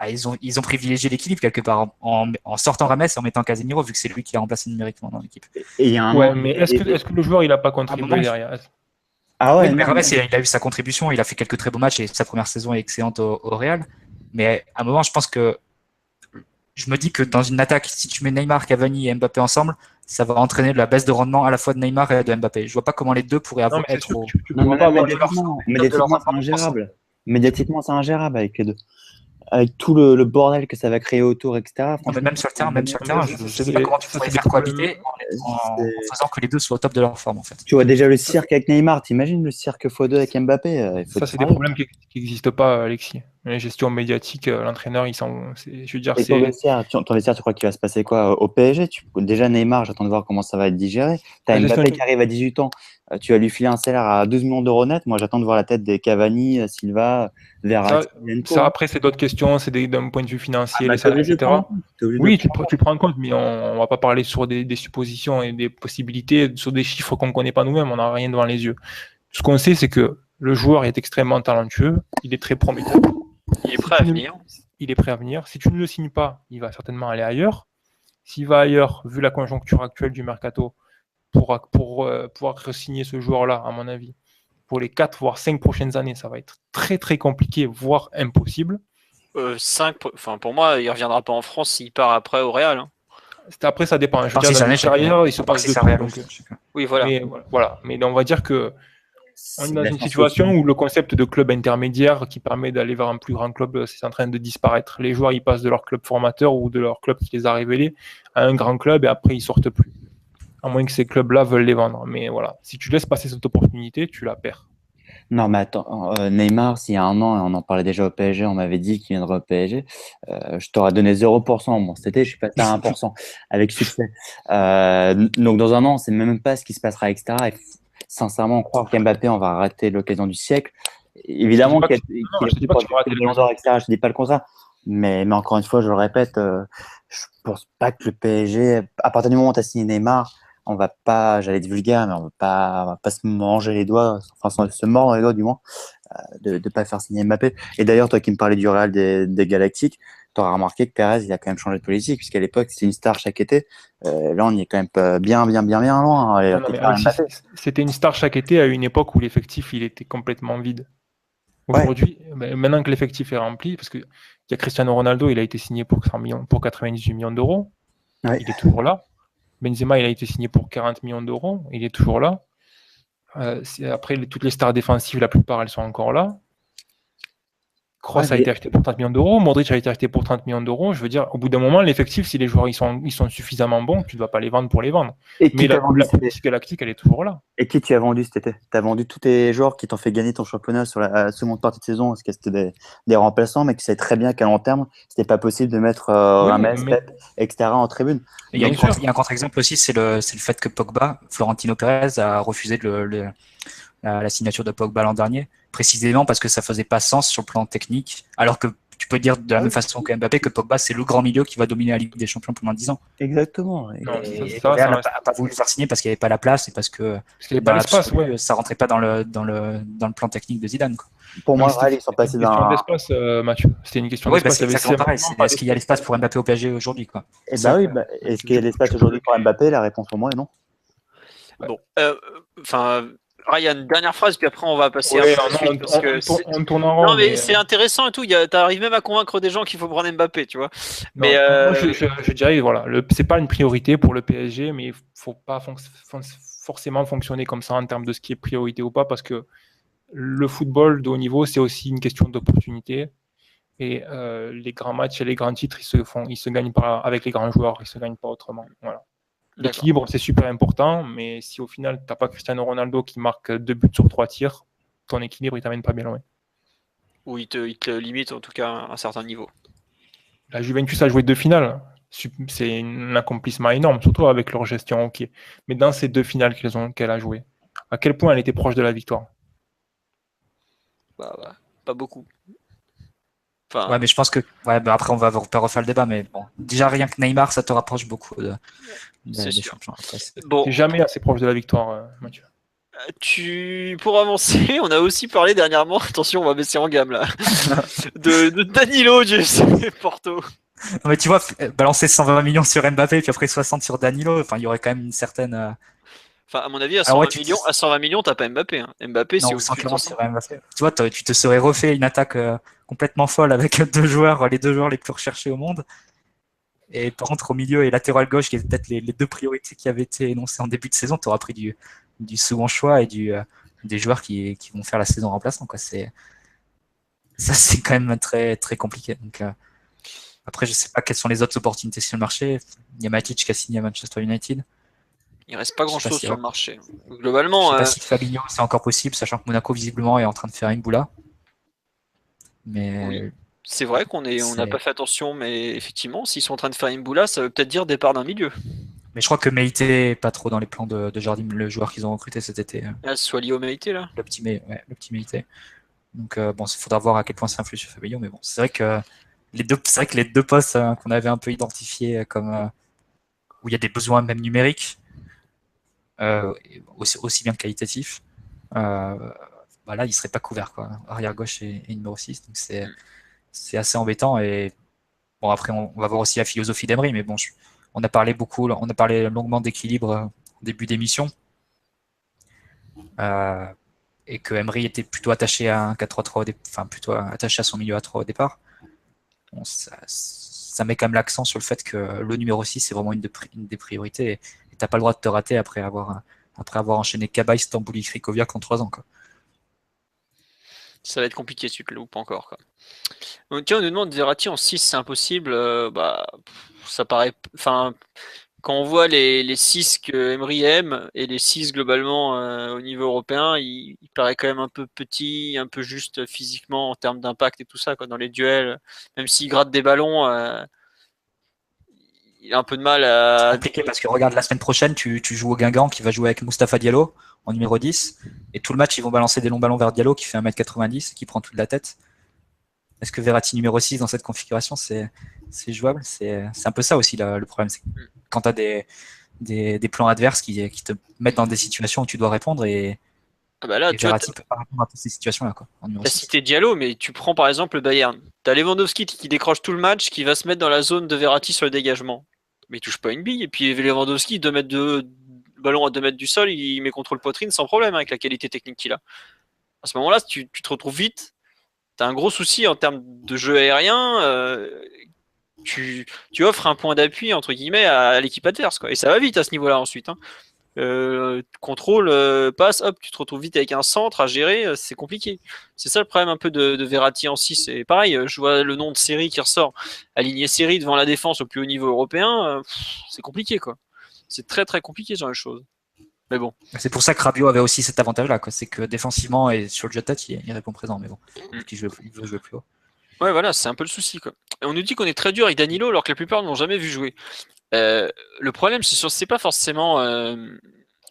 ils ont privilégié l'équilibre quelque part en sortant Rames et en mettant Casemiro, vu que c'est lui qui a remplacé numériquement dans l'équipe. Et il y a un an, mais est-ce que le joueur il n'a pas contribué derrière? Oui, mais Rames, il a eu sa contribution. Il a fait quelques très beaux matchs et sa première saison est excellente au Real. Mais à un moment, je me dis que dans une attaque, si tu mets Neymar, Cavani et Mbappé ensemble, ça va entraîner de la baisse de rendement à la fois de Neymar et de Mbappé. Je vois pas comment les deux pourraient avoir médiatiquement, c'est ingérable. Médiatiquement, c'est ingérable avec les deux. Avec tout le bordel que ça va créer autour, etc. Même sur le terrain, je ne sais pas comment tu pourrais faire cohabiter en faisant que les deux soient au top de leur forme, en fait. Tu vois déjà le cirque avec Neymar, t'imagines le cirque x2 avec Mbappé? Ça, c'est des problèmes qui n'existent pas, Alexis. La gestion médiatique, l'entraîneur, je veux dire, ton vestiaire, tu crois qu'il va se passer quoi au PSG? Déjà Neymar, j'attends de voir comment ça va être digéré. T'as Mbappé qui arrive à 18 ans, tu vas lui filer un salaire à 12 millions d'euros net. Moi, j'attends de voir la tête des Cavani, Silva, Verratti. Ça, après, c'est d'autres questions, c'est d'un point de vue financier, les salaires, etc. Oui, tu prends en compte, mais on ne va pas parler sur des suppositions et des possibilités, sur des chiffres qu'on ne connaît pas nous-mêmes, on n'a rien devant les yeux. Ce qu'on sait, c'est que le joueur est extrêmement talentueux, il est très prometteur. Il est prêt à venir. Il est prêt à venir. Si tu ne le signes pas, il va certainement aller ailleurs. S'il va ailleurs, vu la conjoncture actuelle du mercato, pour pouvoir re-signer ce joueur-là, à mon avis, pour les 4 voire 5 prochaines années, ça va être très très compliqué, voire impossible. 5, pour moi, il ne reviendra pas en France s'il part après au Real. Hein. Après, ça dépend. Je veux dire, dans une carrière, il se passe de tout. Oui, voilà. Mais on va dire que on est dans une situation où le concept de club intermédiaire qui permet d'aller vers un plus grand club, c'est en train de disparaître. Les joueurs, ils passent de leur club formateur ou de leur club qui les a révélés à un grand club et après, ils sortent plus. À moins que ces clubs-là veulent les vendre. Mais voilà, si tu laisses passer cette opportunité, tu la perds. Non, mais attends, Neymar, s'il y a un an, et on en parlait déjà au PSG, on m'avait dit qu'il viendrait au PSG, je t'aurais donné 0%. Bon, cet été, je suis passé à 1% avec succès. Donc, dans un an, on ne sait même pas ce qui se passera, etc. Et sincèrement, croire qu'Mbappé, on va rater l'occasion du siècle. Évidemment qu'il dis pas que tu vas rater le Ballon d'Or, etc. Je ne dis pas le contraire. Mais encore une fois, je le répète, je ne pense pas que le PSG, à partir du moment où tu as signé Neymar, on va pas, j'allais être vulgaire, mais on va pas se manger les doigts, enfin se mordre les doigts du moins, de pas faire signer Mbappé. Et d'ailleurs, toi qui me parlais du Real des Galactiques, tu auras remarqué que Pérez, il a quand même changé de politique, puisqu'à l'époque, c'était une star chaque été. Là, on y est quand même bien loin. C'était une star chaque été à une époque où l'effectif, il était complètement vide. Aujourd'hui, maintenant que l'effectif est rempli, parce qu'il y a Cristiano Ronaldo, il a été signé pour 98 millions d'euros. Ouais. Il est toujours là. Benzema, il a été signé pour 40 millions d'euros. Il est toujours là. Après, toutes les stars défensives, la plupart, elles sont encore là. Kroos a été acheté pour 30 millions d'euros. Modric a été acheté pour 30 millions d'euros. Je veux dire, au bout d'un moment, l'effectif, si les joueurs ils sont suffisamment bons, tu ne dois pas les vendre pour les vendre. Mais la politique galactique, elle est toujours là. Et qui tu as vendu cet été? Tu as vendu tous tes joueurs qui t'ont fait gagner ton championnat sur la seconde partie de saison, parce que c'était des remplaçants, mais qui savaient très bien qu'à long terme, c'était pas possible de mettre Rames, Pep, etc. en tribune. Il y a un contre-exemple aussi, c'est le fait que Pogba, Florentino Pérez, a refusé la signature de Pogba l'an dernier, précisément parce que ça faisait pas sens sur le plan technique, alors que tu peux dire de la même façon que Mbappé que Pogba c'est le grand milieu qui va dominer la Ligue des Champions pendant 10 ans. Exactement. Et Real n'a pas voulu le faire signer parce qu'il n'y avait pas la place et parce que ça rentrait pas dans le plan technique de Zidane, quoi. Pour moi, ils sont passés dans l'espace, Mathieu. C'était une question d'espace. C'est exactement pareil. Est-ce qu'il y a l'espace pour Mbappé au PSG aujourd'hui, quoi? Est-ce qu'il y a l'espace aujourd'hui pour Mbappé? La réponse pour moi est non. Bon, Ryan, dernière phrase, puis après on va passer on tourne en rond. Non, mais c'est intéressant et tout. T'arrives même à convaincre des gens qu'il faut prendre Mbappé, tu vois. Moi, je dirais, voilà, c'est pas une priorité pour le PSG, mais il faut pas forcément fonctionner comme ça en termes de ce qui est priorité ou pas, parce que le football de haut niveau, c'est aussi une question d'opportunité. Et les grands matchs et les grands titres, ils se gagnent avec les grands joueurs, ils se gagnent pas autrement. Voilà. L'équilibre, c'est super important, mais si au final, tu n'as pas Cristiano Ronaldo qui marque 2 buts sur 3 tirs, ton équilibre, il t'amène pas bien loin. Ou il te limite en tout cas à un certain niveau. La Juventus a joué 2 finales. C'est un accomplissement énorme, surtout avec leur gestion hockey. Mais dans ces 2 finales qu'elle a jouées, à quel point elle était proche de la victoire? Bah, pas beaucoup. Enfin, Ouais, mais je pense que. Ouais, bah après, on va pas refaire le débat, mais bon. Déjà, rien que Neymar, ça te rapproche beaucoup c'est des sûr. champions. Après, Bon, T'es jamais assez proche de la victoire, Mathieu. pour avancer, on a aussi parlé dernièrement, attention, on va baisser en gamme là, de Danilo du FC Porto. Non, mais tu vois, balancer 120 millions sur Mbappé, puis après 60 sur Danilo, enfin, il y aurait quand même une certaine. Enfin, à mon avis, à Alors, 120 ouais, millions, à 120 millions, t'as pas Mbappé. Hein. Mbappé, c'est Non, au-dessus de 140 500. sur Mbappé. Tu vois, tu te serais refait une attaque complètement folle avec deux joueurs, les 2 joueurs les plus recherchés au monde. Et par contre, au milieu et latéral gauche, qui étaient peut-être les 2 priorités qui avaient été énoncées en début de saison, tu auras pris du second choix et des joueurs qui vont faire la saison remplaçant. Quoi. Ça, c'est quand même très, très compliqué. Donc, après, je sais pas quelles sont les autres opportunités sur le marché. Il y a Matic qui a signé à Manchester United. Il reste pas Je sais grand-chose si- sur le marché. Je Globalement, sais pas si Fabinho c'est encore possible, sachant que Monaco visiblement est en train de faire une boula. oui. Mais C'est vrai qu'on n'a pas c'est. fait attention, mais effectivement, s'ils sont en train de faire une boula, ça veut peut-être dire départ d'un milieu. Mais je crois que Meïté est pas trop dans les plans de Jardim, le joueur qu'ils ont recruté cet été. Là, ce soit lié au mérité, là. Le petit Meïté. Donc bon, il faudra voir à quel point ça influe sur Fabinho, mais bon, c'est vrai que les 2 postes qu'on avait un peu identifiés comme où il y a des besoins même numériques, aussi bien qualitatifs, bah là, il serait pas couvert quoi. Arrière gauche et numéro 6, donc c'est assez embêtant. Et bon, après, on va voir aussi la philosophie d'Emery, mais bon, on a parlé longuement d'équilibre au début d'émission. Et que Emery était plutôt attaché à un 4-3-3, enfin plutôt attaché à son milieu à 3 au départ. Bon, ça met quand même l'accent sur le fait que le numéro 6 c'est vraiment une des priorités et t'as pas le droit de te rater après avoir enchaîné Cabaye, Stambouli, Krikoviak en 3 ans. Quoi. Ça va être compliqué si tu te le loupes encore. Quoi. Donc, tiens, on nous demande Verratti en 6, c'est impossible. Bah, ça paraît. Enfin, quand on voit les 6 que Emery aime et les 6 globalement au niveau européen, il paraît quand même un peu petit, un peu juste physiquement en termes d'impact et tout ça, quoi, dans les duels. Même s'il gratte des ballons, il a un peu de mal C'est à. compliqué parce que regarde, la semaine prochaine, tu joues au Guingamp qui va jouer avec Mustapha Diallo en numéro 10 et tout le match, ils vont balancer des longs ballons vers Diallo qui fait 1m90 et qui prend toute la tête. Est-ce que Verratti numéro 6 dans cette configuration, c'est jouable? C'est un peu ça aussi le problème. C'est quand tu as des plans adverses qui te mettent dans des situations où tu dois répondre et Bah là, tu vois, Verratti peut pas répondre à toutes ces situations-là. Quoi, en numéro t'as 6. cité Diallo, mais tu prends par exemple le Bayern. T'as Lewandowski qui décroche tout le match, qui va se mettre dans la zone de Verratti sur le dégagement. Mais il touche pas une bille. Et puis Lewandowski, 2 mètres de ballon à 2 mètres du sol, il met contre le poitrine sans problème avec la qualité technique qu'il a. À ce moment-là, tu te retrouves vite. T'as un gros souci en termes de jeu aérien. Tu offres un point d'appui entre guillemets à l'équipe adverse, quoi. Et ça va vite à ce niveau-là ensuite. Hein. Contrôle, passe, hop, tu te retrouves vite avec un centre à gérer, c'est compliqué. C'est ça le problème un peu de Verratti en 6. Et pareil, je vois le nom de Série qui ressort, aligner Série devant la défense au plus haut niveau européen, c'est compliqué quoi. C'est très très compliqué ce genre de choses. Mais bon. C'est pour ça que Rabiot avait aussi cet avantage-là, c'est que défensivement et sur le jet tête, il répond présent, mais bon, il veut jouer plus haut. Ouais, voilà, c'est un peu le souci quoi. Et on nous dit qu'on est très dur avec Danilo alors que la plupart ne l'ont jamais vu jouer. Le problème, c'est pas forcément.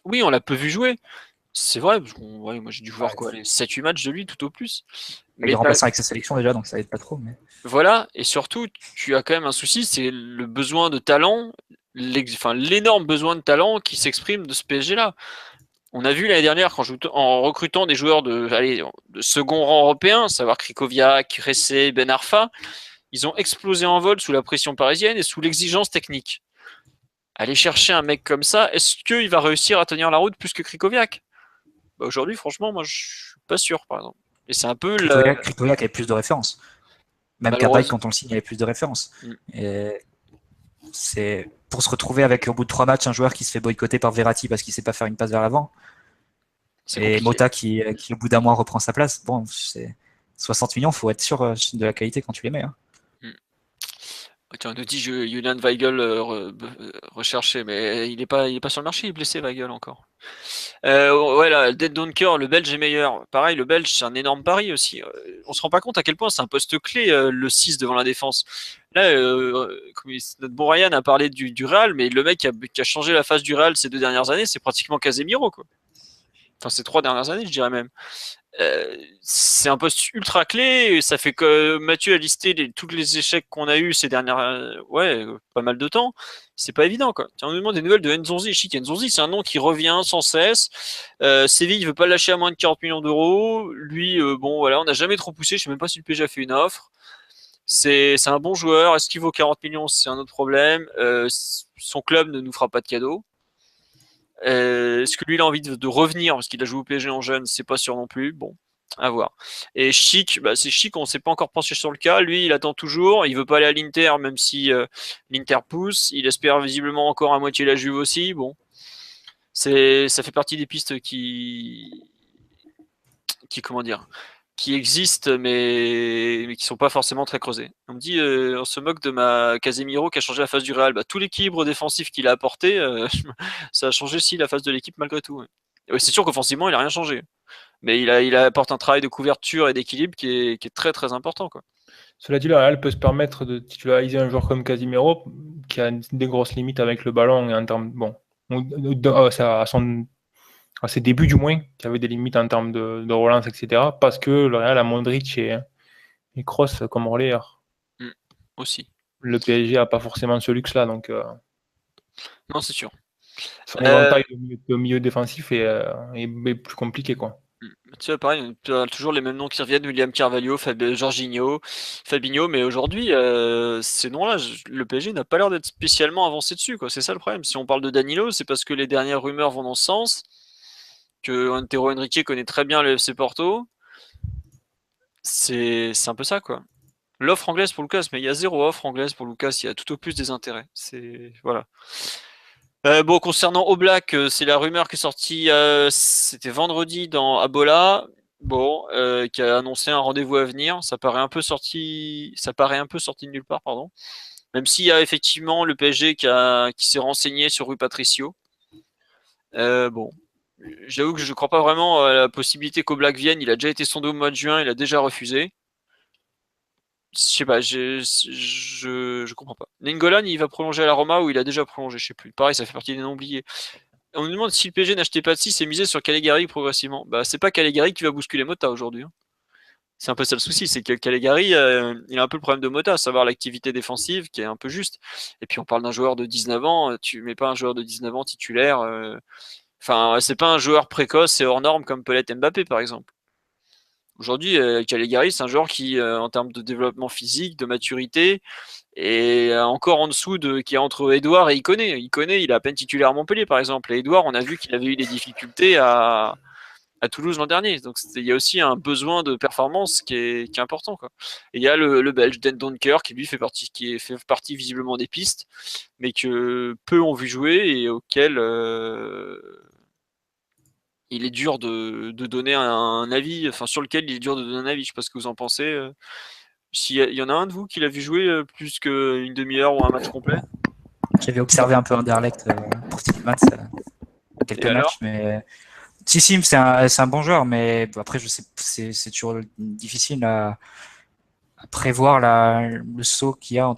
Oui, on l'a peu vu jouer. C'est vrai, parce moi j'ai dû voir quoi, les 7-8 matchs de lui tout au plus. Il est remplaçant avec sa sélection déjà, donc ça aide pas trop. Mais... Voilà, et surtout, tu as quand même un souci, c'est le besoin de talent, l'énorme besoin de talent qui s'exprime de ce PSG-là. On a vu l'année dernière, en recrutant des joueurs de second rang européen, à savoir Krikoviak, Ressé, Ben Arfa, ils ont explosé en vol sous la pression parisienne et sous l'exigence technique. Aller chercher un mec comme ça, est-ce qu'il va réussir à tenir la route plus que Krikoviak? Aujourd'hui, franchement, moi je suis pas sûr, par exemple. Et c'est un peu Krikoviak avait plus de références. Même Cabaye, quand on le signe, il avait plus de références. Et c'est pour se retrouver avec, au bout de 3 matchs, un joueur qui se fait boycotter par Verratti parce qu'il sait pas faire une passe vers l'avant. Et Mota qui, au bout d'un mois, reprend sa place. Bon, c'est 60 millions, faut être sûr de la qualité quand tu les mets. Hein. Tiens, on nous dit Julian Weigel recherché, mais il est pas sur le marché, il est blessé Weigel encore. Ouais, là, Dead Donker, le Belge est meilleur. Pareil, le Belge, c'est un énorme pari aussi. On se rend pas compte à quel point c'est un poste clé, le 6 devant la défense. Là, notre bon Ryan a parlé du Real, mais le mec qui a changé la face du Real ces 2 dernières années, c'est pratiquement Casemiro, quoi. Enfin, ces 3 dernières années, je dirais même. C'est un poste ultra clé. Ça fait que Mathieu a listé tous les échecs qu'on a eu ces dernières, pas mal de temps. C'est pas évident, quoi. On nous demande des nouvelles de Nzonzi. Chic, Nzonzi, c'est un nom qui revient sans cesse. Séville veut pas le lâcher à moins de 40 millions d'euros. Lui, bon, voilà, on n'a jamais trop poussé. Je sais même pas si le PSG a fait une offre. C'est un bon joueur. Est-ce qu'il vaut 40 millions? C'est un autre problème. Son club ne nous fera pas de cadeau. Est-ce que lui il a envie de revenir parce qu'il a joué au PSG en jeune? C'est pas sûr non plus. Bon, à voir. Et Chic, c'est Chic, on s'est pas encore penché sur le cas. Lui, il attend toujours. Il veut pas aller à l'Inter, même si l'Inter pousse. Il espère visiblement encore à moitié la Juve aussi. Bon, ça fait partie des pistes comment dire, qui existent, mais qui sont pas forcément très creusées. On me dit, on se moque de ma Casemiro qui a changé la face du Real. Tout l'équilibre défensif qu'il a apporté, ça a changé si la face de l'équipe malgré tout. Ouais, c'est sûr qu'offensivement, il a rien changé. Mais il apporte un travail de couverture et d'équilibre qui est très très important, quoi. Cela dit, le Real peut se permettre de titulariser un joueur comme Casemiro, qui a des grosses limites avec le ballon et en termes, à ses débuts du moins, qui avait des limites en termes de relance, etc. Parce que le Real a Modric et Kroos comme relayeur. Aussi. Le PSG n'a pas forcément ce luxe-là, donc non, c'est sûr. son éventail de milieu défensif est plus compliqué, quoi. Tu vois, pareil, tu as toujours les mêmes noms qui reviennent, William Carvalho, Jorginho, Fabinho, mais aujourd'hui, ces noms-là, le PSG n'a pas l'air d'être spécialement avancé dessus, quoi. C'est ça le problème. Si on parle de Danilo, c'est parce que les dernières rumeurs vont dans ce sens, que Antero Henrique connaît très bien le FC Porto. C'est un peu ça, quoi. L'offre anglaise pour Lucas, mais il y a 0 offre anglaise pour Lucas, il y a tout au plus des intérêts. Voilà. Bon, concernant Oblak, c'est la rumeur qui est sortie, c'était vendredi dans Abola, bon, qui a annoncé un rendez-vous à venir. Ça paraît un peu sorti de nulle part, pardon. Même s'il y a effectivement le PSG qui s'est renseigné sur Rui Patricio. Bon, j'avoue que je ne crois pas vraiment à la possibilité qu'Oblak vienne. Il a déjà été sondé au mois de juin, il a déjà refusé. Je sais pas, je comprends pas. Nengolan, il va prolonger à la Roma ou il a déjà prolongé, je sais plus. Pareil, ça fait partie des noms oubliés. On nous demande si le PSG n'achetait pas de 6 et misait sur Calegari progressivement. C'est pas Calegari qui va bousculer Mota aujourd'hui. C'est un peu ça le souci, c'est que Calegari, il a un peu le problème de Mota, à savoir l'activité défensive qui est un peu juste. Et puis on parle d'un joueur de 19 ans, tu mets pas un joueur de 19 ans titulaire. Enfin, c'est pas un joueur précoce et hors norme comme peut l'être Mbappé par exemple. Aujourd'hui, Calegari, c'est un joueur qui, en termes de développement physique, de maturité, est encore en dessous qui est entre Edouard et Iconé. Iconé, il est à peine titulaire à Montpellier, par exemple. Et Edouard, on a vu qu'il avait eu des difficultés à Toulouse l'an dernier. Donc, il y a aussi un besoin de performance qui est important, quoi. Et il y a le Belge, Den Donker, qui lui fait partie visiblement des pistes, mais que peu ont vu jouer et auquel il est dur de donner un avis, enfin sur lequel il est dur de donner un avis. Je sais pas ce que vous en pensez. S'il y en a un de vous qui l'a vu jouer plus qu'une demi-heure ou un match complet? J'avais observé un peu Anderlecht pour Steve Matz quelques matchs, mais si, c'est un bon joueur, mais après je sais, c'est toujours difficile à prévoir le saut qu'il y a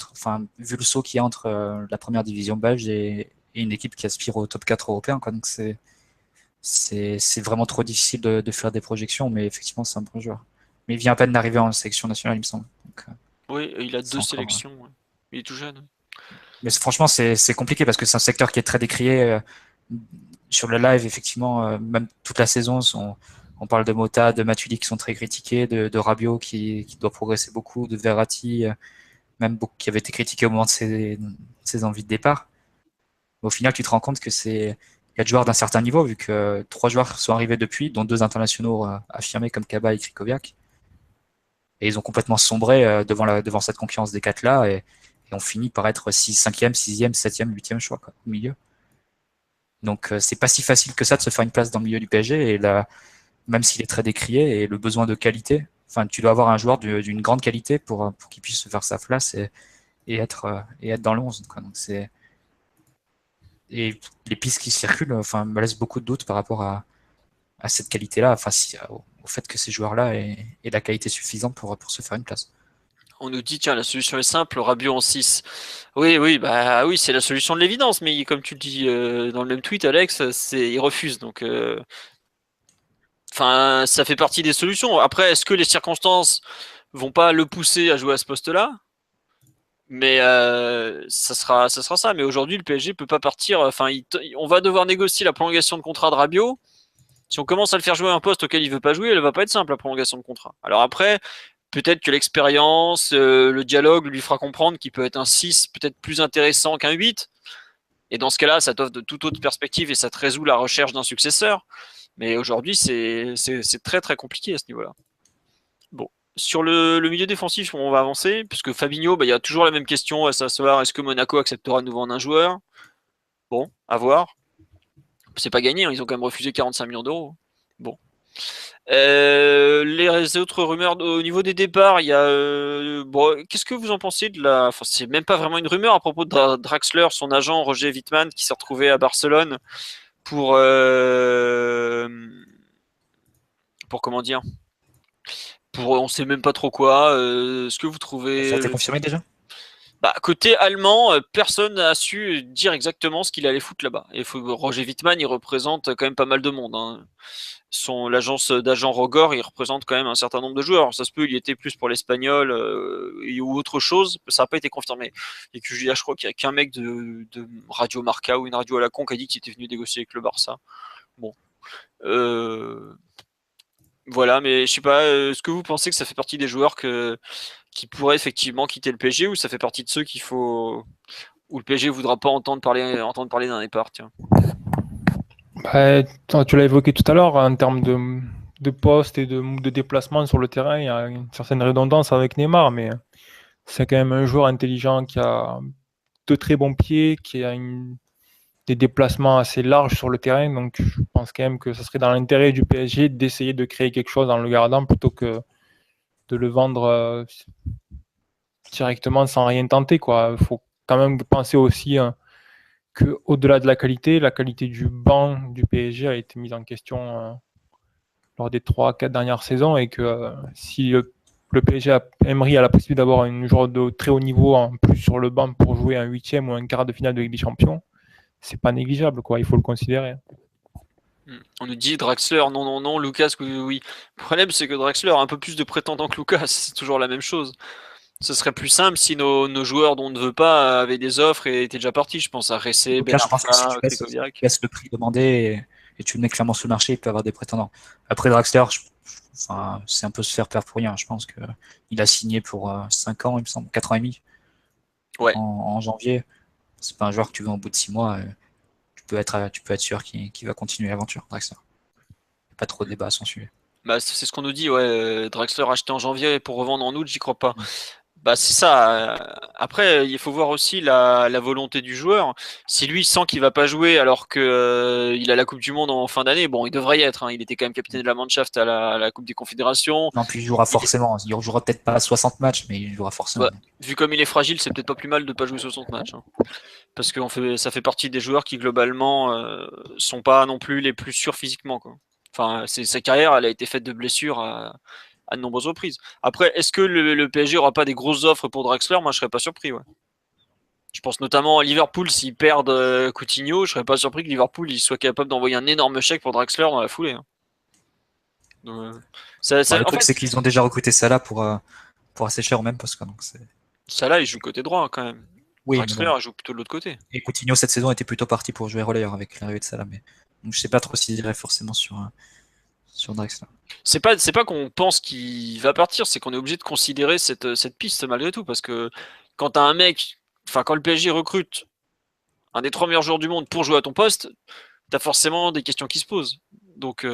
vu le saut qu'il y a entre la première division belge et une équipe qui aspire au top 4 européen, quoi. Donc c'est vraiment trop difficile de faire des projections, mais effectivement c'est un bon joueur. Mais il vient à peine d'arriver en sélection nationale, il me semble. Donc, oui, il a 2 sélections. Ouais. Il est tout jeune. Mais franchement, c'est compliqué parce que c'est un secteur qui est très décrié. Sur le live, effectivement, même toute la saison, on parle de Mota, de Matuidi qui sont très critiqués, de Rabiot qui doit progresser beaucoup, de Verratti, même beaucoup, qui avait été critiqué au moment de ses envies de départ. Mais au final, tu te rends compte que c'est 4 joueurs d'un certain niveau, vu que 3 joueurs sont arrivés depuis, dont 2 internationaux affirmés comme Kaba et Krikoviak. Et ils ont complètement sombré devant cette concurrence des 4 là, et on finit par être 5e, 6e, 7e, 8e choix, quoi, au milieu. Donc c'est pas si facile que ça de se faire une place dans le milieu du PSG, et là, même s'il est très décrié, et le besoin de qualité, enfin tu dois avoir un joueur d'une grande qualité pour qu'il puisse se faire sa place, et et être dans le 11, quoi. Donc et les pistes qui circulent, enfin, me laissent beaucoup de doutes par rapport à cette qualité-là, enfin, au fait que ces joueurs-là aient la qualité suffisante pour se faire une place. On nous dit, tiens, la solution est simple, Rabiot en 6. Oui, bah oui, c'est la solution de l'évidence, mais comme tu le dis dans le même tweet, Alex, il refuse. Donc, enfin, ça fait partie des solutions. Après, est-ce que les circonstances vont pas le pousser à jouer à ce poste-là? Mais ça sera ça. Mais aujourd'hui, le PSG peut pas partir. Enfin, on va devoir négocier la prolongation de contrat de Rabiot. Si on commence à le faire jouer à un poste auquel il veut pas jouer, elle va pas être simple la prolongation de contrat. Alors après, peut-être que l'expérience, le dialogue lui fera comprendre qu'il peut être un 6 peut-être plus intéressant qu'un 8. Et dans ce cas-là, ça t'offre de toute autre perspective et ça te résout la recherche d'un successeur. Mais aujourd'hui, c'est très très compliqué à ce niveau-là. Bon. Sur le milieu défensif, on va avancer, puisque Fabinho, il y a toujours la même question à savoir est-ce que Monaco acceptera de nous vendre un joueur? Bon, à voir. C'est pas gagné, hein, ils ont quand même refusé 45 millions d'euros. Bon. Les autres rumeurs au niveau des départs, il y a. Bon, qu'est-ce que vous en pensez de la. Enfin, c'est même pas vraiment une rumeur à propos de Draxler, son agent Roger Wittmann, qui s'est retrouvé à Barcelone pour. Pour comment dire? Pour on sait même pas trop quoi. Ce que vous trouvez. Ça a été confirmé déjà? Côté allemand, personne n'a su dire exactement ce qu'il allait foutre là-bas. Et Roger Wittmann, il représente quand même pas mal de monde. Hein. L'agence d'agent Rogor, il représente quand même un certain nombre de joueurs. Ça se peut, il était plus pour l'espagnol ou autre chose. Ça n'a pas été confirmé. Et que je crois qu'il n'y a qu'un mec de Radio Marca ou une radio à la con qui a dit qu'il était venu négocier avec le Barça. Bon. Voilà, mais je sais pas, est-ce que vous pensez que ça fait partie des joueurs qui pourraient effectivement quitter le PSG ou ça fait partie de ceux où le PSG voudra pas entendre parler d'un départ, tiens. Tu l'as évoqué tout à l'heure, en termes de poste et de déplacement sur le terrain, il y a une certaine redondance avec Neymar, mais c'est quand même un joueur intelligent qui a de très bons pieds, qui a des déplacements assez larges sur le terrain, donc je pense quand même que ça serait dans l'intérêt du PSG d'essayer de créer quelque chose en le gardant plutôt que de le vendre directement sans rien tenter, quoi. Il faut quand même penser aussi qu'au-delà de la qualité du banc du PSG a été mise en question lors des 3-4 dernières saisons et que si le PSG Emery a la possibilité d'avoir un joueur de très haut niveau en plus sur le banc pour jouer un 8e ou un quart de finale de Ligue des Champions, c'est pas négligeable, quoi. Il faut le considérer. On nous dit Draxler, non, Lucas, oui. Le problème, c'est que Draxler a un peu plus de prétendants que Lucas, c'est toujours la même chose. Ce serait plus simple si nos joueurs dont on ne veut pas avaient des offres et étaient déjà partis. Je pense à Ressé, Donc là, je pense que si tu Krychowiak. baisses le prix demandé et tu le mets clairement sur le marché, il peut avoir des prétendants. Après, Draxler, c'est un peu se faire perdre pour rien. Je pense qu'il a signé pour 5 ans, il me semble, 4 ans et demi en janvier. C'est pas un joueur que tu veux en bout de 6 mois. Tu peux être sûr qu'il va continuer l'aventure, Draxler. Il n'y a pas trop de débat à son sujet. C'est ce qu'on nous dit, ouais. Draxler acheté en janvier pour revendre en août, j'y crois pas. C'est ça. Après, il faut voir aussi la volonté du joueur. Si lui sent qu'il va pas jouer alors que il a la Coupe du Monde en fin d'année, bon, il devrait y être. Hein. Il était quand même capitaine de la Mannschaft à la Coupe des Confédérations. Non, puis il jouera forcément. Il jouera peut-être pas 60 matchs, mais il jouera forcément. Vu comme il est fragile, c'est peut-être pas plus mal de pas jouer 60 matchs. Hein. Parce que ça fait partie des joueurs qui globalement sont pas non plus les plus sûrs physiquement, quoi. Enfin, sa carrière, elle a été faite de blessures à de nombreuses reprises. Après, est-ce que le PSG aura pas des grosses offres pour Draxler? Moi, je serais pas surpris. Ouais. Je pense notamment à Liverpool, s'ils perdent Coutinho, je serais pas surpris que Liverpool il soit capable d'envoyer un énorme chèque pour Draxler dans la foulée. Hein. Donc, le truc, c'est qu'ils ont déjà recruté Salah pour assez cher au même poste. Donc Salah, il joue côté droit quand même. Oui, Draxler, il joue plutôt de l'autre côté. Et Coutinho, cette saison, était plutôt parti pour jouer relayeur avec l'arrivée de Salah. Donc, je sais pas trop s'il irait forcément sur Draxler. C'est pas qu'on pense qu'il va partir, c'est qu'on est obligé de considérer cette piste malgré tout, parce que quand t'as un mec, quand le PSG recrute un des 3 meilleurs joueurs du monde pour jouer à ton poste, t'as forcément des questions qui se posent. Donc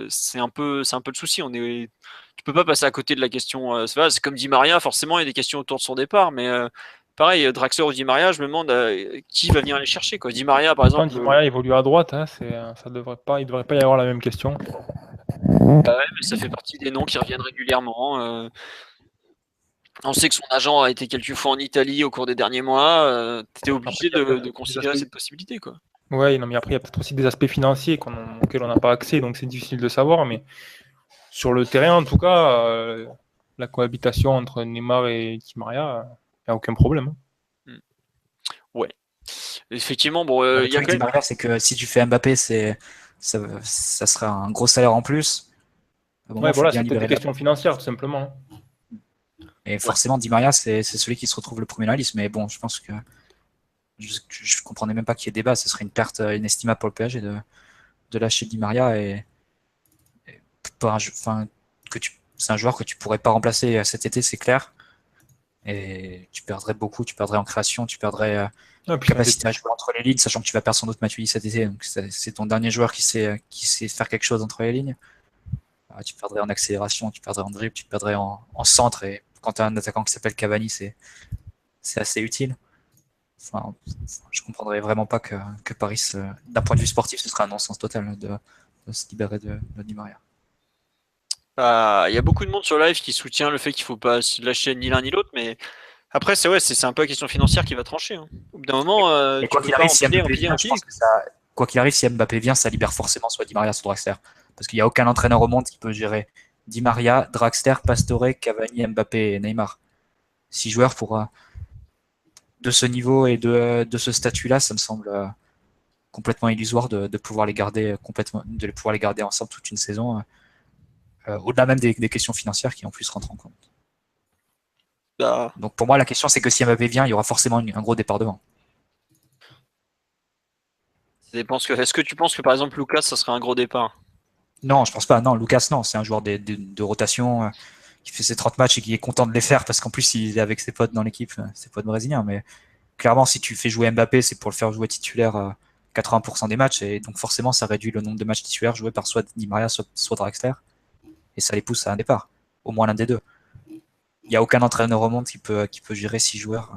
c'est un peu le souci. Tu peux pas passer à côté de la question. C'est comme Di Maria, forcément il y a des questions autour de son départ, mais pareil, Draxler ou Di Maria, je me demande qui va venir les chercher, quoi. Di Maria, par exemple. Di Maria évolue à droite, hein, il devrait pas y avoir la même question. Ouais, mais ça fait partie des noms qui reviennent régulièrement. On sait que son agent a été quelques fois en Italie au cours des derniers mois. Tu étais obligé de considérer cette possibilité, quoi. Ouais, non, mais après, il y a peut-être aussi des aspects financiers auxquels on n'a pas accès, donc c'est difficile de savoir. Mais sur le terrain, en tout cas, la cohabitation entre Neymar et Di Maria, il n'y a aucun problème. Ouais. Effectivement, bon, Le il y a truc quand Di même. Maria, c'est que si tu fais Mbappé, ça sera un gros salaire en plus. À un moment, Ouais, il faut voilà, bien c'est peut-être libérer des la questions financières, tout simplement. Et forcément, Di Maria, c'est celui qui se retrouve le premier dans la liste. Mais bon, je pense que je comprenais même pas qu'il y ait débat. Ce serait une perte inestimable pour le PSG de lâcher Di Maria et pas enfin, c'est un joueur que tu pourrais pas remplacer cet été, c'est clair. Et tu perdrais beaucoup, tu perdrais en création, tu perdrais Et puis, capacité à jouer entre les lignes, sachant que tu vas perdre sans doute Matuidi cet été. Donc c'est ton dernier joueur qui sait faire quelque chose entre les lignes. Tu perdrais en accélération, tu perdrais en dribble, tu perdrais en centre. Et quand tu as un attaquant qui s'appelle Cavani, c'est assez utile. Enfin, je comprendrais vraiment pas que Paris, d'un point de vue sportif, ce serait un non-sens total de se libérer de Di Maria. Il y a beaucoup de monde sur live qui soutient le fait qu'il faut pas se lâcher ni l'un ni l'autre, mais après, c'est un peu la question financière qui va trancher. Hein. Au bout d'un moment, Et tu quoi peux qu'il pas arrive, si empiler, Mbappé empiler, vient, je empiler. pense que quoi qu'il arrive, si Mbappé vient, ça libère forcément soit Di Maria, soit Draxler. Parce qu'il n'y a aucun entraîneur au monde qui peut gérer Di Maria, Draxler, Pastore, Cavani, Mbappé et Neymar. 6 joueurs de ce niveau et de ce statut-là, ça me semble complètement illusoire de pouvoir les garder de pouvoir les garder ensemble toute une saison, au-delà même des questions financières qui en plus rentrent en compte. Bah, Donc pour moi, la question c'est que si Mbappé vient, il y aura forcément un gros départ devant. ça dépend est-ce que tu penses que par exemple Lucas, ça serait un gros départ? Non, je pense pas. Non, Lucas, non, c'est un joueur de rotation qui fait ses 30 matchs et qui est content de les faire parce qu'en plus il est avec ses potes dans l'équipe, ses potes brésiliens. Mais clairement, si tu fais jouer Mbappé, c'est pour le faire jouer titulaire 80% des matchs et donc forcément ça réduit le nombre de matchs titulaires joués par soit Di Maria, soit Draxler et ça les pousse à un départ, au moins l'un des deux. Il n'y a aucun entraîneur au monde qui peut gérer 6 joueurs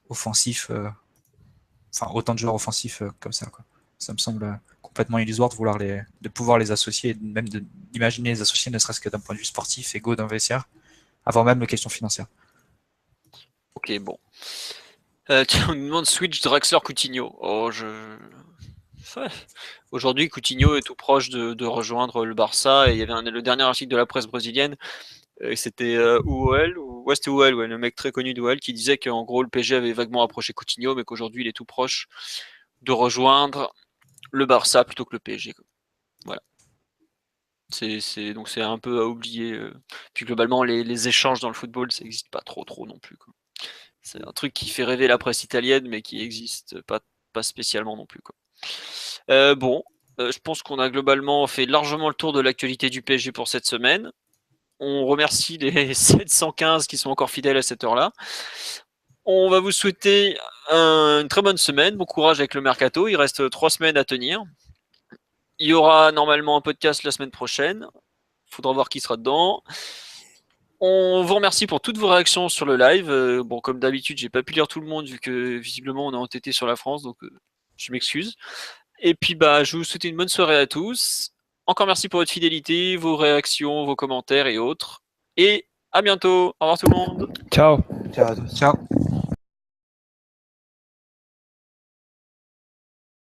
offensifs, enfin autant de joueurs offensifs comme ça, quoi. Ça me semble complètement illusoire de pouvoir les associer, et même d'imaginer les associer, ne serait-ce que d'un point de vue sportif, égaux d'un vestiaire, avant même les questions financières. Ok, bon. On nous demande Switch, Draxler, Coutinho. Ouais. Aujourd'hui, Coutinho est tout proche de rejoindre le Barça et il y avait le dernier article de la presse brésilienne. C'était UOL, ouais, c'était UOL, ouais, le mec très connu d'UOL qui disait qu'en gros le PSG avait vaguement approché Coutinho, mais qu'aujourd'hui il est tout proche de rejoindre le Barça plutôt que le PSG. Quoi. Voilà. Donc c'est un peu à oublier. Puis globalement, les échanges dans le football, ça n'existe pas trop non plus. Quoi. C'est un truc qui fait rêver la presse italienne, mais qui n'existe pas spécialement non plus. Quoi. Bon, je pense qu'on a globalement fait largement le tour de l'actualité du PSG pour cette semaine. On remercie les 715 qui sont encore fidèles à cette heure-là. On va vous souhaiter une très bonne semaine. Bon courage avec le mercato. Il reste 3 semaines à tenir. Il y aura normalement un podcast la semaine prochaine. Il faudra voir qui sera dedans. On vous remercie pour toutes vos réactions sur le live. Bon, comme d'habitude, j'ai pas pu lire tout le monde vu que visiblement on est entêté sur la France, donc je m'excuse. Et puis je vous souhaite une bonne soirée à tous. Encore merci pour votre fidélité, vos réactions, vos commentaires et autres. Et à bientôt. Au revoir tout le monde. Ciao. Ciao à tous. Ciao.